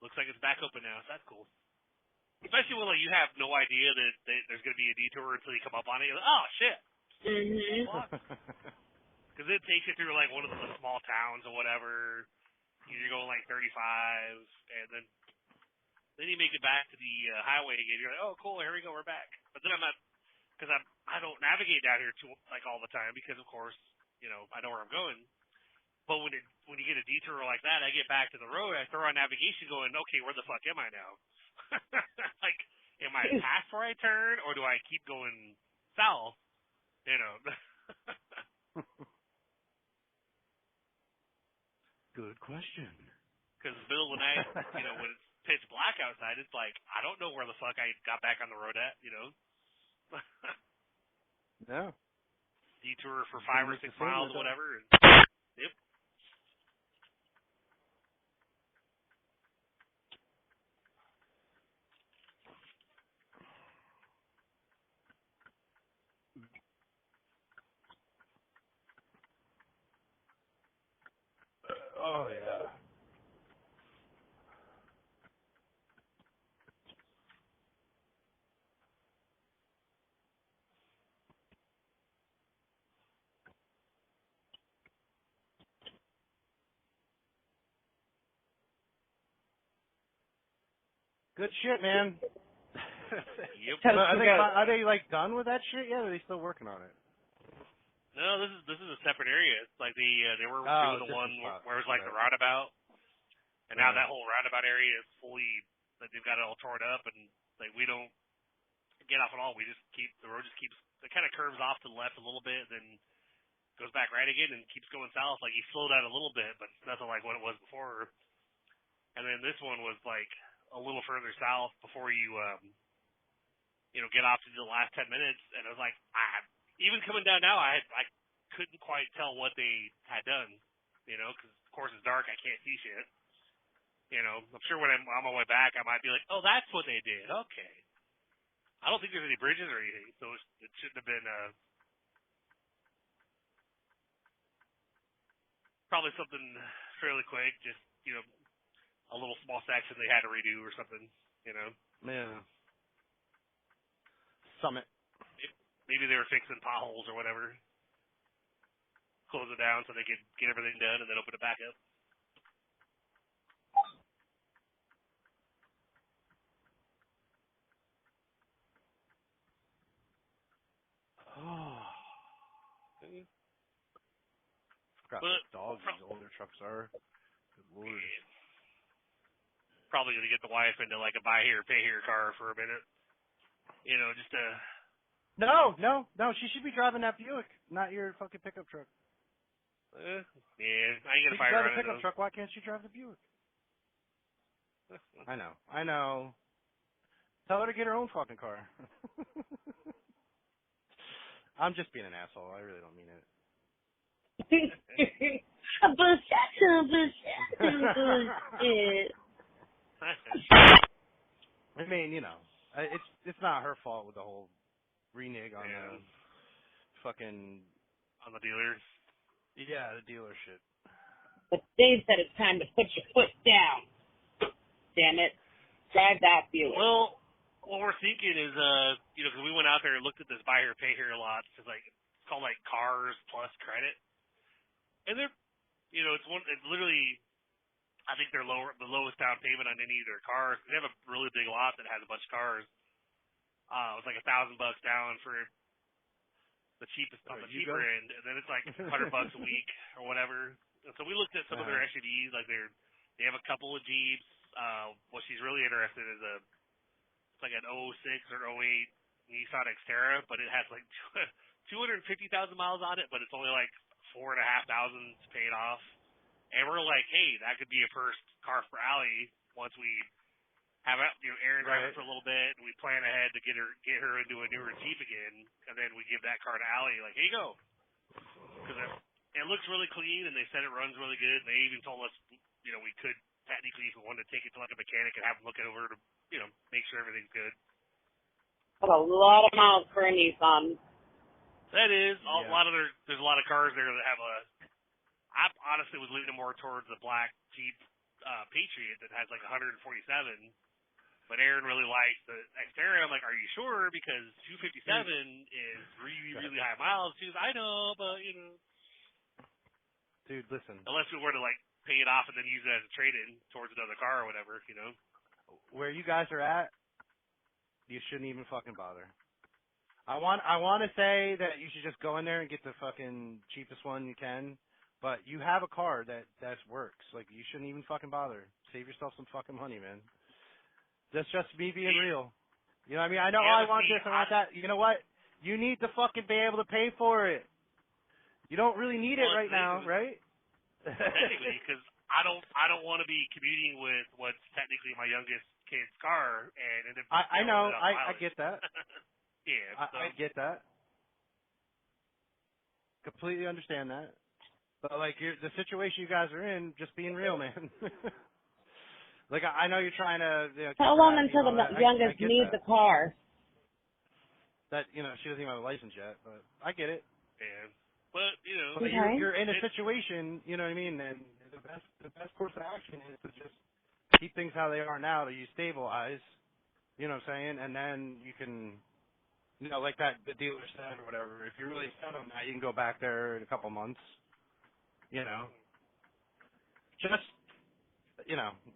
looks like it's back open now. So that's cool. Especially when like you have no idea that there's going to be a detour until you come up on it. You're like, oh shit. Mhm. Because it takes you through like one of the small towns or whatever. You're going like 35, and then you make it back to the highway again. You're like, oh cool, here we go, we're back. But then I'm not, because I don't navigate down here too like all the time because of course I know where I'm going. But when you get a detour like that, I get back to the road. I throw on navigation, going, okay, where the fuck am I now? Like, am I past where I turn, or do I keep going south? Good question. Because the middle of the night, when it's pitch black outside, it's like I don't know where the fuck I got back on the road at. Yeah. Detour for 5 or 6 miles or whatever. And, yep. Oh yeah. Good shit, man. Yep. Are they like done with that shit yet? Or are they still working on it? No, this is a separate area. It's like they were doing the one where it was like the roundabout, and now that whole roundabout area is fully like they've got it all torn up, and like we don't get off at all. We just the road just keeps it kind of curves off to the left a little bit, then goes back right again and keeps going south. Like you slow down a little bit, but it's nothing like what it was before. And then this one was like a little further south before you get off to the last 10 minutes, and I was like, even coming down now, I couldn't quite tell what they had done, you know, because of course it's dark, I can't see shit. You know, I'm sure when I'm on my way back, I might be like, oh, that's what they did. Okay. I don't think there's any bridges or anything, so it shouldn't have been probably something fairly quick, just, you know, a little small section they had to redo or something, you know. Yeah. Summit. Maybe they were fixing potholes or whatever. Close it down so they could get everything done and then open it back up. Oh. Forgot But how dogs these older trucks are. Good lord. Yeah. Probably going to get the wife into like a buy here, pay here car for a minute. You know, just to... No. She should be driving that Buick, not your fucking pickup truck. yeah, I ain't going to She can fire drive on a it, pickup though. truck. Why can't she drive the Buick? I know. Tell her to get her own fucking car. I'm just being an asshole. I really don't mean it. I mean, you know, it's not her fault with the whole renege on the fucking On the dealers. the dealer shit. But Dave said it's time to put your foot down. Damn it. Drive that Buick. Well, what we're thinking is, you know, because we went out there and looked at this buy here, pay here lots. It's called like Cars Plus Credit, and they're, you know, it's literally, I think they're the lowest down payment on any of their cars. They have a really big lot that has a bunch of cars. It was like $1,000 down for the cheapest on the cheaper end, and then it's like $100 a week or whatever. And so we looked at some of their SUVs, like they have a couple of Jeeps. What she's really interested in is it's like an 06 or 08 Nissan Xterra, but it has like 250,000 miles on it, but it's only like 4,500 paid off. And we're like, hey, that could be a first car for Allie once we have Aaron drive it for a little bit, and we plan ahead to get her into a newer Jeep again, and then we give that car to Allie, like, here you go. Because it looks really clean, and they said it runs really good. And they even told us, you know, we could technically, if we wanted to take it to like a mechanic and have them look it over to, you know, make sure everything's good. That's a lot of miles for a Nissan. That is there's a lot of cars there that have I honestly was leaning more towards the black Jeep Patriot that has like 147, but Aaron really likes the Xterra. I'm like, are you sure? Because 257 is really, really high miles. She goes, I know, but you know. Dude, listen. Unless we were to like pay it off and then use it as a trade-in towards another car or whatever, you know. Where you guys are at, you shouldn't even fucking bother. I want to say that you should just go in there and get the fucking cheapest one you can, but you have a car that works. Like, you shouldn't even fucking bother. Save yourself some fucking money, man. That's just me being real. You know what I mean? I know, I want this, I want that. You know what? You need to fucking be able to pay for it. You don't really need it right now, right? Technically, because I don't want to be commuting with what's technically my youngest kid's car, and end up. I know, I get that. Yeah, so. I get that. Completely understand that. But like the situation you guys are in, just being real, man. Like I know you're trying to. You know, how long until the youngest needs a car? That she doesn't even have a license yet, but I get it. Yeah, but But you're in a situation, you know what I mean? And the best course of action is to just keep things how they are now, till you stabilize. You know what I'm saying? And then you can. Like the dealer said or whatever, if you're really set on that, you can go back there in a couple months. Just,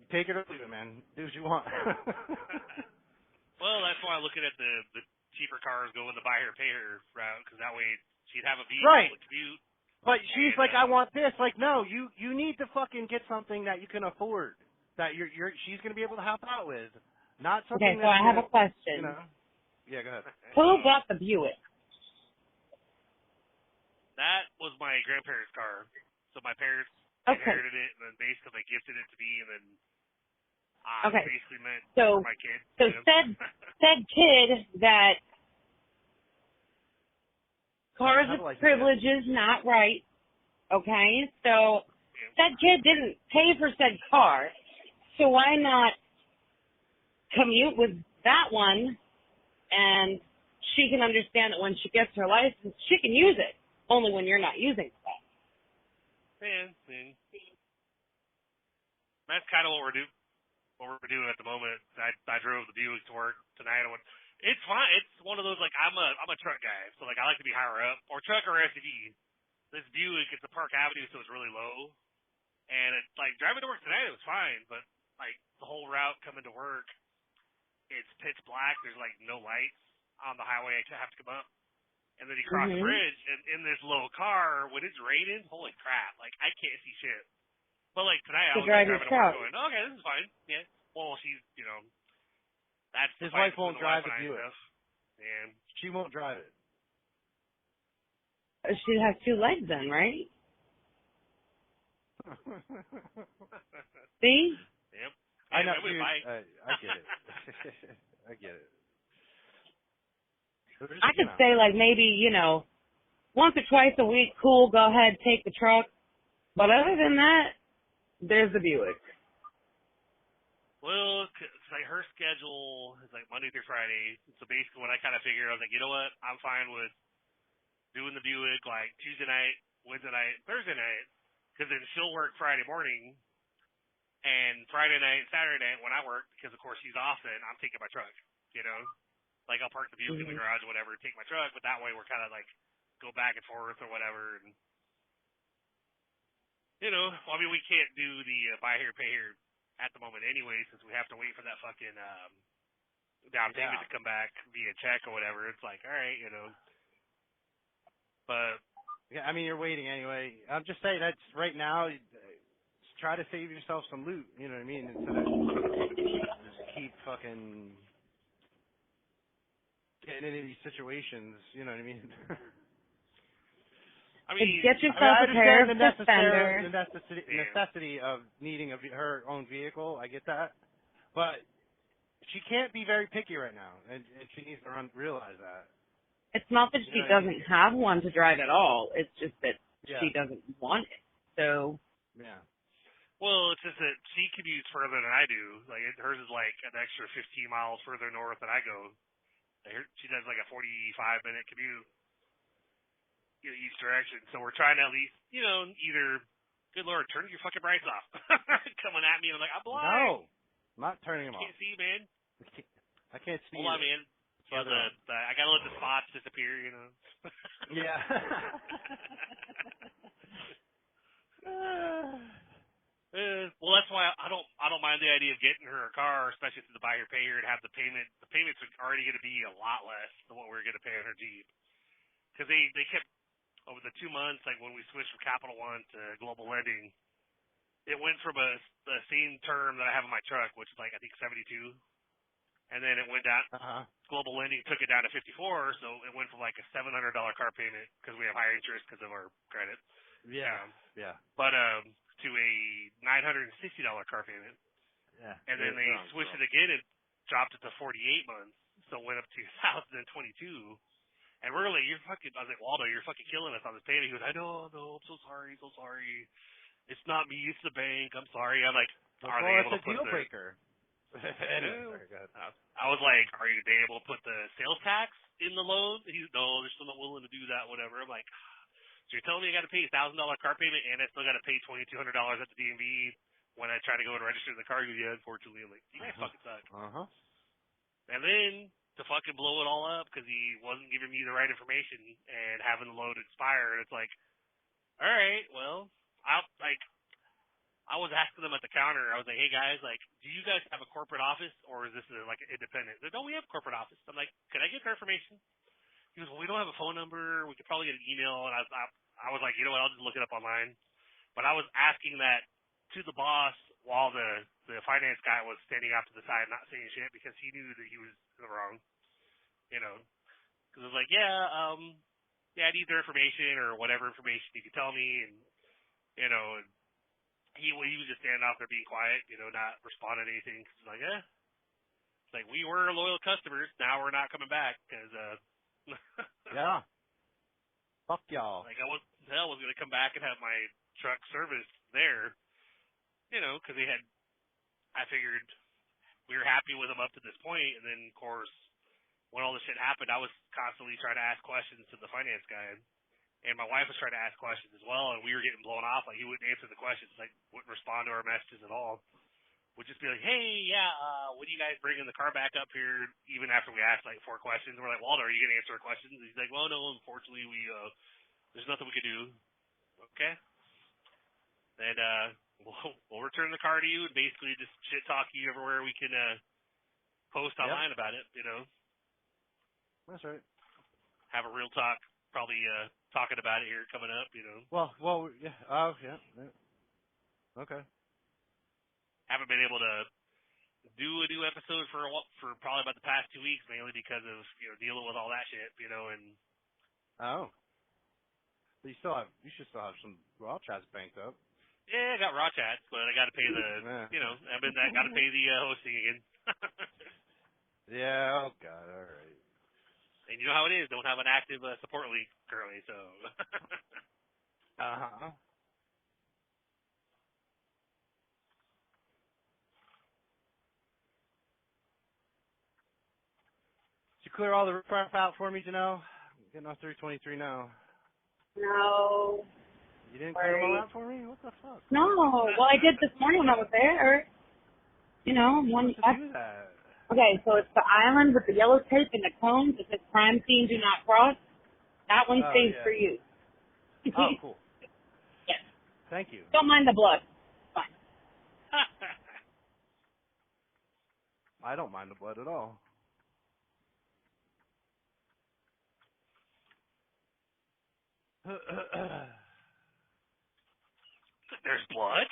take it or leave it, man. Do what you want. Well, that's why I'm looking at the cheaper cars going the buy her, pay her route, because that way she'd have a vehicle to commute. But she's like, I want this. Like, no, you need to fucking get something that you can afford, that she's going to be able to help out with. Not something okay, so I have a question. Yeah, go ahead. Who bought the Buick? That was my grandparents' car. So my parents inherited it, and then basically gifted it to me, and then I basically meant for my kid. So said kid that Cars Have a with license privileges, not right. Okay? So that kid didn't pay for said car. So why not commute with that one, and she can understand that when she gets her license, she can use it, only when you're not using it. Man, that's kind of what we're doing at the moment. I drove the Buick to work tonight. It's fine. It's one of those, like, I'm a truck guy, so like I like to be higher up, or truck or SUV. This Buick, it's a Park Avenue, so it's really low, and it's like driving to work tonight, it was fine, but like the whole route coming to work, it's pitch black. There's like no lights on the highway. I have to come up, and then you cross the bridge, and in this little car, when it's raining, holy crap! Like I can't see shit. But like tonight, I was like, driving to work, going, okay, this is fine. Yeah. Well, she's, that's his wife won't drive the Buick. And she won't drive it. She has 2 legs then, right? See? Yep. I know. Dude, I get it. I get it. So I could say, like, maybe, once or twice a week, cool, go ahead, take the truck. But other than that, there's the Buick. Well, it's like her schedule is like Monday through Friday. So basically what I kind of figured, I was like, you know what? I'm fine with doing the Buick like Tuesday night, Wednesday night, Thursday night, because then she'll work Friday morning, and Friday night, Saturday night when I work, because of course she's off, then I'm taking my truck, Like I'll park the Buick in the garage or whatever, take my truck, but that way we're kind of like go back and forth or whatever. And, I mean, we can't do the buy here, pay here at the moment anyway, since we have to wait for that fucking down payment to come back via check or whatever. It's like, all right, But yeah, I mean, you're waiting anyway. I'm just saying that's right now. Try to save yourself some loot. You know what I mean? Instead of just keep fucking getting into these situations. You know what I mean? I mean, get yourself a pair of suspenders. The necessity of needing her own vehicle. I get that, but she can't be very picky right now, and she needs to realize that. It's not that she doesn't have one to drive at all. It's just that she doesn't want it. So. Yeah. Well, it's just that she commutes further than I do. Like hers is like an extra 15 miles further north than I go. She does like a 45-minute commute. Each direction. So we're trying to at least, either, good Lord, turn your fucking brights off. Coming at me, and I'm like, I'm blind. No, I'm not turning them off. I can't see, man. I can't see. Hold on, man. I gotta let the spots disappear, Yeah. Well, that's why I don't mind the idea of getting her a car, especially through the buy here, pay here, and have the payment. The payments are already going to be a lot less than what we were going to pay on her Jeep, because they kept over the 2 months, like when we switched from Capital One to Global Lending, it went from the same term that I have in my truck, which is like I think 72, and then it went down. Global Lending took it down to 54, so it went from like a $700 car payment because we have higher interest because of our credit. Yeah. But to a $960 car payment. Yeah. And then they switched it again and dropped it to 48 months, so it went up to 2022. And we're like, I was like, Waldo, you're fucking killing us on this payment. He goes, I know, I'm so sorry. It's not me, it's the bank. I'm sorry. I'm like, are they able to put deal breaker? Anyway, sorry, I was like, are they able to put the sales tax in the loan? He's no, they're still not willing to do that, whatever. I'm like, so you're telling me I got to pay a $1,000 car payment and I still got to pay $2,200 at the DMV when I try to go and register the car? Yeah, unfortunately. I'm like, you guys fucking suck. And then to fucking blow it all up because he wasn't giving me the right information and having the load expire, and it's like, all right, well, I was asking them at the counter. I was like, hey guys, like, do you guys have a corporate office or is this like an independent? They're like, no, we have a corporate office. I'm like, can I get their information? He goes, well, we don't have a phone number. We could probably get an email. And I was like, you know what? I'll just look it up online. But I was asking that to the boss while the finance guy was standing off to the side, not saying shit because he knew that he was in the wrong. Because I was like, I need their information or whatever information you can tell me, and and he was just standing out there being quiet, not responding to anything. Cause it's like, it's like we were loyal customers, now we're not coming back because Yeah. Fuck y'all. Like, I was going to come back and have my truck serviced there, you know, because I figured we were happy with them up to this point, and then, of course, when all this shit happened, I was constantly trying to ask questions to the finance guy, and my wife was trying to ask questions as well, and we were getting blown off. Like, he wouldn't answer the questions, like, wouldn't respond to our messages at all. Would just be like, hey, yeah, when are you guys bringing the car back up here, even after we asked, like, 4 questions? And we're like, Walter, are you going to answer our questions? And he's like, well, no, unfortunately, there's nothing we can do. Okay. And we'll return the car to you and basically just shit talk you everywhere we can post online about it, you know. That's right. Have a real talk, probably talking about it here coming up, you know. Well, yeah. Oh, yeah. Okay. Haven't been able to do a new episode for probably about the past 2 weeks, mainly because of, you know, dealing with all that shit, you know, and Oh. But you should still have some raw chats banked up. yeah, I got raw chats, but I got to pay you know, I got to pay the hosting again. Yeah. Oh God. All right. And you know how it is. Don't have an active support league currently, so. Uh-huh. Did you clear all the riprap out for me, Janelle? I'm getting off 323 now. No. You didn't clear them all out for me? What the fuck? No. Well, I did this morning when I was there. You know, Do that. Okay, so it's the island with the yellow tape and the cones that says crime scene do not cross. That one stays for you. Oh, cool. Yes. Thank you. Don't mind the blood. Fine. I don't mind the blood at all. There's blood?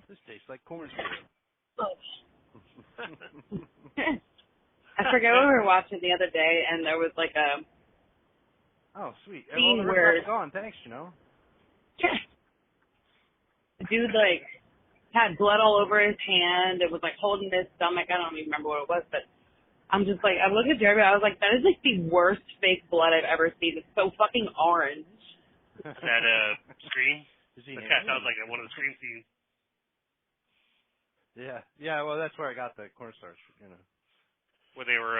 This tastes like corn syrup. I forget what we were watching the other day, and there was like a Oh, sweet. scene Well, the where riprap's gone. Thanks, Janelle. the dude like had blood all over his hand. It was like holding his stomach. I don't even remember what it was, but I'm just like, I looked at Jeremy. I was like, that is like the worst fake blood I've ever seen. It's so fucking orange. That Scream? That kind of sounds like one of the Scream scenes. Yeah. Well, that's where I got the cornstarch. You know, where they were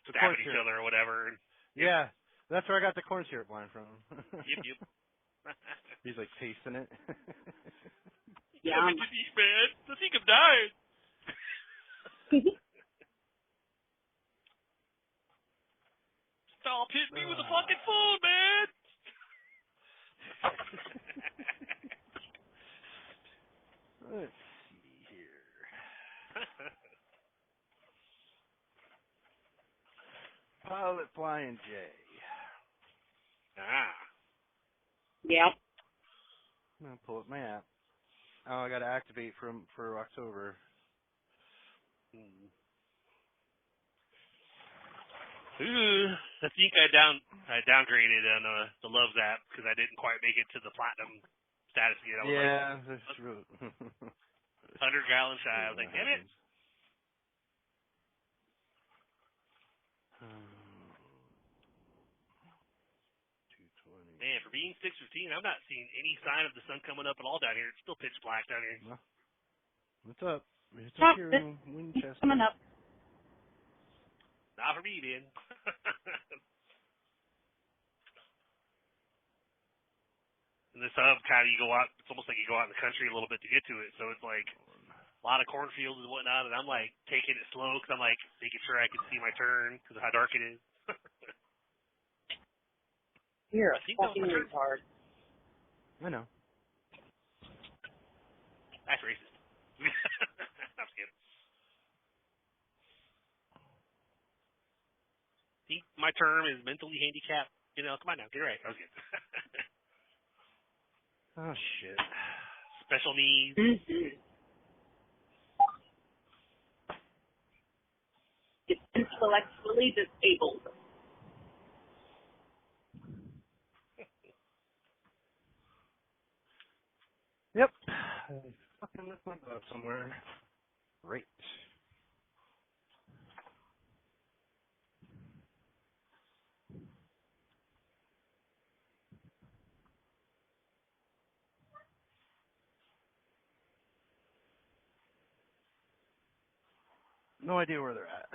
stabbing each other or whatever. Yeah, that's where I got the corn syrup line from. Yep. He's like tasting it. Yeah. What did you eat, man? I think I'm dying. Stop hitting me with the fucking food, man. Let's see here. Pilot Flying J. Yep. I'm gonna pull up my app. Oh, I got to activate for October. Ooh, I think I downgraded on the Loves app because I didn't quite make it to the platinum status yet. I was that's true. 100 gallons shy. I was like, damn it. Man, for being 6:15, I'm not seeing any sign of the sun coming up at all down here. It's still pitch black down here. No. What's up? It's up here in Winchester. Coming up. Not for me, man. And this hub, kind of, you go out, it's almost like you go out in the country a little bit to get to it. So it's like a lot of cornfields and whatnot. And I'm like taking it slow because I'm like making sure I can see my turn because of how dark it is. You're a fucking retard. I know. That's racist. I'm scared. See, my term is mentally handicapped. You know, come on now, get it right. I was good. Oh, shit. Special needs. It's intellectually disabled. Yep. I fucking left my glove somewhere. Great. No idea where they're at.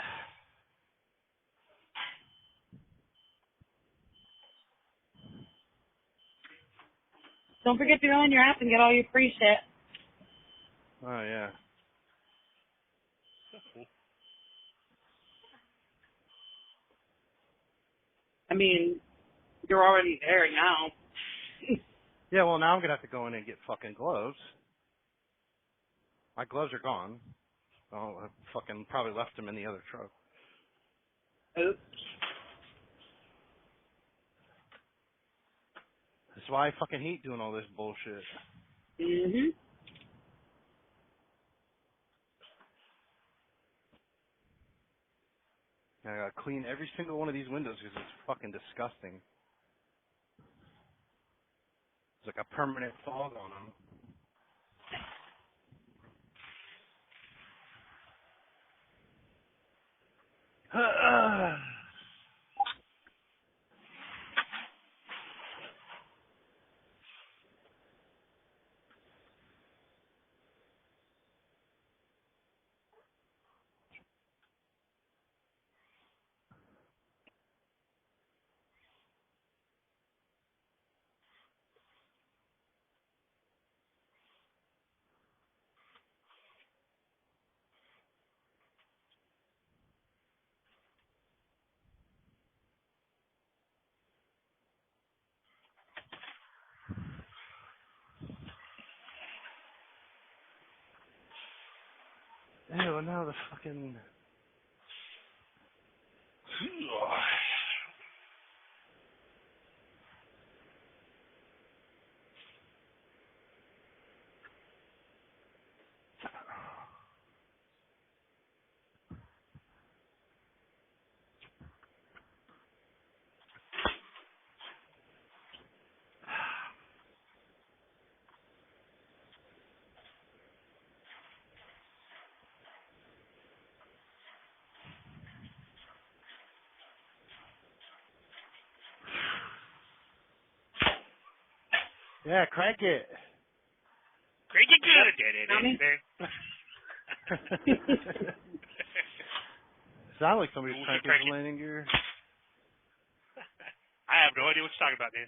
Don't forget to go on your app and get all your free shit. Oh, yeah. I mean, you're already there now. Yeah, well, now I'm going to have to go in and get fucking gloves. My gloves are gone. Oh, I fucking probably left them in the other truck. Oops. That's why I fucking hate doing all this bullshit. Mhm. I gotta clean every single one of these windows because it's fucking disgusting. It's like a permanent fog on them. Ew, now the fucking... Yeah, crank it. Great, you good. Mommy? Sound like somebody's Who's cranking cranking? the landing gear. I have no idea what you're talking about, man.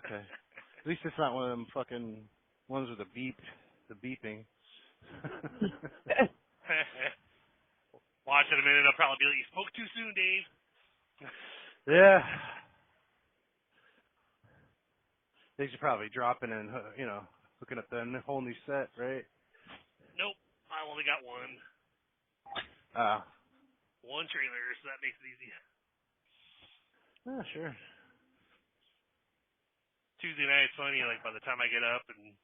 Okay. At least it's not one of them fucking ones with the beeping. Watch in a minute, I'll probably be like, you spoke too soon, Dave. Yeah. They should probably dropping and, hooking up the whole new set, right? Nope, I only got one. One trailer, so that makes it easy. Sure. Tuesday night, it's funny, like, by the time I get up and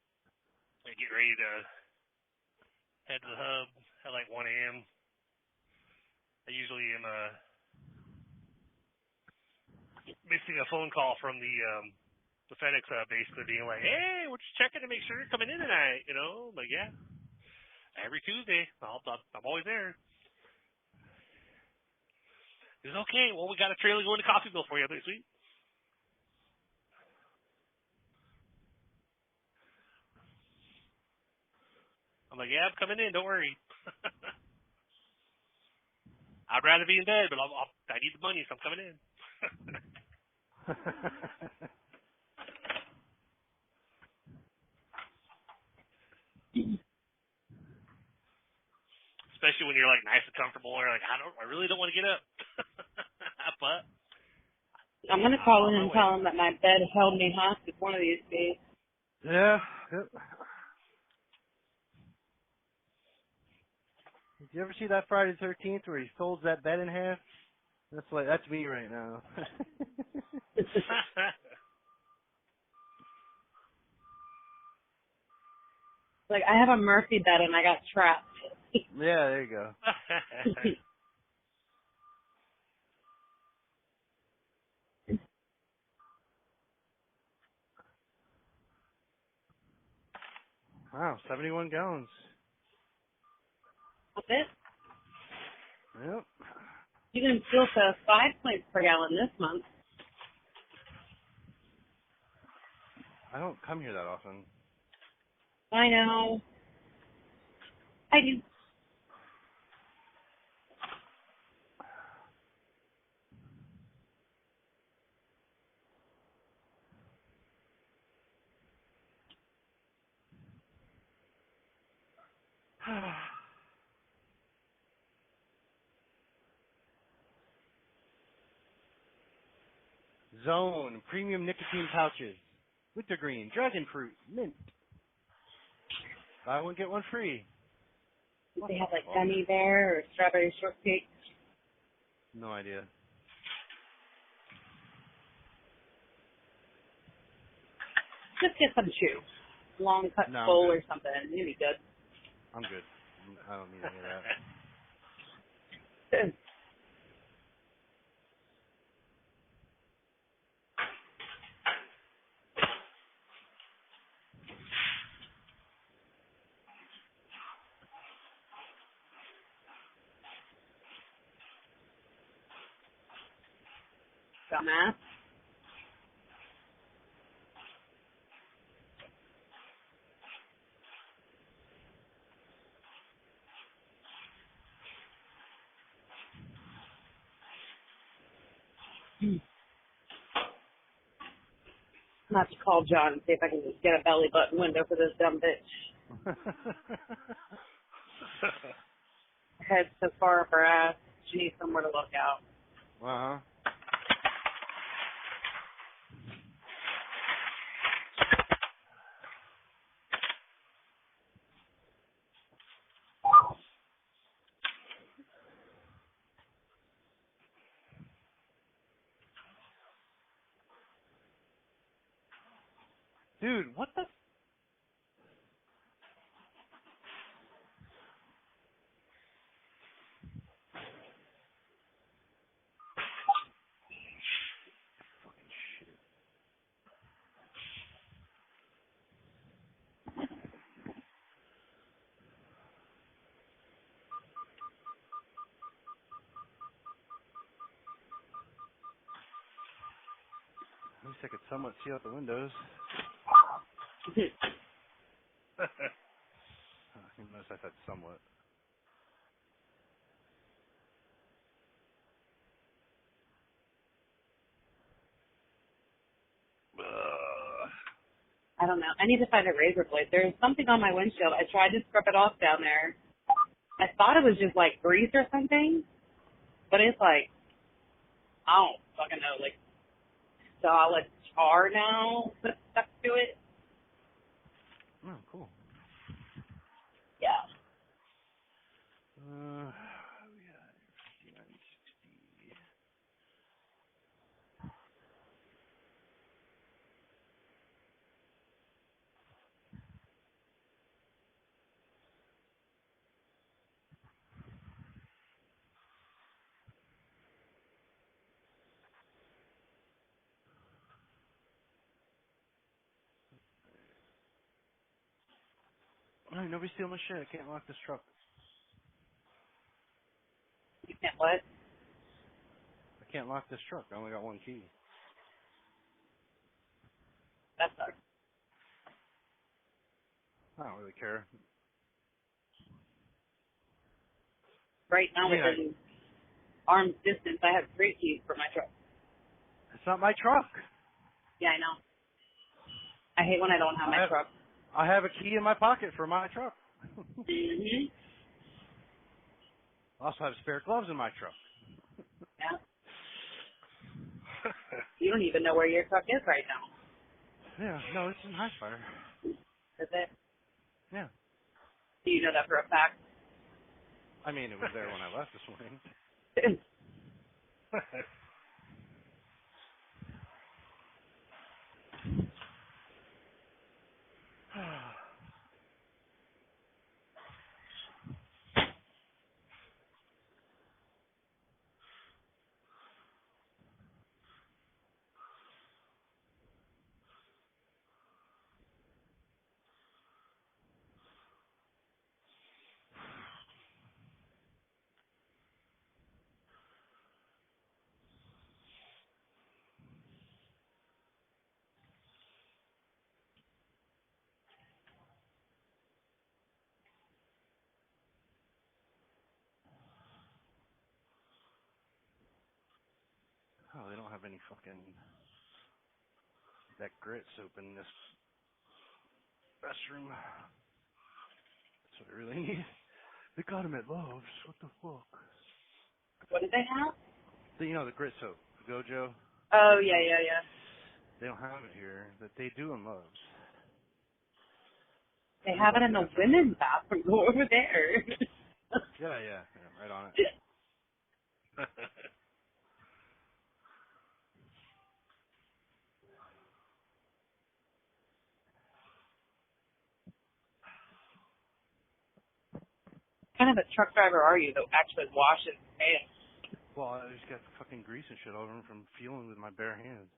I get ready to head to the hub at, like, 1 a.m., I usually am, missing a phone call from the FedEx basically being like, hey, we're just checking to make sure you're coming in tonight, you know? Like, yeah, every Tuesday, I'm always there. It's okay. Well, we got a trailer going to Coffeeville for you this week. I'm like, yeah, I'm coming in. Don't worry. I'd rather be in bed, but I need the money, so I'm coming in. Especially when you're like nice and comfortable, or like I really don't want to get up. But I'm gonna call in and tell him that my bed held me hostage one of these days. Yeah. Yep. Did you ever see that Friday the 13th where he folds that bed in half? That's me right now. Like, I have a Murphy bed and I got trapped. Yeah, there you go. Wow, 71 gallons. That's it. Yep. You can still sell 5 points per gallon this month. I don't come here that often. I know. I do. Zone premium nicotine pouches. Wintergreen, dragon fruit, mint. Buy one get one free. They have like gummy bear or strawberry shortcake. No idea. Just get some chew. Long cut No, I'm bowl good. or something. You'll be good. I'm good. I don't need any of that. Dumbass. I'm gonna have to call John and see if I can just get a belly button window for this dumb bitch. Head so far up her ass, she needs somewhere to look out. Uh-huh. Dude, what the? At least I could somewhat see out the windows. You notice I said somewhat. I don't know. I need to find a razor blade. There's something on my windshield. I tried to scrub it off down there. I thought it was just like grease or something, but it's like, I don't fucking know, like solid tar now that's stuck to it. Oh, cool. Yeah. Yeah, 5960. All right, nobody steal my shit. I can't lock this truck. You can't what? I can't lock this truck. I only got one key. That sucks. I don't really care. Right now, Yeah. within arm's distance, I have 3 keys for my truck. It's not my truck. Yeah, I know. I hate when I don't have my truck. I have a key in my pocket for my truck. Mm-hmm. I also have spare gloves in my truck. Yeah. You don't even know where your truck is right now. Yeah, no, it's in high fire. Is it? Yeah. Do you know that for a fact? I mean, it was there when I left this morning. Oh, they don't have any fucking that grit soap in this restroom. That's what I really need. They got them at Love's. What the fuck? What did they have? You know, the grit soap. Gojo. Oh, yeah. They don't have it here. That they do in Love's. They have it in the women's bathroom. Go over there. Yeah, right on it. What kind of a truck driver are you that actually washes hands? Well, I just got fucking grease and shit over them from feeling with my bare hands.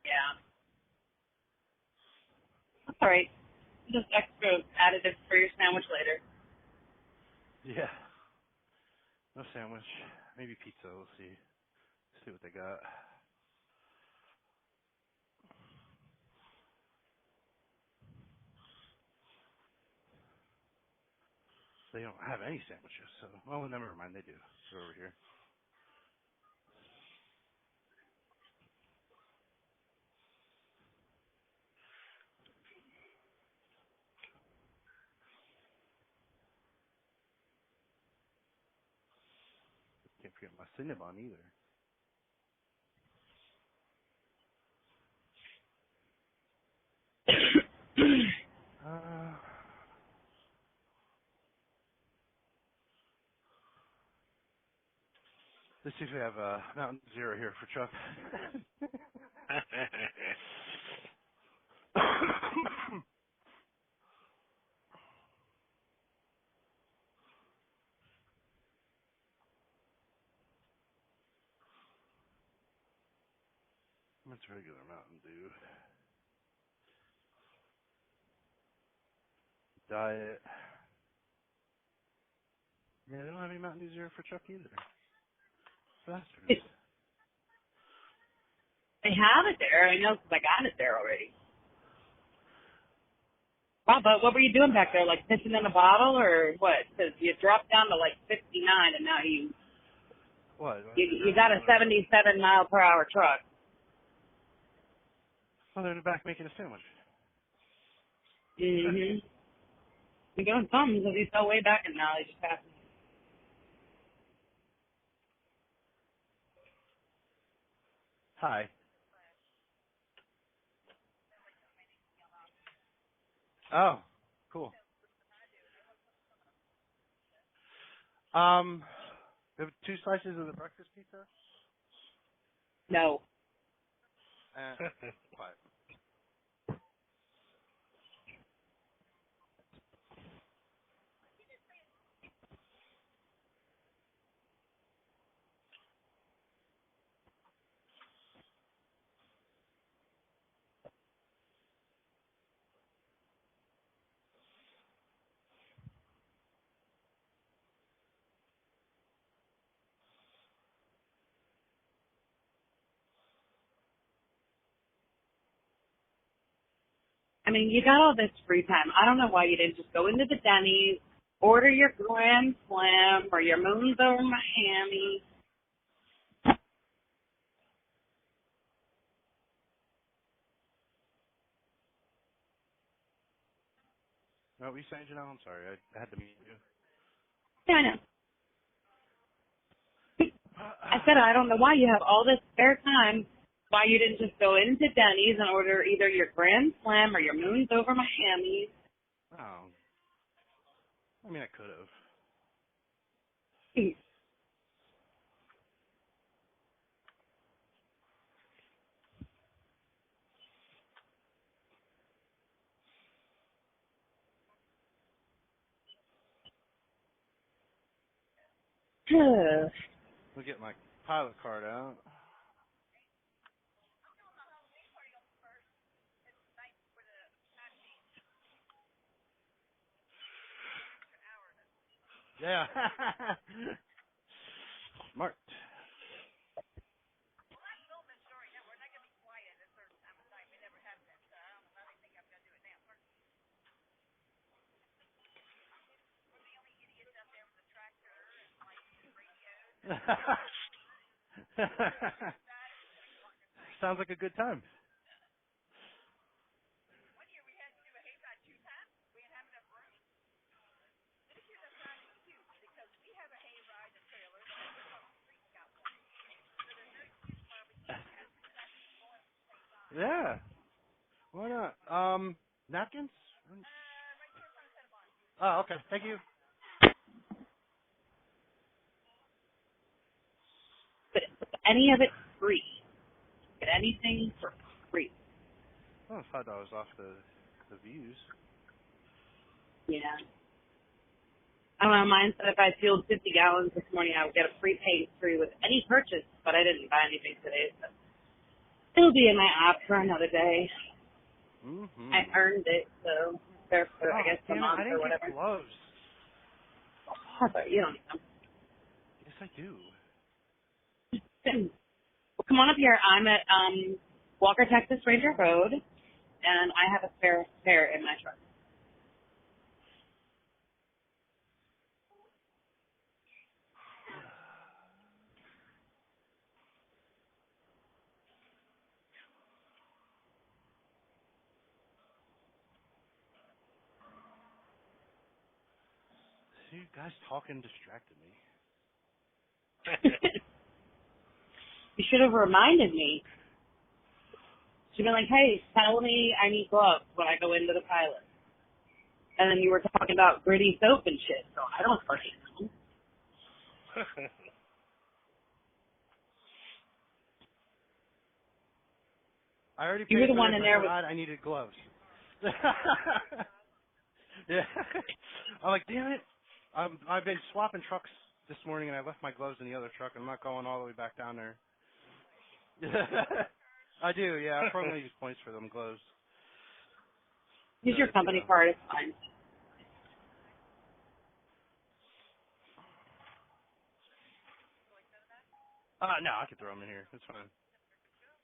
Yeah. That's all right. Just extra additives for your sandwich later. Yeah. No sandwich. Maybe pizza. We'll see. See what they got. They don't have any sandwiches, so well, never mind. They do. They're over here. Can't forget my Cinnabon either. Let's see if we have Mountain Zero here for Chuck. That's regular Mountain Dew. Diet. Yeah, they don't have any Mountain Dew Zero for Chuck either. Bastards. They have it there. I know because I got it there already. Wow, but what were you doing back there? Like pissing in a bottle or what? Because you dropped down to like 59 and now you got a 77 mile per hour truck. Oh, they're in the back making a sandwich. Mm-hmm. You're doing something because he's so way back and now they just passed me. Hi. Oh, cool. We have 2 slices of the breakfast pizza. No. Quiet. I mean, you got all this free time. I don't know why you didn't just go into the Denny's, order your Grand Slam or your Moons over Miami. What were you saying, Janelle? I'm sorry. I had to mute you. Yeah, I know. I said I don't know why you have all this spare time. Why you didn't just go into Denny's and order either your Grand Slam or your Moons over Miami. Oh. I mean, I could have. We'll get my pilot card out. Yeah. Smart. Sounds like a good time. Yeah. Why not? Napkins? Oh, okay. Thank you. But any of it free. Get anything for free. Oh, $5 off the views. Yeah. I don't know, mine said if I filled 50 gallons this morning, I would get a free pastry with any purchase, but I didn't buy anything today, so it'll be in my app for another day. Mm-hmm. I earned it, so there for, I guess, a damn it, month I didn't or whatever. get gloves. But you don't need them. Yes, I do. Well, come on up here. I'm at Walker, Texas Ranger Road, and I have a spare pair in my truck. See, you guys talking distracted me. You should have reminded me. She'd been like, hey, tell me I need gloves when I go into the pilot. And then you were talking about gritty soap and shit, so I don't fucking know. I already You paid were the for one this. in I there with... forgot I needed gloves. Yeah. I'm like, damn it. I've been swapping trucks this morning, and I left my gloves in the other truck, and I'm not going all the way back down there. I do, yeah. I probably use points for them gloves. Use your company card, it's fine. No, I can throw them in here. It's fine.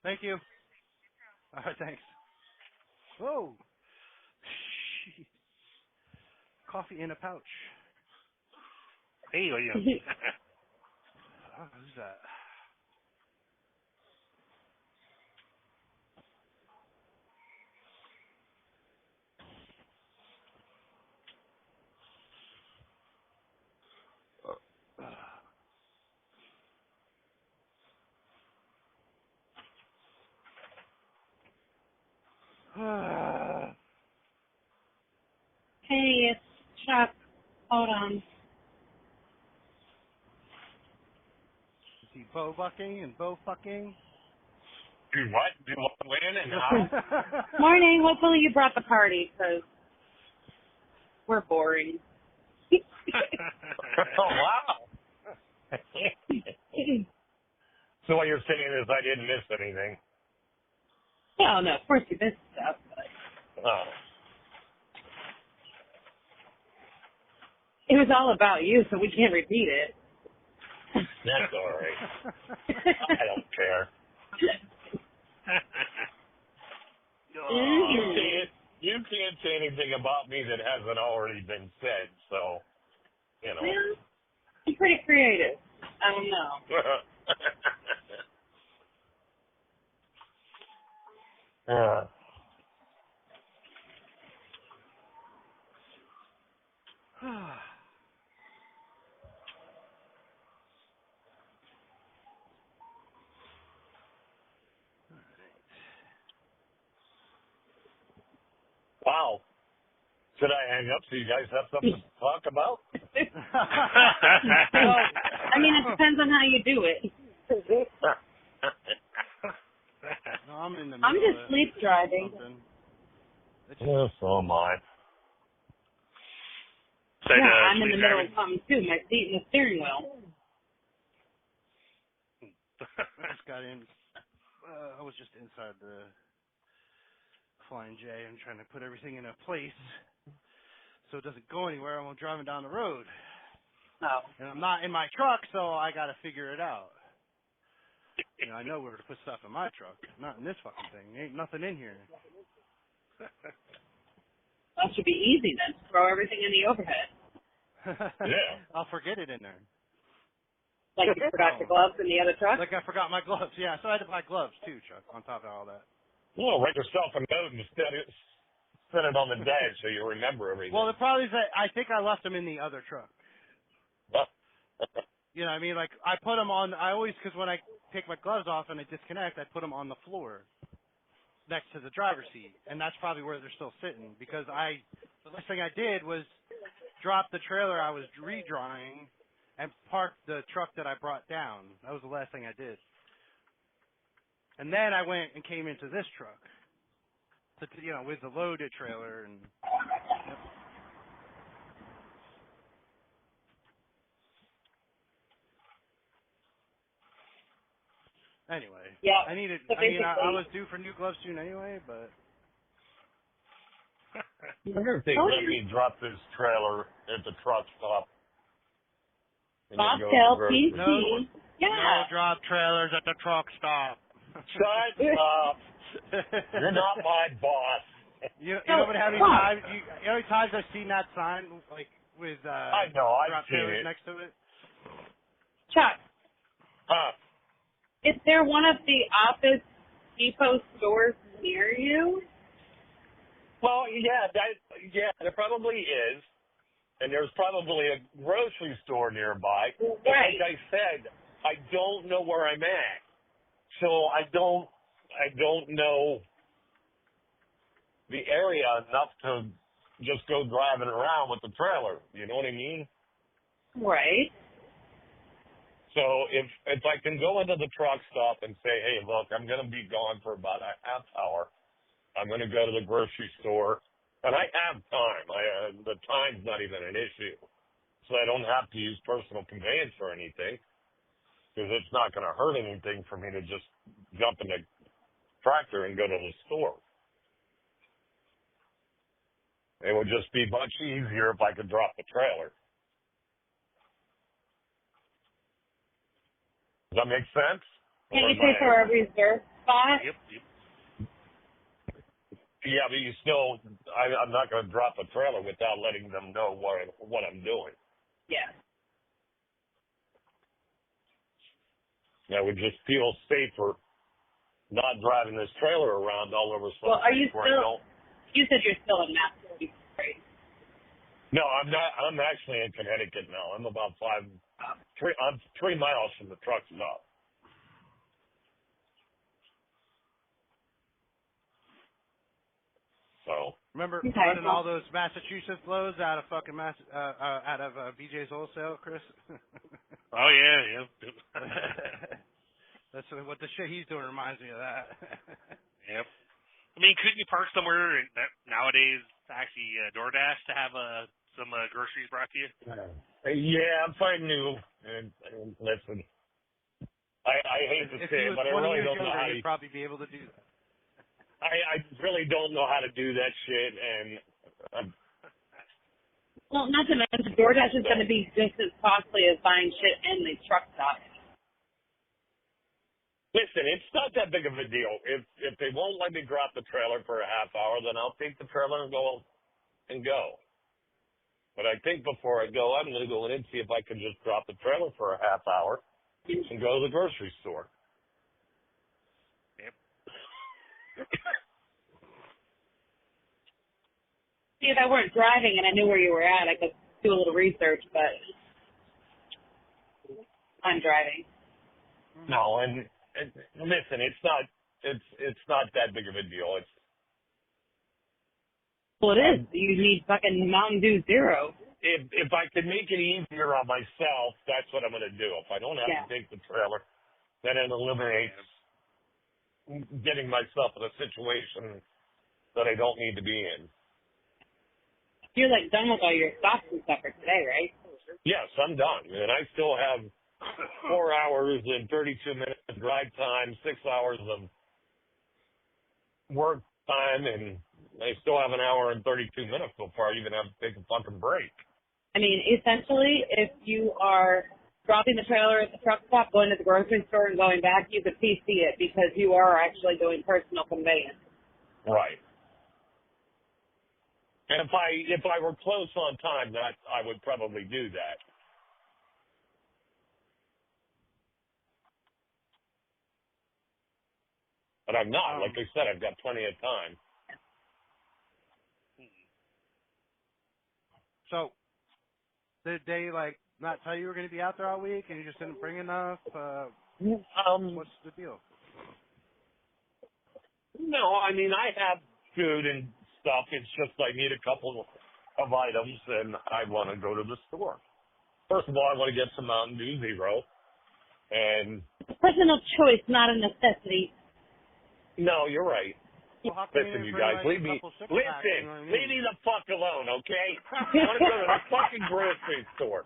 Thank you. All right, thanks. Whoa. Coffee in a pouch. Hey, William. Oh, who's that? Hey, it's Chuck. Hold on. Is he bow bucking and bow fucking? Do what? Do what? When and how? Morning. Hopefully you brought the party, because we're boring. Oh, wow. So what you're saying is I didn't miss anything. Well, no, of course you missed stuff, but Oh. it was all about you, so we can't repeat it. That's all right. I don't care. You can't say anything about me that hasn't already been said, so, you know. Yeah, I'm pretty creative. I don't know. Wow. Should I hang up so you guys have something to talk about? Well, I mean, it depends on how you do it. No, I'm in the I'm middle just of sleep driving. something. Yeah, so am I. Yeah, I'm in the middle of something too. My seat and the steering wheel. I just got in. I was just inside the Flying J and trying to put everything in a place so it doesn't go anywhere when I'm driving down the road. Oh. And I'm not in my truck, so I got to figure it out. You know, I know where to put stuff in my truck, not in this fucking thing. Ain't nothing in here. That should be easy then. Throw everything in the overhead. Yeah. I'll forget it in there. Like you forgot your gloves in the other truck? Like I forgot my gloves. Yeah, so I had to buy gloves too, Chuck, on top of all that. Well, write yourself a note and set it on the dash so you remember everything. Well, the problem is that I think I left them in the other truck. You know what I mean? Like, I put them on, because when I take my gloves off and I disconnect, I put them on the floor. next to the driver's seat, and that's probably where they're still sitting because the last thing I did was drop the trailer I was redrawing and park the truck that I brought down. That was the last thing I did. And then I went and came into this truck, with the loaded trailer and. Yep. Anyway, Yeah. I was due for new gloves soon anyway, but. I wonder if they let me drop this trailer at the truck stop. Bobtail PC. No Yeah. drop trailers at the truck stop. Shut up. You're not my boss. You know how many times I've seen that sign with I know, I've drop seen trailers it. next to it? Chuck, Huh. is there one of the Office Depot stores near you? Well, there probably is. And there's probably a grocery store nearby. Right. Like I said, I don't know where I'm at. So I don't know the area enough to just go driving around with the trailer. You know what I mean? Right. So if I can go into the truck stop and say, hey, look, I'm going to be gone for about a half hour. I'm going to go to the grocery store. And I have time. The time's not even an issue. So I don't have to use personal conveyance or anything because it's not going to hurt anything for me to just jump in the tractor and go to the store. It would just be much easier if I could drop the trailer. Does that make sense? Can you pay for a reserve spot? Yep. Yeah, but I'm not going to drop a trailer without letting them know what I'm doing. Yeah. I would just feel safer not driving this trailer around all over some Well, are you place where I don't. You said you're still in Massachusetts, right? No, I'm not. I'm actually in Connecticut now. I'm about 3 miles from the truck stop. So. Remember Okay. running all those Massachusetts loads out of fucking out of BJ's Wholesale, Chris? Oh yeah. That's what the shit he's doing reminds me of that. Yep. I mean, couldn't you park somewhere that nowadays actually DoorDash to have some groceries brought to you? Yeah, if I knew. And listen, I hate to say it, but I really don't know how to. You'd probably be able to do that. I really don't know how to do that shit, and Well, not to mention, DoorDash is going to be just as costly as buying shit in the truck stop. listen, it's not that big of a deal. If they won't let me drop the trailer for a half hour, then I'll take the trailer and go. But I think before I go, I'm going to go in and see if I can just drop the trailer for a half hour and go to the grocery store. Yep. See, if I weren't driving and I knew where you were at, I could do a little research, but I'm driving. No, and listen, it's not that big of a deal. Well, it is. You need fucking Mountain Dew Zero. If I can make it easier on myself, that's what I'm going to do. If I don't have to take the trailer, then it eliminates getting myself in a situation that I don't need to be in. You're like done with all your stops and stuff for today, right? Yes, I'm done. And I still have 4 hours and 32 minutes of drive time, 6 hours of work time, and I still have an hour and 32 minutes before I even have to take a fucking break. I mean, essentially, if you are dropping the trailer at the truck stop, going to the grocery store, and going back, you could PC it because you are actually doing personal conveyance. Right. And if I were close on time, that I would probably do that. But I'm not. Like I said, I've got plenty of time. So, did they not tell you were going to be out there all week, and you just didn't bring enough? What's the deal? No, I mean, I have food and stuff. It's just I need a couple of items, and I want to go to the store. First of all, I want to get some Mountain Dew Zero. And Personal choice, not a necessity. no, you're right. Well, how come Listen, you you didn't bring guys, like leave a me, couple six packs? You listen, know what I leave mean? me the fuck alone, okay? I want to go to the fucking grocery store.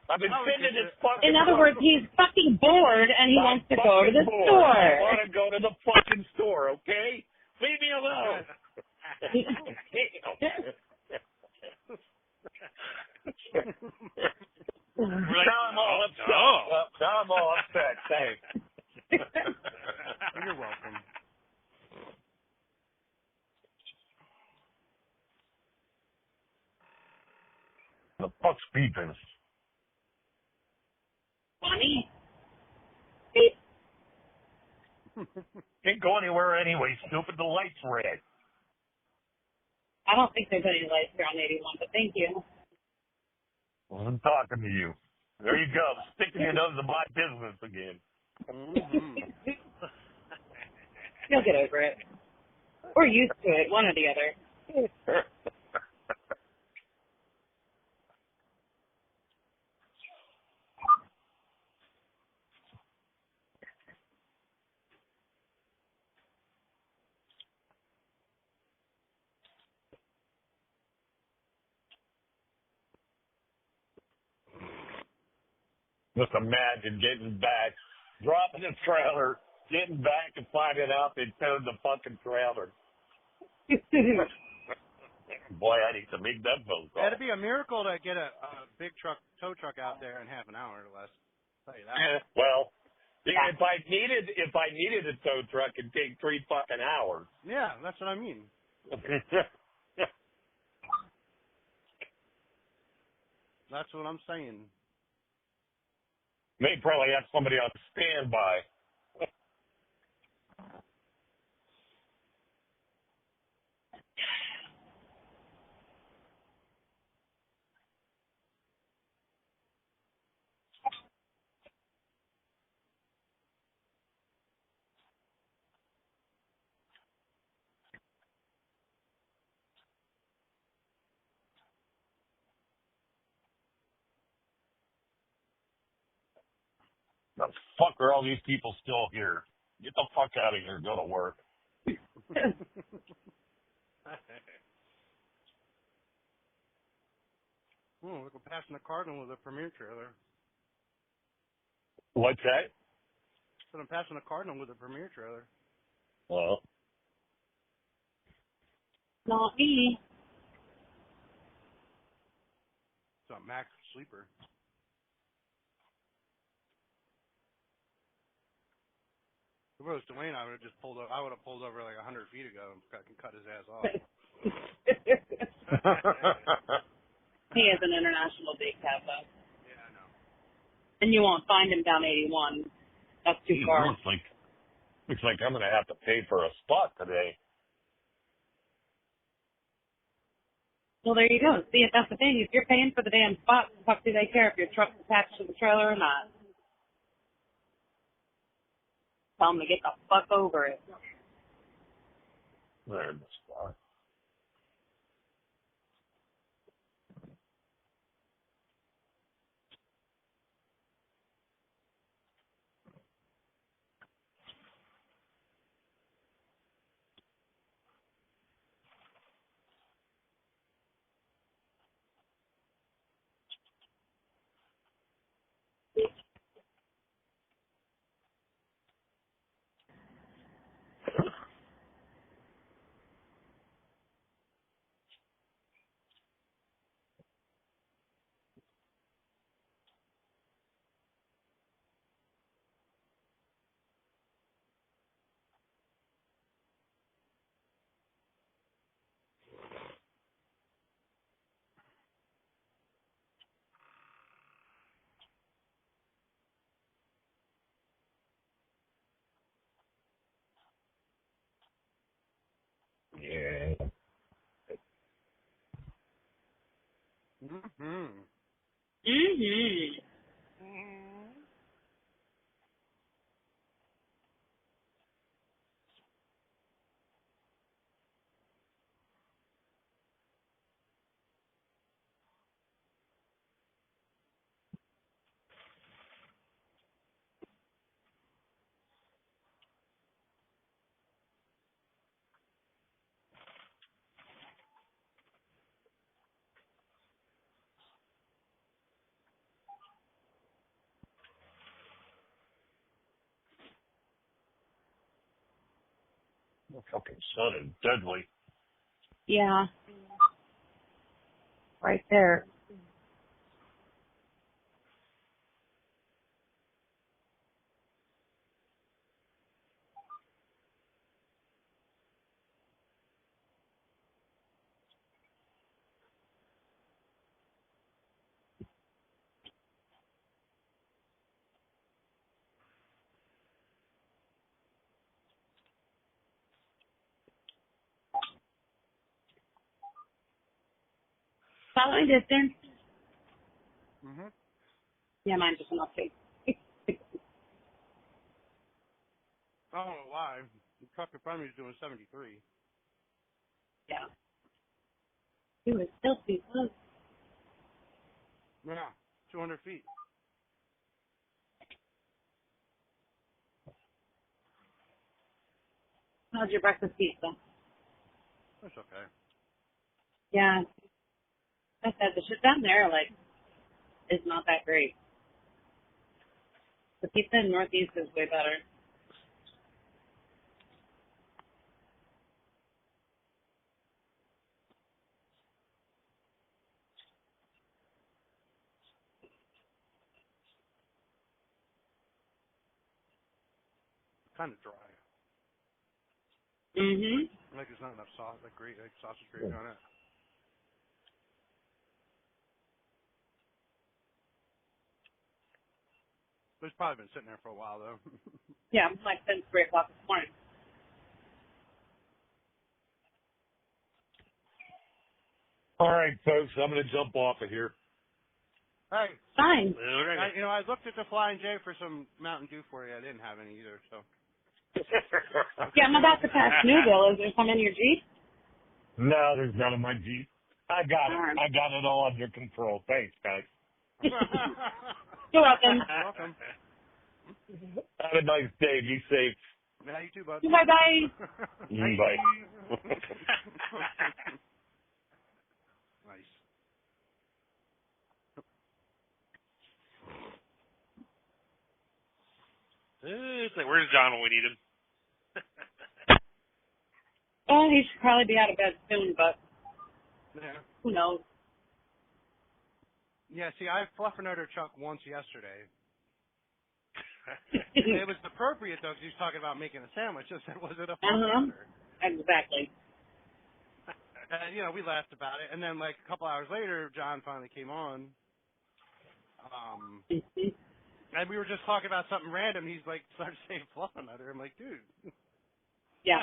I've been Oh, sitting in because this fucking In other words, he's fucking bored and he I'm wants to go to fucking the bored. I store. want to go to the fucking store, okay? Leave me alone. We're like, Now I'm all upset. no. Well, now I'm all upset. Thanks. You're welcome. The fuck's beeping? Funny. Can't go anywhere anyway, stupid. The light's red. I don't think there's any lights here on 81, but thank you. I'm talking to you. There you go. Sticking your nose in my business again. You'll get over it. We're used to it, one or the other. Just imagine getting back, dropping the trailer, getting back and finding out they towed the fucking trailer. Boy, I need to make that phone call. It'd be a miracle to get a big tow truck out there in half an hour or less. I'll tell you that. Well, if I needed a tow truck, it'd take 3 fucking hours. Yeah, that's what I mean. That's what I'm saying. They probably have somebody on standby. The fuck are all these people still here? Get the fuck out of here. Go to work. Look, we're passing the Cardinal with a Premier trailer. What's that? So I'm passing a Cardinal with a Premier trailer. Well, Not me. It's a Max Sleeper. If it was Dwayne, I would have just pulled over. I would have pulled over like 100 feet ago and cut his ass off. He is an international big cat, though. Yeah, I know. And you won't find him down 81. That's too far. looks like I'm gonna have to pay for a spot today. Well, there you go. See, if that's the thing. If you're paying for the damn spot, the fuck do they care if your truck's attached to the trailer or not? Tell them to get the fuck over it. There's the spot. The fucking sun is deadly. Yeah. Right there. Following distance. Mhm. Yeah, mine just went up too. I don't know why. The truck in front of me is doing 73. Yeah. It was still too close. Yeah, 200 feet. How's your breakfast pizza? That's okay. Yeah. I said the shit down there, like, is not that great. The pizza in Northeast is way better. Kind of dry. Mm-hmm. Like there's not enough sauce, like sausage gravy on it. But it's probably been sitting there for a while though. Yeah, like since 3 o'clock this morning. All right, folks, I'm going to jump off of here. Hey, Fine. I looked at the Flying J for some Mountain Dew for you. I didn't have any either, so. Yeah, I'm about to pass Newville. Is there some in your Jeep? No, there's none of my Jeep. I got it. All right. I got it all under control. Thanks, guys. You're welcome. Welcome. Have a nice day. Be safe. Yeah, you too, bud. Bye-bye. Bye. Nice. It's like, where's John when we need him? Oh, he should probably be out of bed soon, but Yeah. who knows? Yeah, see, I fluffernutter Chuck once yesterday. It was appropriate, though, because he was talking about making a sandwich. I said, was it a fluffernutter? Exactly. And, we laughed about it. And then, like, a couple hours later, John finally came on. And we were just talking about something random. He's like, started saying fluffernutter. I'm like, dude. Yeah.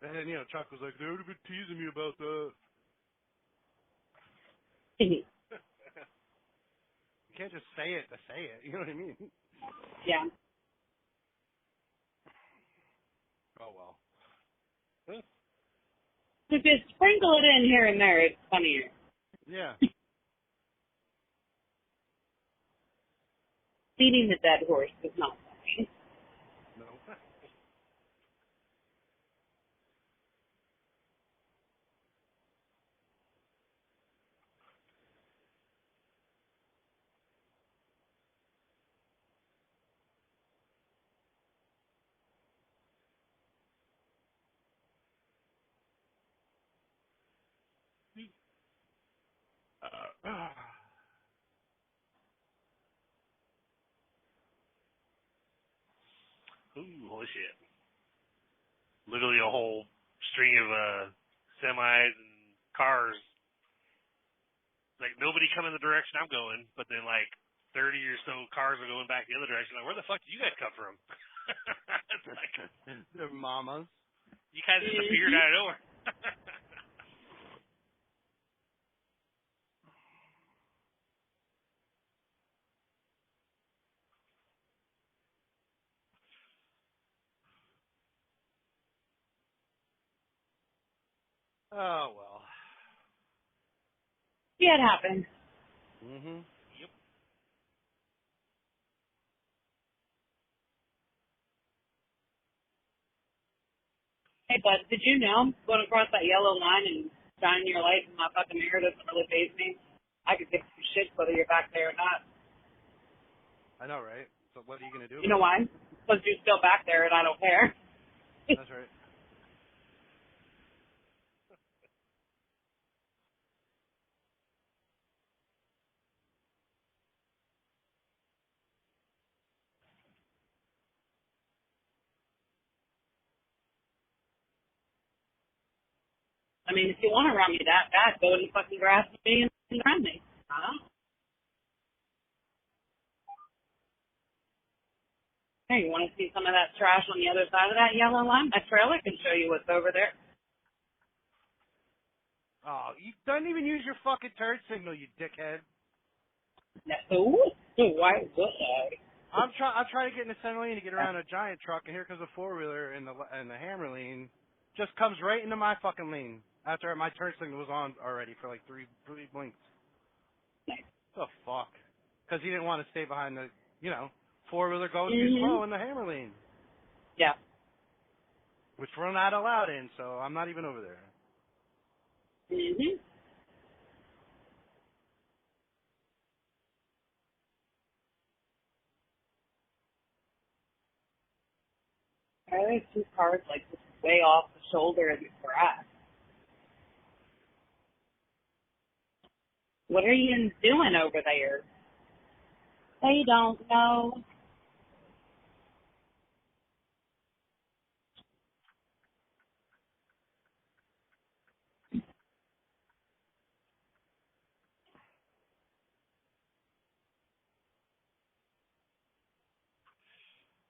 And then, Chuck was like, they would have been teasing me about that. You can't just say it to say it. You know what I mean? Yeah. Oh, well. If you sprinkle it in here and there, it's funnier. Yeah. Feeding the dead horse is not funny. No. Ooh, holy shit. Literally a whole string of semis and cars. Like, nobody come in the direction I'm going, but then, like, 30 or so cars are going back the other direction. Like, where the fuck did you guys come from? It's like, They're mamas. you guys just appeared out of nowhere. Oh, well. Yeah, it happens. Mm-hmm. Yep. Hey, bud, did you know going across that yellow line and shining your light in my fucking mirror doesn't really faze me? I could give some shit whether you're back there or not. I know, right? So what are you going to do? You know why? because you're still back there and I don't care. That's right. I mean, if you want to run me that bad, go and fucking grab me and run me. Huh? Hey, you want to see some of that trash on the other side of that yellow line? My trailer can show you what's over there. Oh, you don't even use your fucking turn signal, you dickhead. No. Why would I? I'm trying to get in the center lane to get around a giant truck, and here comes a 4-wheeler, and the hammer lane just comes right into my fucking lane after my turn signal was on already for like three blinks. The fuck? Because he didn't want to stay behind the, 4-wheeler going too slow in the hammer lane. Yeah. Which we're not allowed in, so I'm not even over there. Mhm. Why are there 2 cars like just way off the shoulder in the grass? What are you doing over there? They don't know.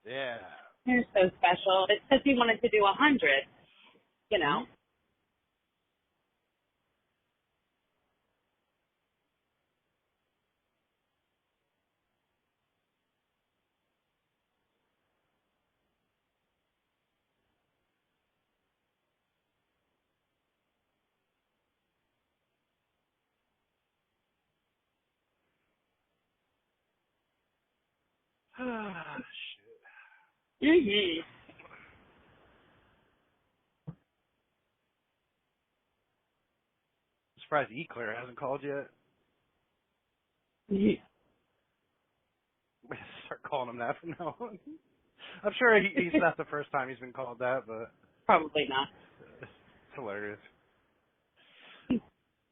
Yeah. You're so special. It's because you wanted to do 100, you know. Shit. Mhm. I'm surprised E-Clear hasn't called yet. Mhm. Start calling him that from now on. I'm sure he's not the first time he's been called that, but Probably not. it's hilarious.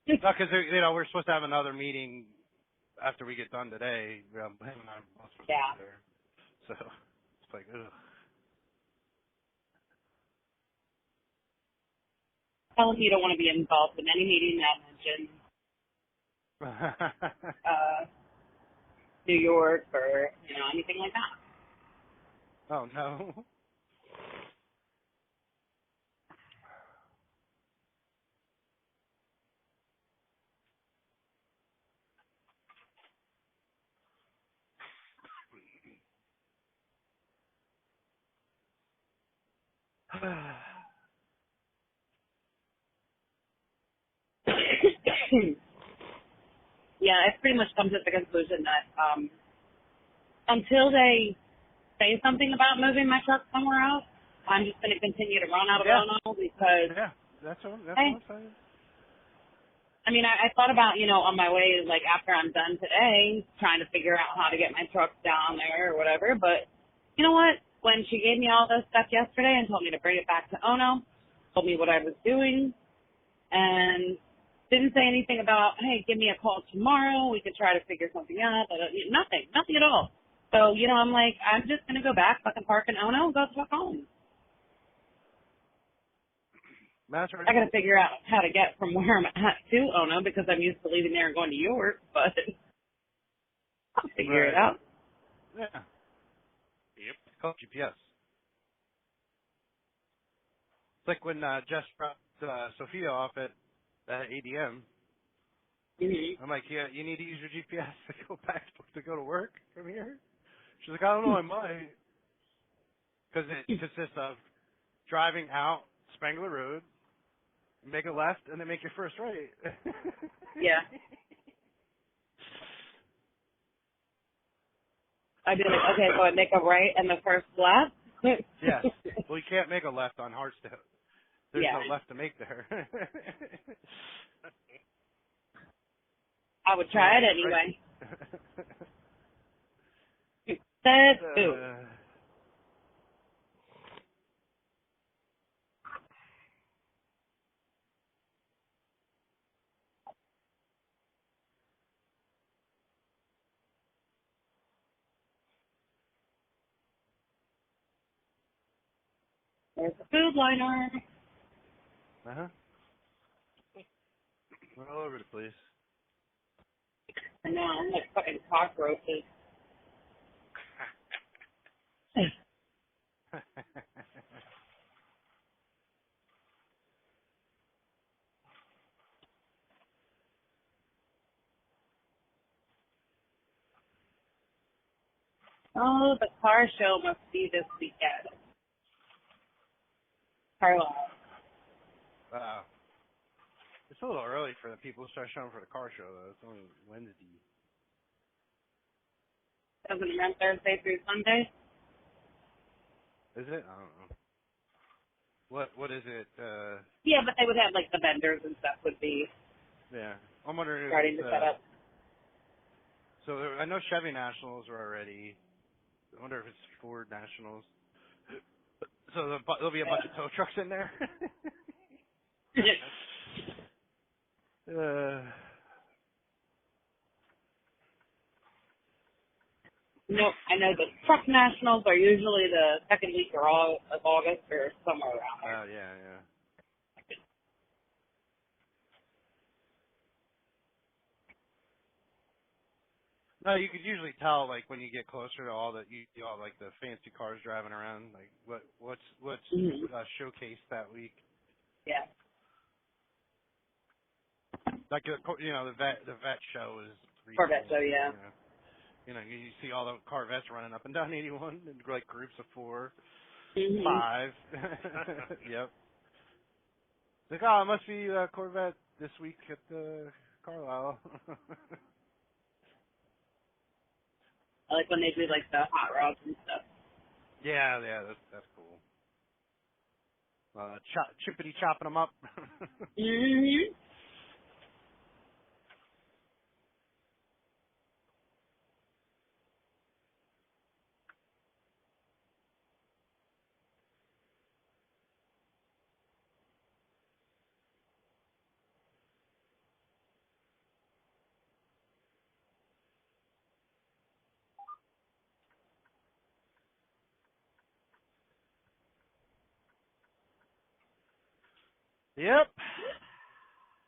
Because we're supposed to have another meeting after we get done today. Him and I are both supposed to Yeah. be there. So it's like, ugh. Tell him you don't want to be involved in any meeting that mentions New York or, anything like that. Oh no. Yeah, I've pretty much come to the conclusion that until they say something about moving my truck somewhere else, I'm just going to continue to run out of Yeah. Ono because, Yeah, that's what I'm saying. I mean, I thought about, on my way, like after I'm done today, trying to figure out how to get my truck down there or whatever. But you know what? When she gave me all this stuff yesterday and told me to bring it back to Ono, told me what I was doing, and didn't say anything about, hey, give me a call tomorrow. We could try to figure something out. Nothing at all. So, I'm like, I'm just going to go back, fucking park in Ono and go the fuck home. That's right. I got to figure out how to get from where I'm at to Ono because I'm used to leaving there and going to York, but I'll figure it out. Yeah. Yep. It's called GPS. It's like when Jess dropped Sophia off at ADM. Mm-hmm. I'm like, yeah, you need to use your GPS to go back to go to work from here. She's like, I don't know, I might. Because it consists of driving out Spangler Road, make a left, and then make your first right. Yeah. I'd be like, okay, so I make a right and the first left? Yes. Well, you can't make a left on Hartstead. There's Yeah. no left to make there. I would try it anyway. That's There's the food liner. Uh-huh. We're all over the place. I know, I'm like fucking cockroaches. Oh, the car show must be this weekend. Carlisle. Wow. It's a little early for the people to start showing for the car show, though. It's only Wednesday. Doesn't it run Thursday through Sunday? Is it? I don't know. What is it? Yeah, but they would have like the vendors and stuff would be Yeah. I'm wondering if starting it's, to set up. So I know Chevy Nationals are already. I wonder if it's Ford Nationals. So there'll be a bunch of tow trucks in there. No, I know the truck nationals are usually the second week of August or somewhere around there. Yeah. No, you could usually tell like when you get closer to all the all like the fancy cars driving around, like what's showcased that week. Yeah. Like the vet show is Corvette show, recently, yeah. You see all the Corvettes running up and down 81 in like groups of 4, Mm-hmm. 5. Yep. Like, oh, it must be Corvette this week at the Carlisle. I like when they do like the hot rods and stuff. yeah, that's cool. Chippity chopping them up. Mm-hmm. Yep.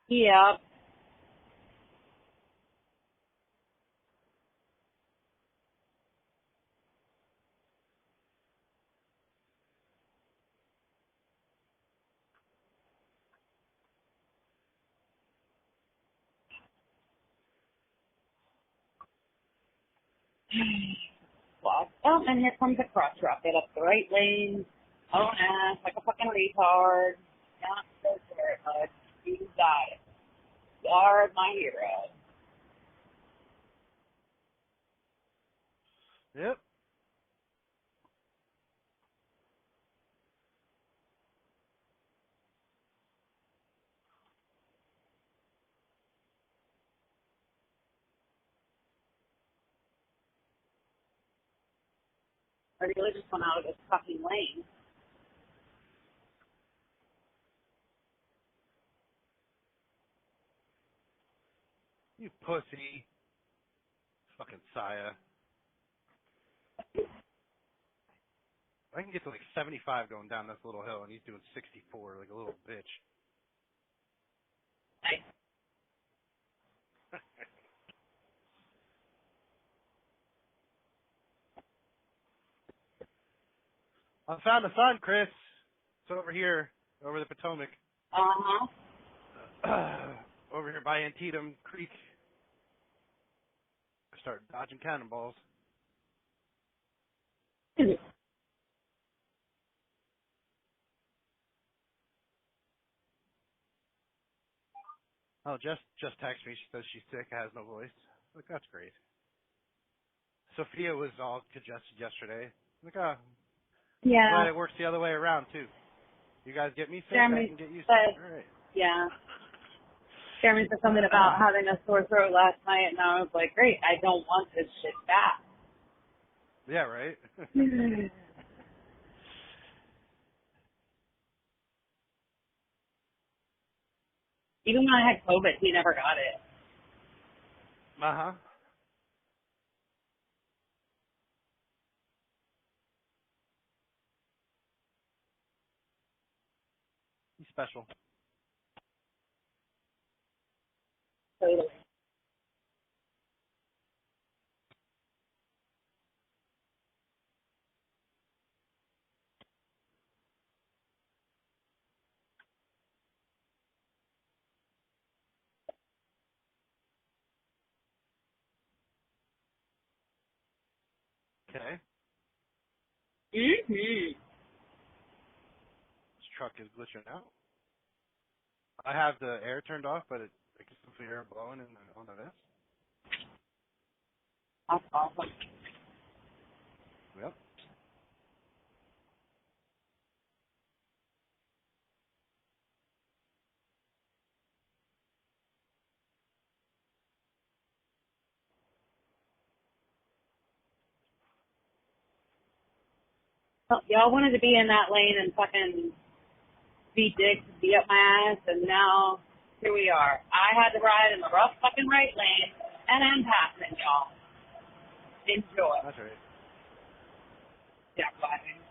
Yeah. Well, oh, and here comes a cross rock. Get up the right lane. Oh, ass like a fucking retard. Not so very much. You got it. You are my hero. Yep. I really just went out of this fucking lane. You pussy. Fucking Saya. I can get to like 75 going down this little hill, and he's doing 64 like a little bitch. Nice. I found the sun, Chris. It's over here, over the Potomac. Uh-huh. Over here by Antietam Creek. Start dodging cannonballs. Oh, just texted me. She says she's sick, has no voice. Like, that's great. Sophia was all congested yesterday. Like, oh, Yeah. glad it works the other way around, too. You guys get me sick, Jeremy I can get you said, sick. All right. yeah. Jeremy said something about having a sore throat last night, and I was like, great, I don't want this shit back. Yeah, right? Even when I had COVID, he never got it. Uh-huh. special. Totally. Okay. Mm-hmm. This truck is glitching out. I have the air turned off, but I can still feel air blowing on the vest. That's awesome. Yep. Well, y'all wanted to be in that lane and fucking be dicks, be up my ass, and now here we are. I had to ride in the rough fucking right lane, and I'm passing y'all. Enjoy. That's right. Yeah, fine.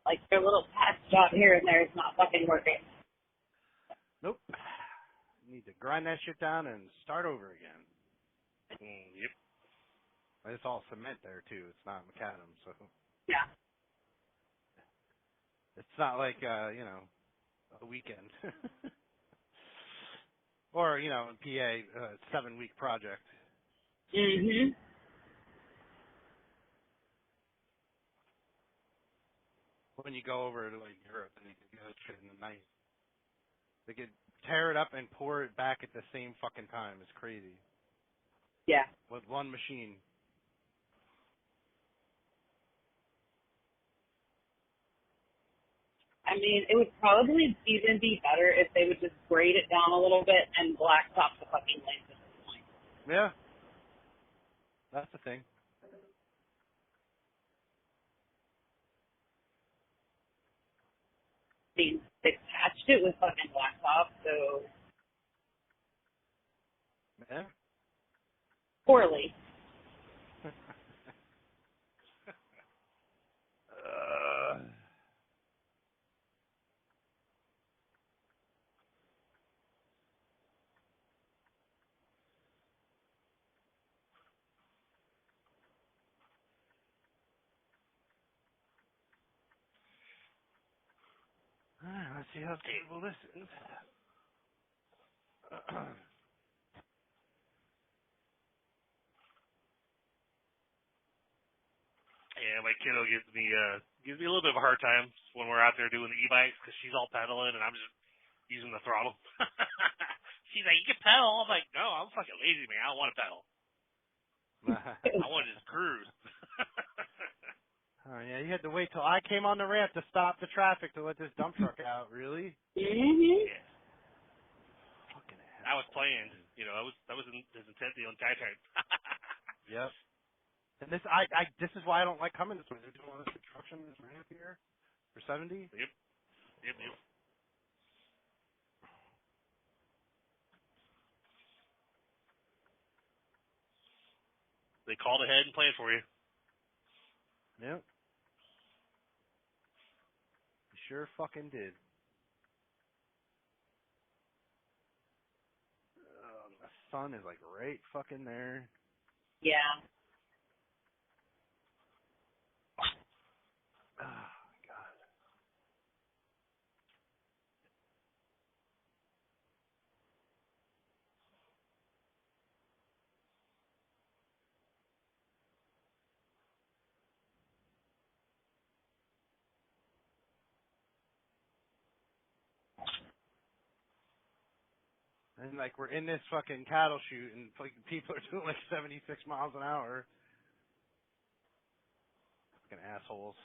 Like their little patch job here and there is not fucking working. Nope. Need to grind that shit down and start over again. Yep. It's all cement there too. It's not macadam, so Yeah. it's not like a weekend. Or, in PA, a 7-week project. Mhm. When you go over to like Europe and you can go shit in the night. They could tear it up and pour it back at the same fucking time. It's crazy. Yeah. With one machine. I mean, it would probably even be better if they would just grade it down a little bit and blacktop the fucking lanes at this point. Yeah. That's the thing. I mean, they patched it with fucking blacktop, so Yeah. poorly. Alright, let's see how stable this is. Yeah, my kiddo gives me a little bit of a hard time when we're out there doing the e-bikes because she's all pedaling and I'm just using the throttle. She's like, "You can pedal." I'm like, "No, I'm fucking lazy, man. I don't want to pedal. I want to just cruise." Oh yeah, you had to wait till I came on the ramp to stop the traffic to let this dump truck out. Really? Mhm. Yeah, Fucking I was hell. playing. That was his intensity on guy time. Yep. And this is why I don't like coming this way. They're doing all this construction this ramp here for 70. Yep. They called ahead and planned for you. Yep. You sure fucking did. The sun is like right fucking there. Yeah. Oh my god. And like we're in this fucking cattle chute and like people are doing like 76 miles an hour. Fucking assholes.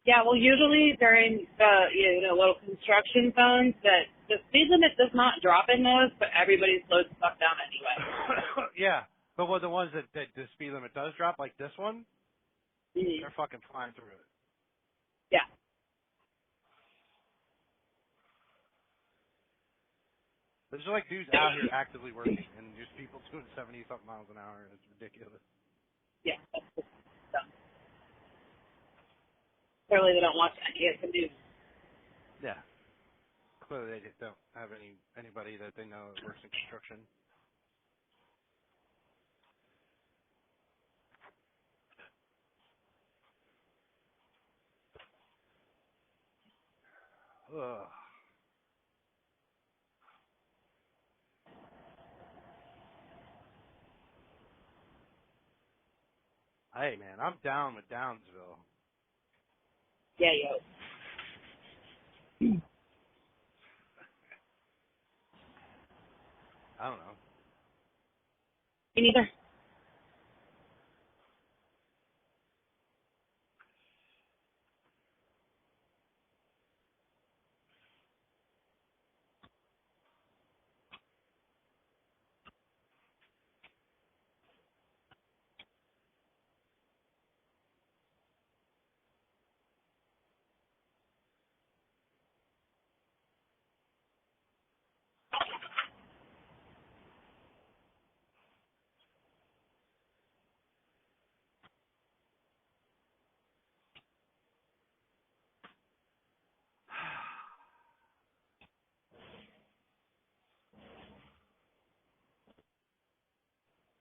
Yeah, well, usually during the little construction zones, that the speed limit does not drop in those, but everybody slows the fuck down anyway. Yeah. But what the ones that the speed limit does drop, like this one, Mm-hmm. they're fucking flying through it. Yeah. There's like dudes out here actively working, and just people doing 70-something miles an hour, and it's ridiculous. Yeah. That's just dumb. Clearly they don't watch any of the news. Yeah. Clearly they just don't have anybody that they know that works in construction. Ugh. Hey man, I'm down with Downsville. Yeah, yo. I don't know. Me neither.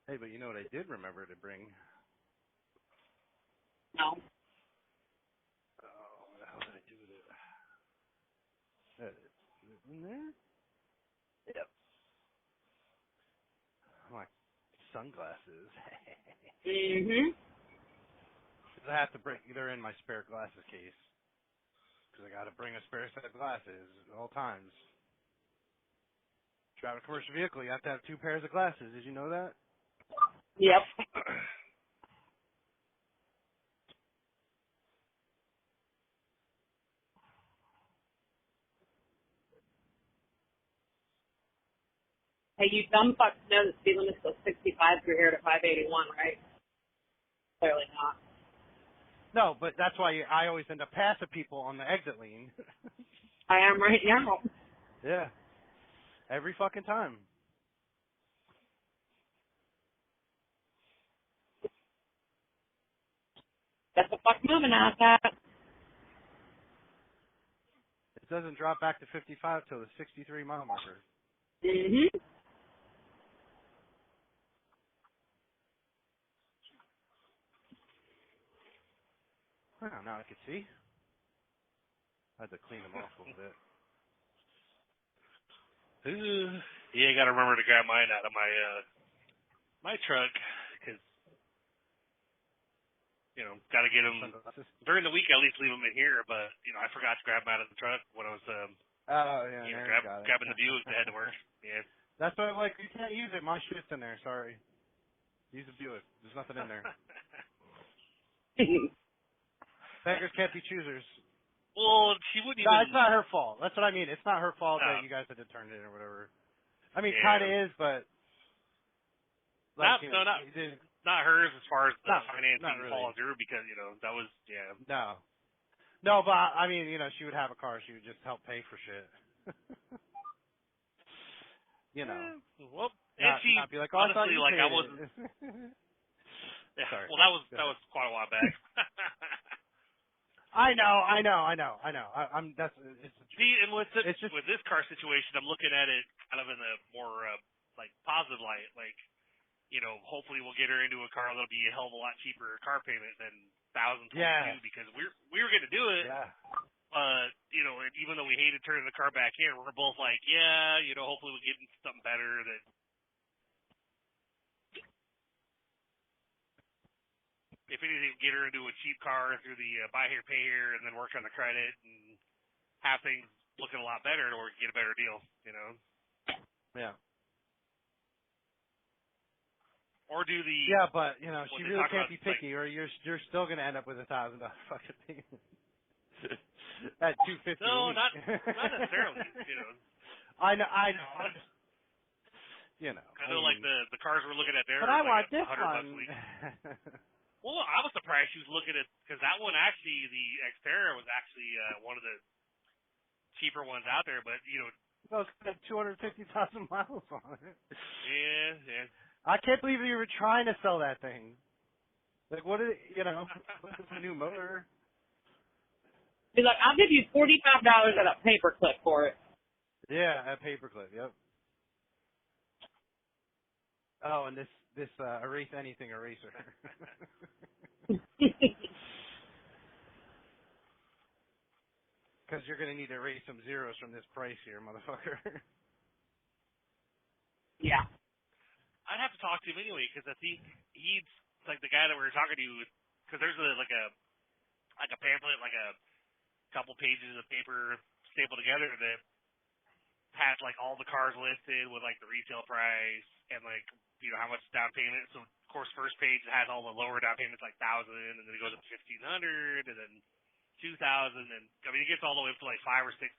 Hey, but you know what I did remember to bring? No. Oh, what the hell did I do with it? Is it in there? Yep. My sunglasses. Mm-hmm. I have to bring, they're in my spare glasses case. Because I got to bring a spare set of glasses at all times. Drive a commercial vehicle, you have to have 2 pairs of glasses. Did you know that? Yep. Hey, you dumb fucks know the speed limit is 65 through here to 581, right? Clearly not. No, but that's why I always end up passing people on the exit lane. I am right now. Yeah. Every fucking time. That's the fuck moving out that. It doesn't drop back to 55 till the 63 mile marker. Mm-hmm. Oh, now I can see. I had to clean them off a little bit. Ooh. Yeah, I gotta remember to grab mine out of my truck, because, gotta get them, Sunglasses. during the week I at least leave them in here, but, I forgot to grab them out of the truck when I was, Oh, yeah, there you got it. grabbing the Buick that had to work. Yeah. That's why I'm like, you can't use it. My shit's in there, sorry. Use the Buick. There's nothing in there. Beggars can't be choosers. Well, she wouldn't No, even. it's not her fault. That's what I mean. It's not her fault No. that you guys had to turn it in or whatever. I mean, it Yeah. kind of is, but. Not Like, not hers as far as the not financing really. falling through, because, that was, yeah. No. No, but I mean, she would have a car. She would just help pay for shit. Well, and Not, she, not be like, oh, I thought honestly, you like, paid I wasn't. it. Yeah, Sorry. well, that was quite a while back. I know. It's the See, and with It's just- with this car situation, I'm looking at it kind of in a more positive light. Like, hopefully we'll get her into a car that'll be a hell of a lot cheaper car payment than 1,022, Yeah. because we were going to do it. Yeah. But and even though we hated turning the car back in, we're both like, yeah, hopefully we'll get into something better that. If anything, get her into a cheap car through the buy here, pay here, and then work on the credit and have things looking a lot better, or get a better deal, Yeah. Or do the Yeah, but she they really talk can't about, be picky, or you're still gonna end up with $1,000 fucking thing at $250. No, a week. not necessarily. I know. you know. I know, like the cars we're looking at there. But I like want this $100 one. a week. Well, I was surprised she was looking at, because that one actually, the Xterra was actually one of the cheaper ones out there. But Well, it's got 250,000 miles on it. yeah. I can't believe you were trying to sell that thing. Like, what is it? What's a new motor? He's like, I'll give you $45 at a paperclip for it. Yeah, a paperclip. Yep. Oh, and this erase anything eraser. Because you're gonna need to erase some zeros from this price here, motherfucker. Yeah. I'd have to talk to him anyway, because I think he's like the guy that we were talking to. Because there's a pamphlet, like a couple pages of paper stapled together that has like all the cars listed with like the retail price and like how much down payment. So of course, first page has all the lower down payments like 1,000, and then it goes up to 1,500, and then 2,000, and I mean it gets all the way up to like 5,000 or 6,000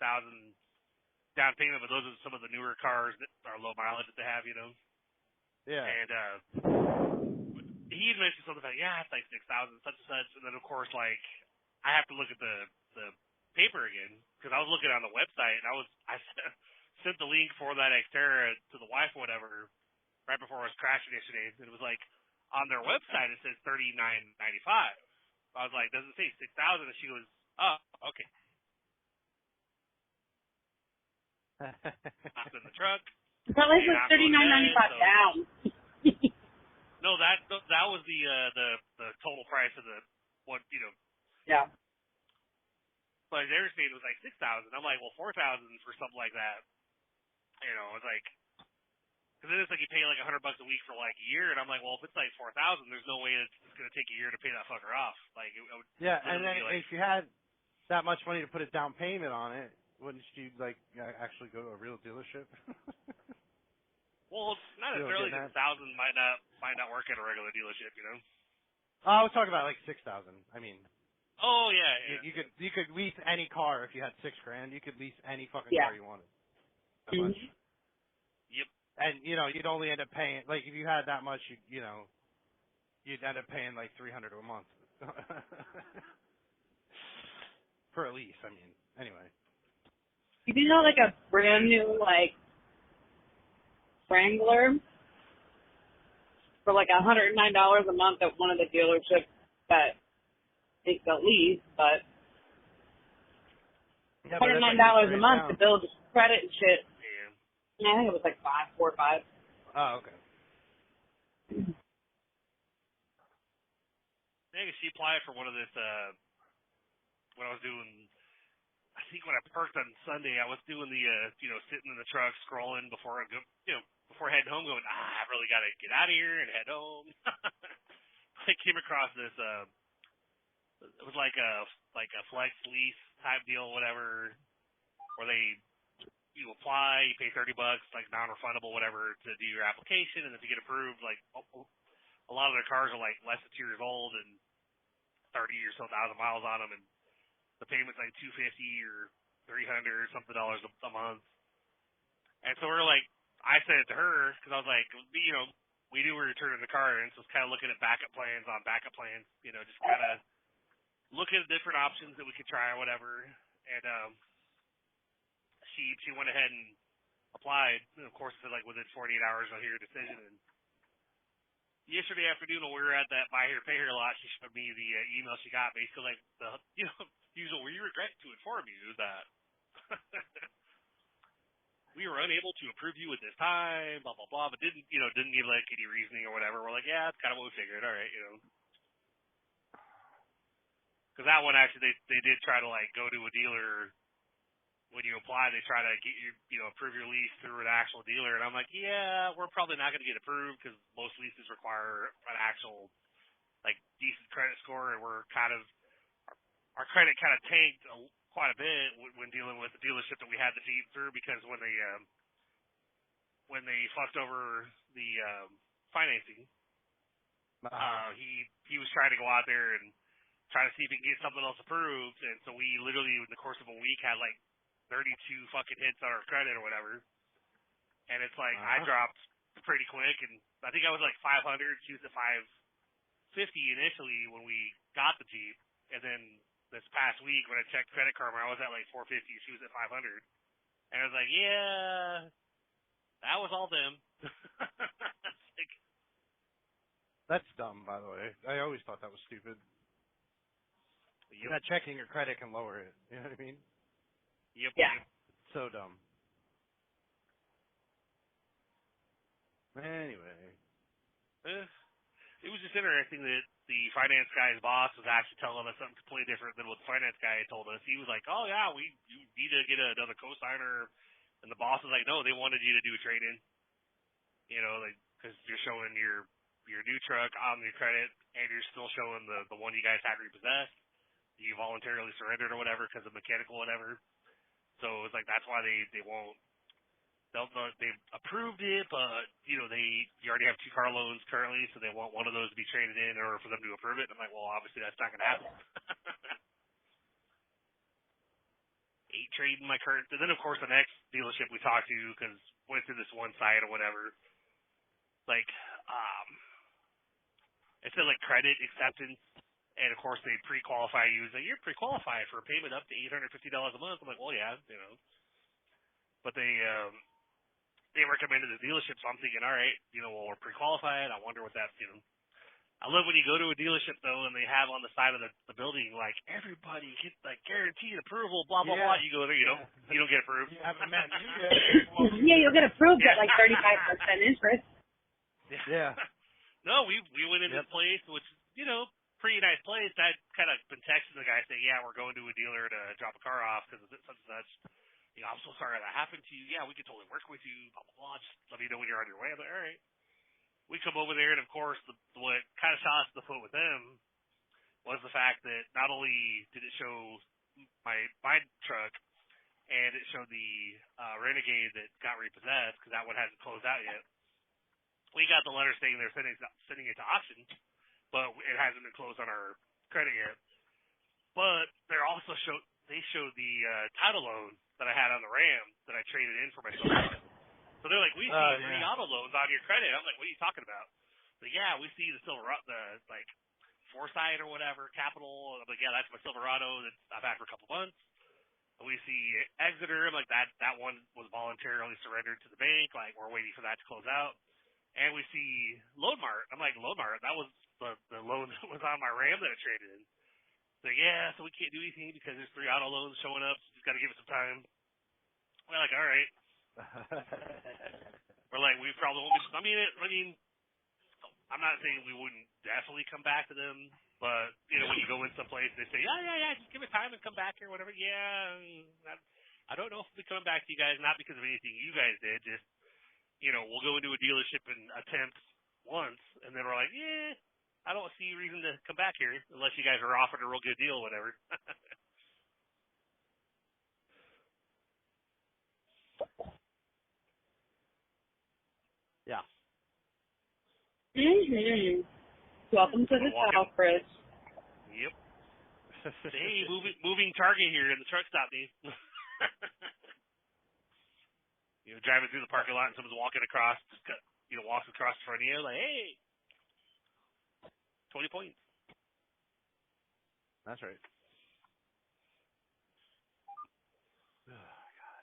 down payment. But those are some of the newer cars that are low mileage that they have, Yeah. And he had mentioned something like, it's like 6,000, such and such, and then of course like I have to look at the paper again because I was looking on the website and I sent the link for that Xterra to the wife or whatever right before I was crashing yesterday, and it was like on their website it says $39.95. I was like, does it say 6,000? And she goes, oh, okay. Hopped in the truck. Probably was $39.95 down. No, that was the total price of the what. Yeah. But they were saying it was like 6,000. I'm like, well, 4,000 for something like that. It's like, because then it's like you pay like $100 a week for like a year, and I'm like, well, if it's like 4,000, there's no way it's going to take a year to pay that fucker off. Like, it would and then like, if you had that much money to put a down payment on it, wouldn't you like actually go to a real dealership? Well, not necessarily. 1,000 might not work at a regular dealership, I was talking about like 6,000. I mean. Oh yeah. You could lease any car if you had $6,000. You could lease any fucking car you wanted. That much. Yep. And you'd only end up paying like if you had that much, you'd end up paying like $300 a month for a lease. I mean, anyway. You do know like a brand new like Wrangler for like $109 a month at one of the dealerships that it's a lease, but $109 a month to build credit and shit. Yeah, I think it was like 4 or 5. Oh, okay. Yeah, she applied for one of this. When I was doing, I think when I parked on Sunday, I was doing the, sitting in the truck scrolling before I go, before heading home, going, I really got to get out of here and head home. I came across this. It was like a flex lease type deal, whatever, where you apply, you pay $30, like non-refundable, whatever, to do your application, and if you get approved, like a lot of their cars are like less than 2 years old and 30 or so thousand miles on them, and the payment's like $250 or $300 something a month. And so we're like, I said it to her because I was like, we knew we were returning the car, and so it's kind of looking at backup plans on backup plans, just kind of looking at different options that we could try or whatever. And she went ahead and applied. And of course, it said like within 48 hours I'll hear your decision. And yesterday afternoon when we were at that buy here pay here lot, she showed me the email she got, basically like the usual. We regret to inform you that we were unable to approve you at this time, blah blah blah, but didn't give like any reasoning or whatever. We're like, yeah, that's kind of what we figured. All right, because that one actually they did try to like go to a dealer. When you apply, they try to get you, approve your lease through an actual dealer. And I'm like, yeah, we're probably not going to get approved because most leases require an actual, like, decent credit score. And we're our credit kind of tanked quite a bit when dealing with the dealership that we had to feed through because when they fucked over the financing, he was trying to go out there and try to see if he can get something else approved. And so we literally, in the course of a week, had like 32 fucking hits on our credit or whatever. And it's like I dropped pretty quick, and I think I was like 500. She was at 550 initially when we got the Jeep, and then this past week when I checked Credit Karma, I was at like 450. She was at 500, and I was like, yeah, that was all them. Like, That's dumb, by the way. I always thought that was stupid. yep. Not checking your credit can lower it. You know what I mean? Yep. Yeah. It's so dumb. Anyway. It was just interesting that the finance guy's boss was actually telling us something completely different than what the finance guy had told us. He was like, "Oh yeah, you need to get another cosigner," and the boss was like, "No, they wanted you to do a trade-in, you know, like because you're showing your new truck on your credit, and you're still showing the one you guys had repossessed. You voluntarily surrendered or whatever because of mechanical whatever. So it's like that's why they won't." They approved it, but you already have 2 car loans currently, so they want one of those to be traded in in order for them to approve it. And I'm like, well, obviously that's not going to happen. 8 trading my current, and then of course the next dealership we talked to, because went through this one site or whatever, like it said like credit acceptance, and of course they pre-qualify you. It's like you're pre-qualified for a payment up to $850 a month. I'm like, well, yeah, but they recommended the dealership, so I'm thinking, all right, well, we're pre-qualified. I wonder what that's, I love when you go to a dealership, though, and they have on the side of the building, like, everybody gets, like, guaranteed approval, blah, blah, blah. You go there, you don't get approved. You haven't met me yet. Yeah, you'll get approved at like 35% interest. Yeah. No, we went into this place, which, pretty nice place. I'd kind of been texting the guy saying, yeah, we're going to a dealer to drop a car off because of such and such. I'm so sorry that happened to you. Yeah, we could totally work with you, blah, blah, blah. Just let me know when you're on your way. I'm like, all right. We come over there, and, of course, what kind of shot us in the foot with them was the fact that not only did it show my truck, and it showed the Renegade that got repossessed, because that one hasn't closed out yet. We got the letter saying they're sending it to auction, but it hasn't been closed on our credit yet. But they showed the title loan that I had on the Ram that I traded in for my Silverado. So they're like, we see 3 auto loans on your credit. I'm like, what are you talking about? Like, yeah, we see the Foresight or whatever, Capital. I'm like, yeah, that's my Silverado that I've had for a couple months. And we see Exeter. I'm like, that one was voluntarily surrendered to the bank. Like, we're waiting for that to close out. And we see Loan Mart. I'm like, Loan Mart, that was the loan that was on my Ram that I traded in. So yeah, so we can't do anything because there's 3 auto loans showing up. So just got to give it some time. We're like, all right. We're like, we probably won't be. I mean, I'm not saying we wouldn't definitely come back to them, but when you go in someplace, they say, yeah, just give it time and come back here, whatever. Yeah, I don't know if we'll be coming back to you guys, not because of anything you guys did, just we'll go into a dealership and attempt once, and then we're like, yeah. I don't see a reason to come back here unless you guys are offered a real good deal or whatever. Yeah. Mm-hmm. Welcome to the South, Chris. Yep. Hey, moving target here in the truck stop, me. Driving through the parking lot and someone's walking across, walks across in front of you, like, hey. 20 points. That's right. Oh, God.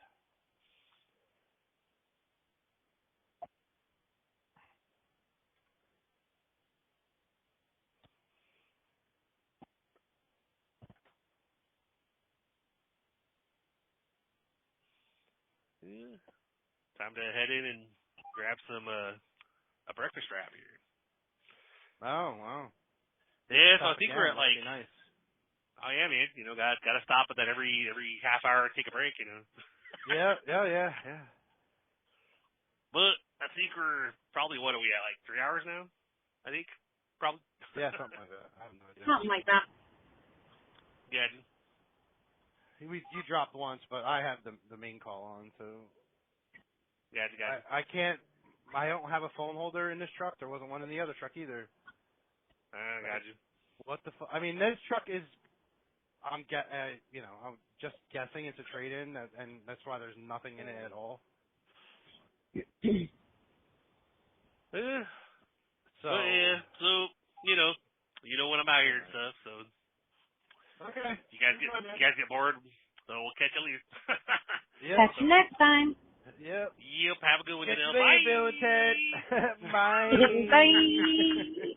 Yeah. Time to head in and grab some a breakfast wrap here. Oh, wow. Yeah, so I think we're at like. Nice. Oh yeah, man. Got to stop at that every half hour, take a break. Yeah. But I think we're probably, what are we at, like 3 hours now? I think probably. Yeah, something like that. I have no idea. Something like that. Yeah. You dropped once, but I have the main call on, so. Yeah, I can't. I don't have a phone holder in this truck. There wasn't one in the other truck either. I got you. What the fuck? I mean, this truck is. I'm just guessing it's a trade-in, and that's why there's nothing in it at all. Yeah. So But yeah, so you know when I'm out here and stuff. So okay. you guys get bored, so we'll catch you later. Yep. Catch you next time. Yep. Yep. Have a good one, Get Janelle. you later, Bye. Bill and Ted. Bye. Bye.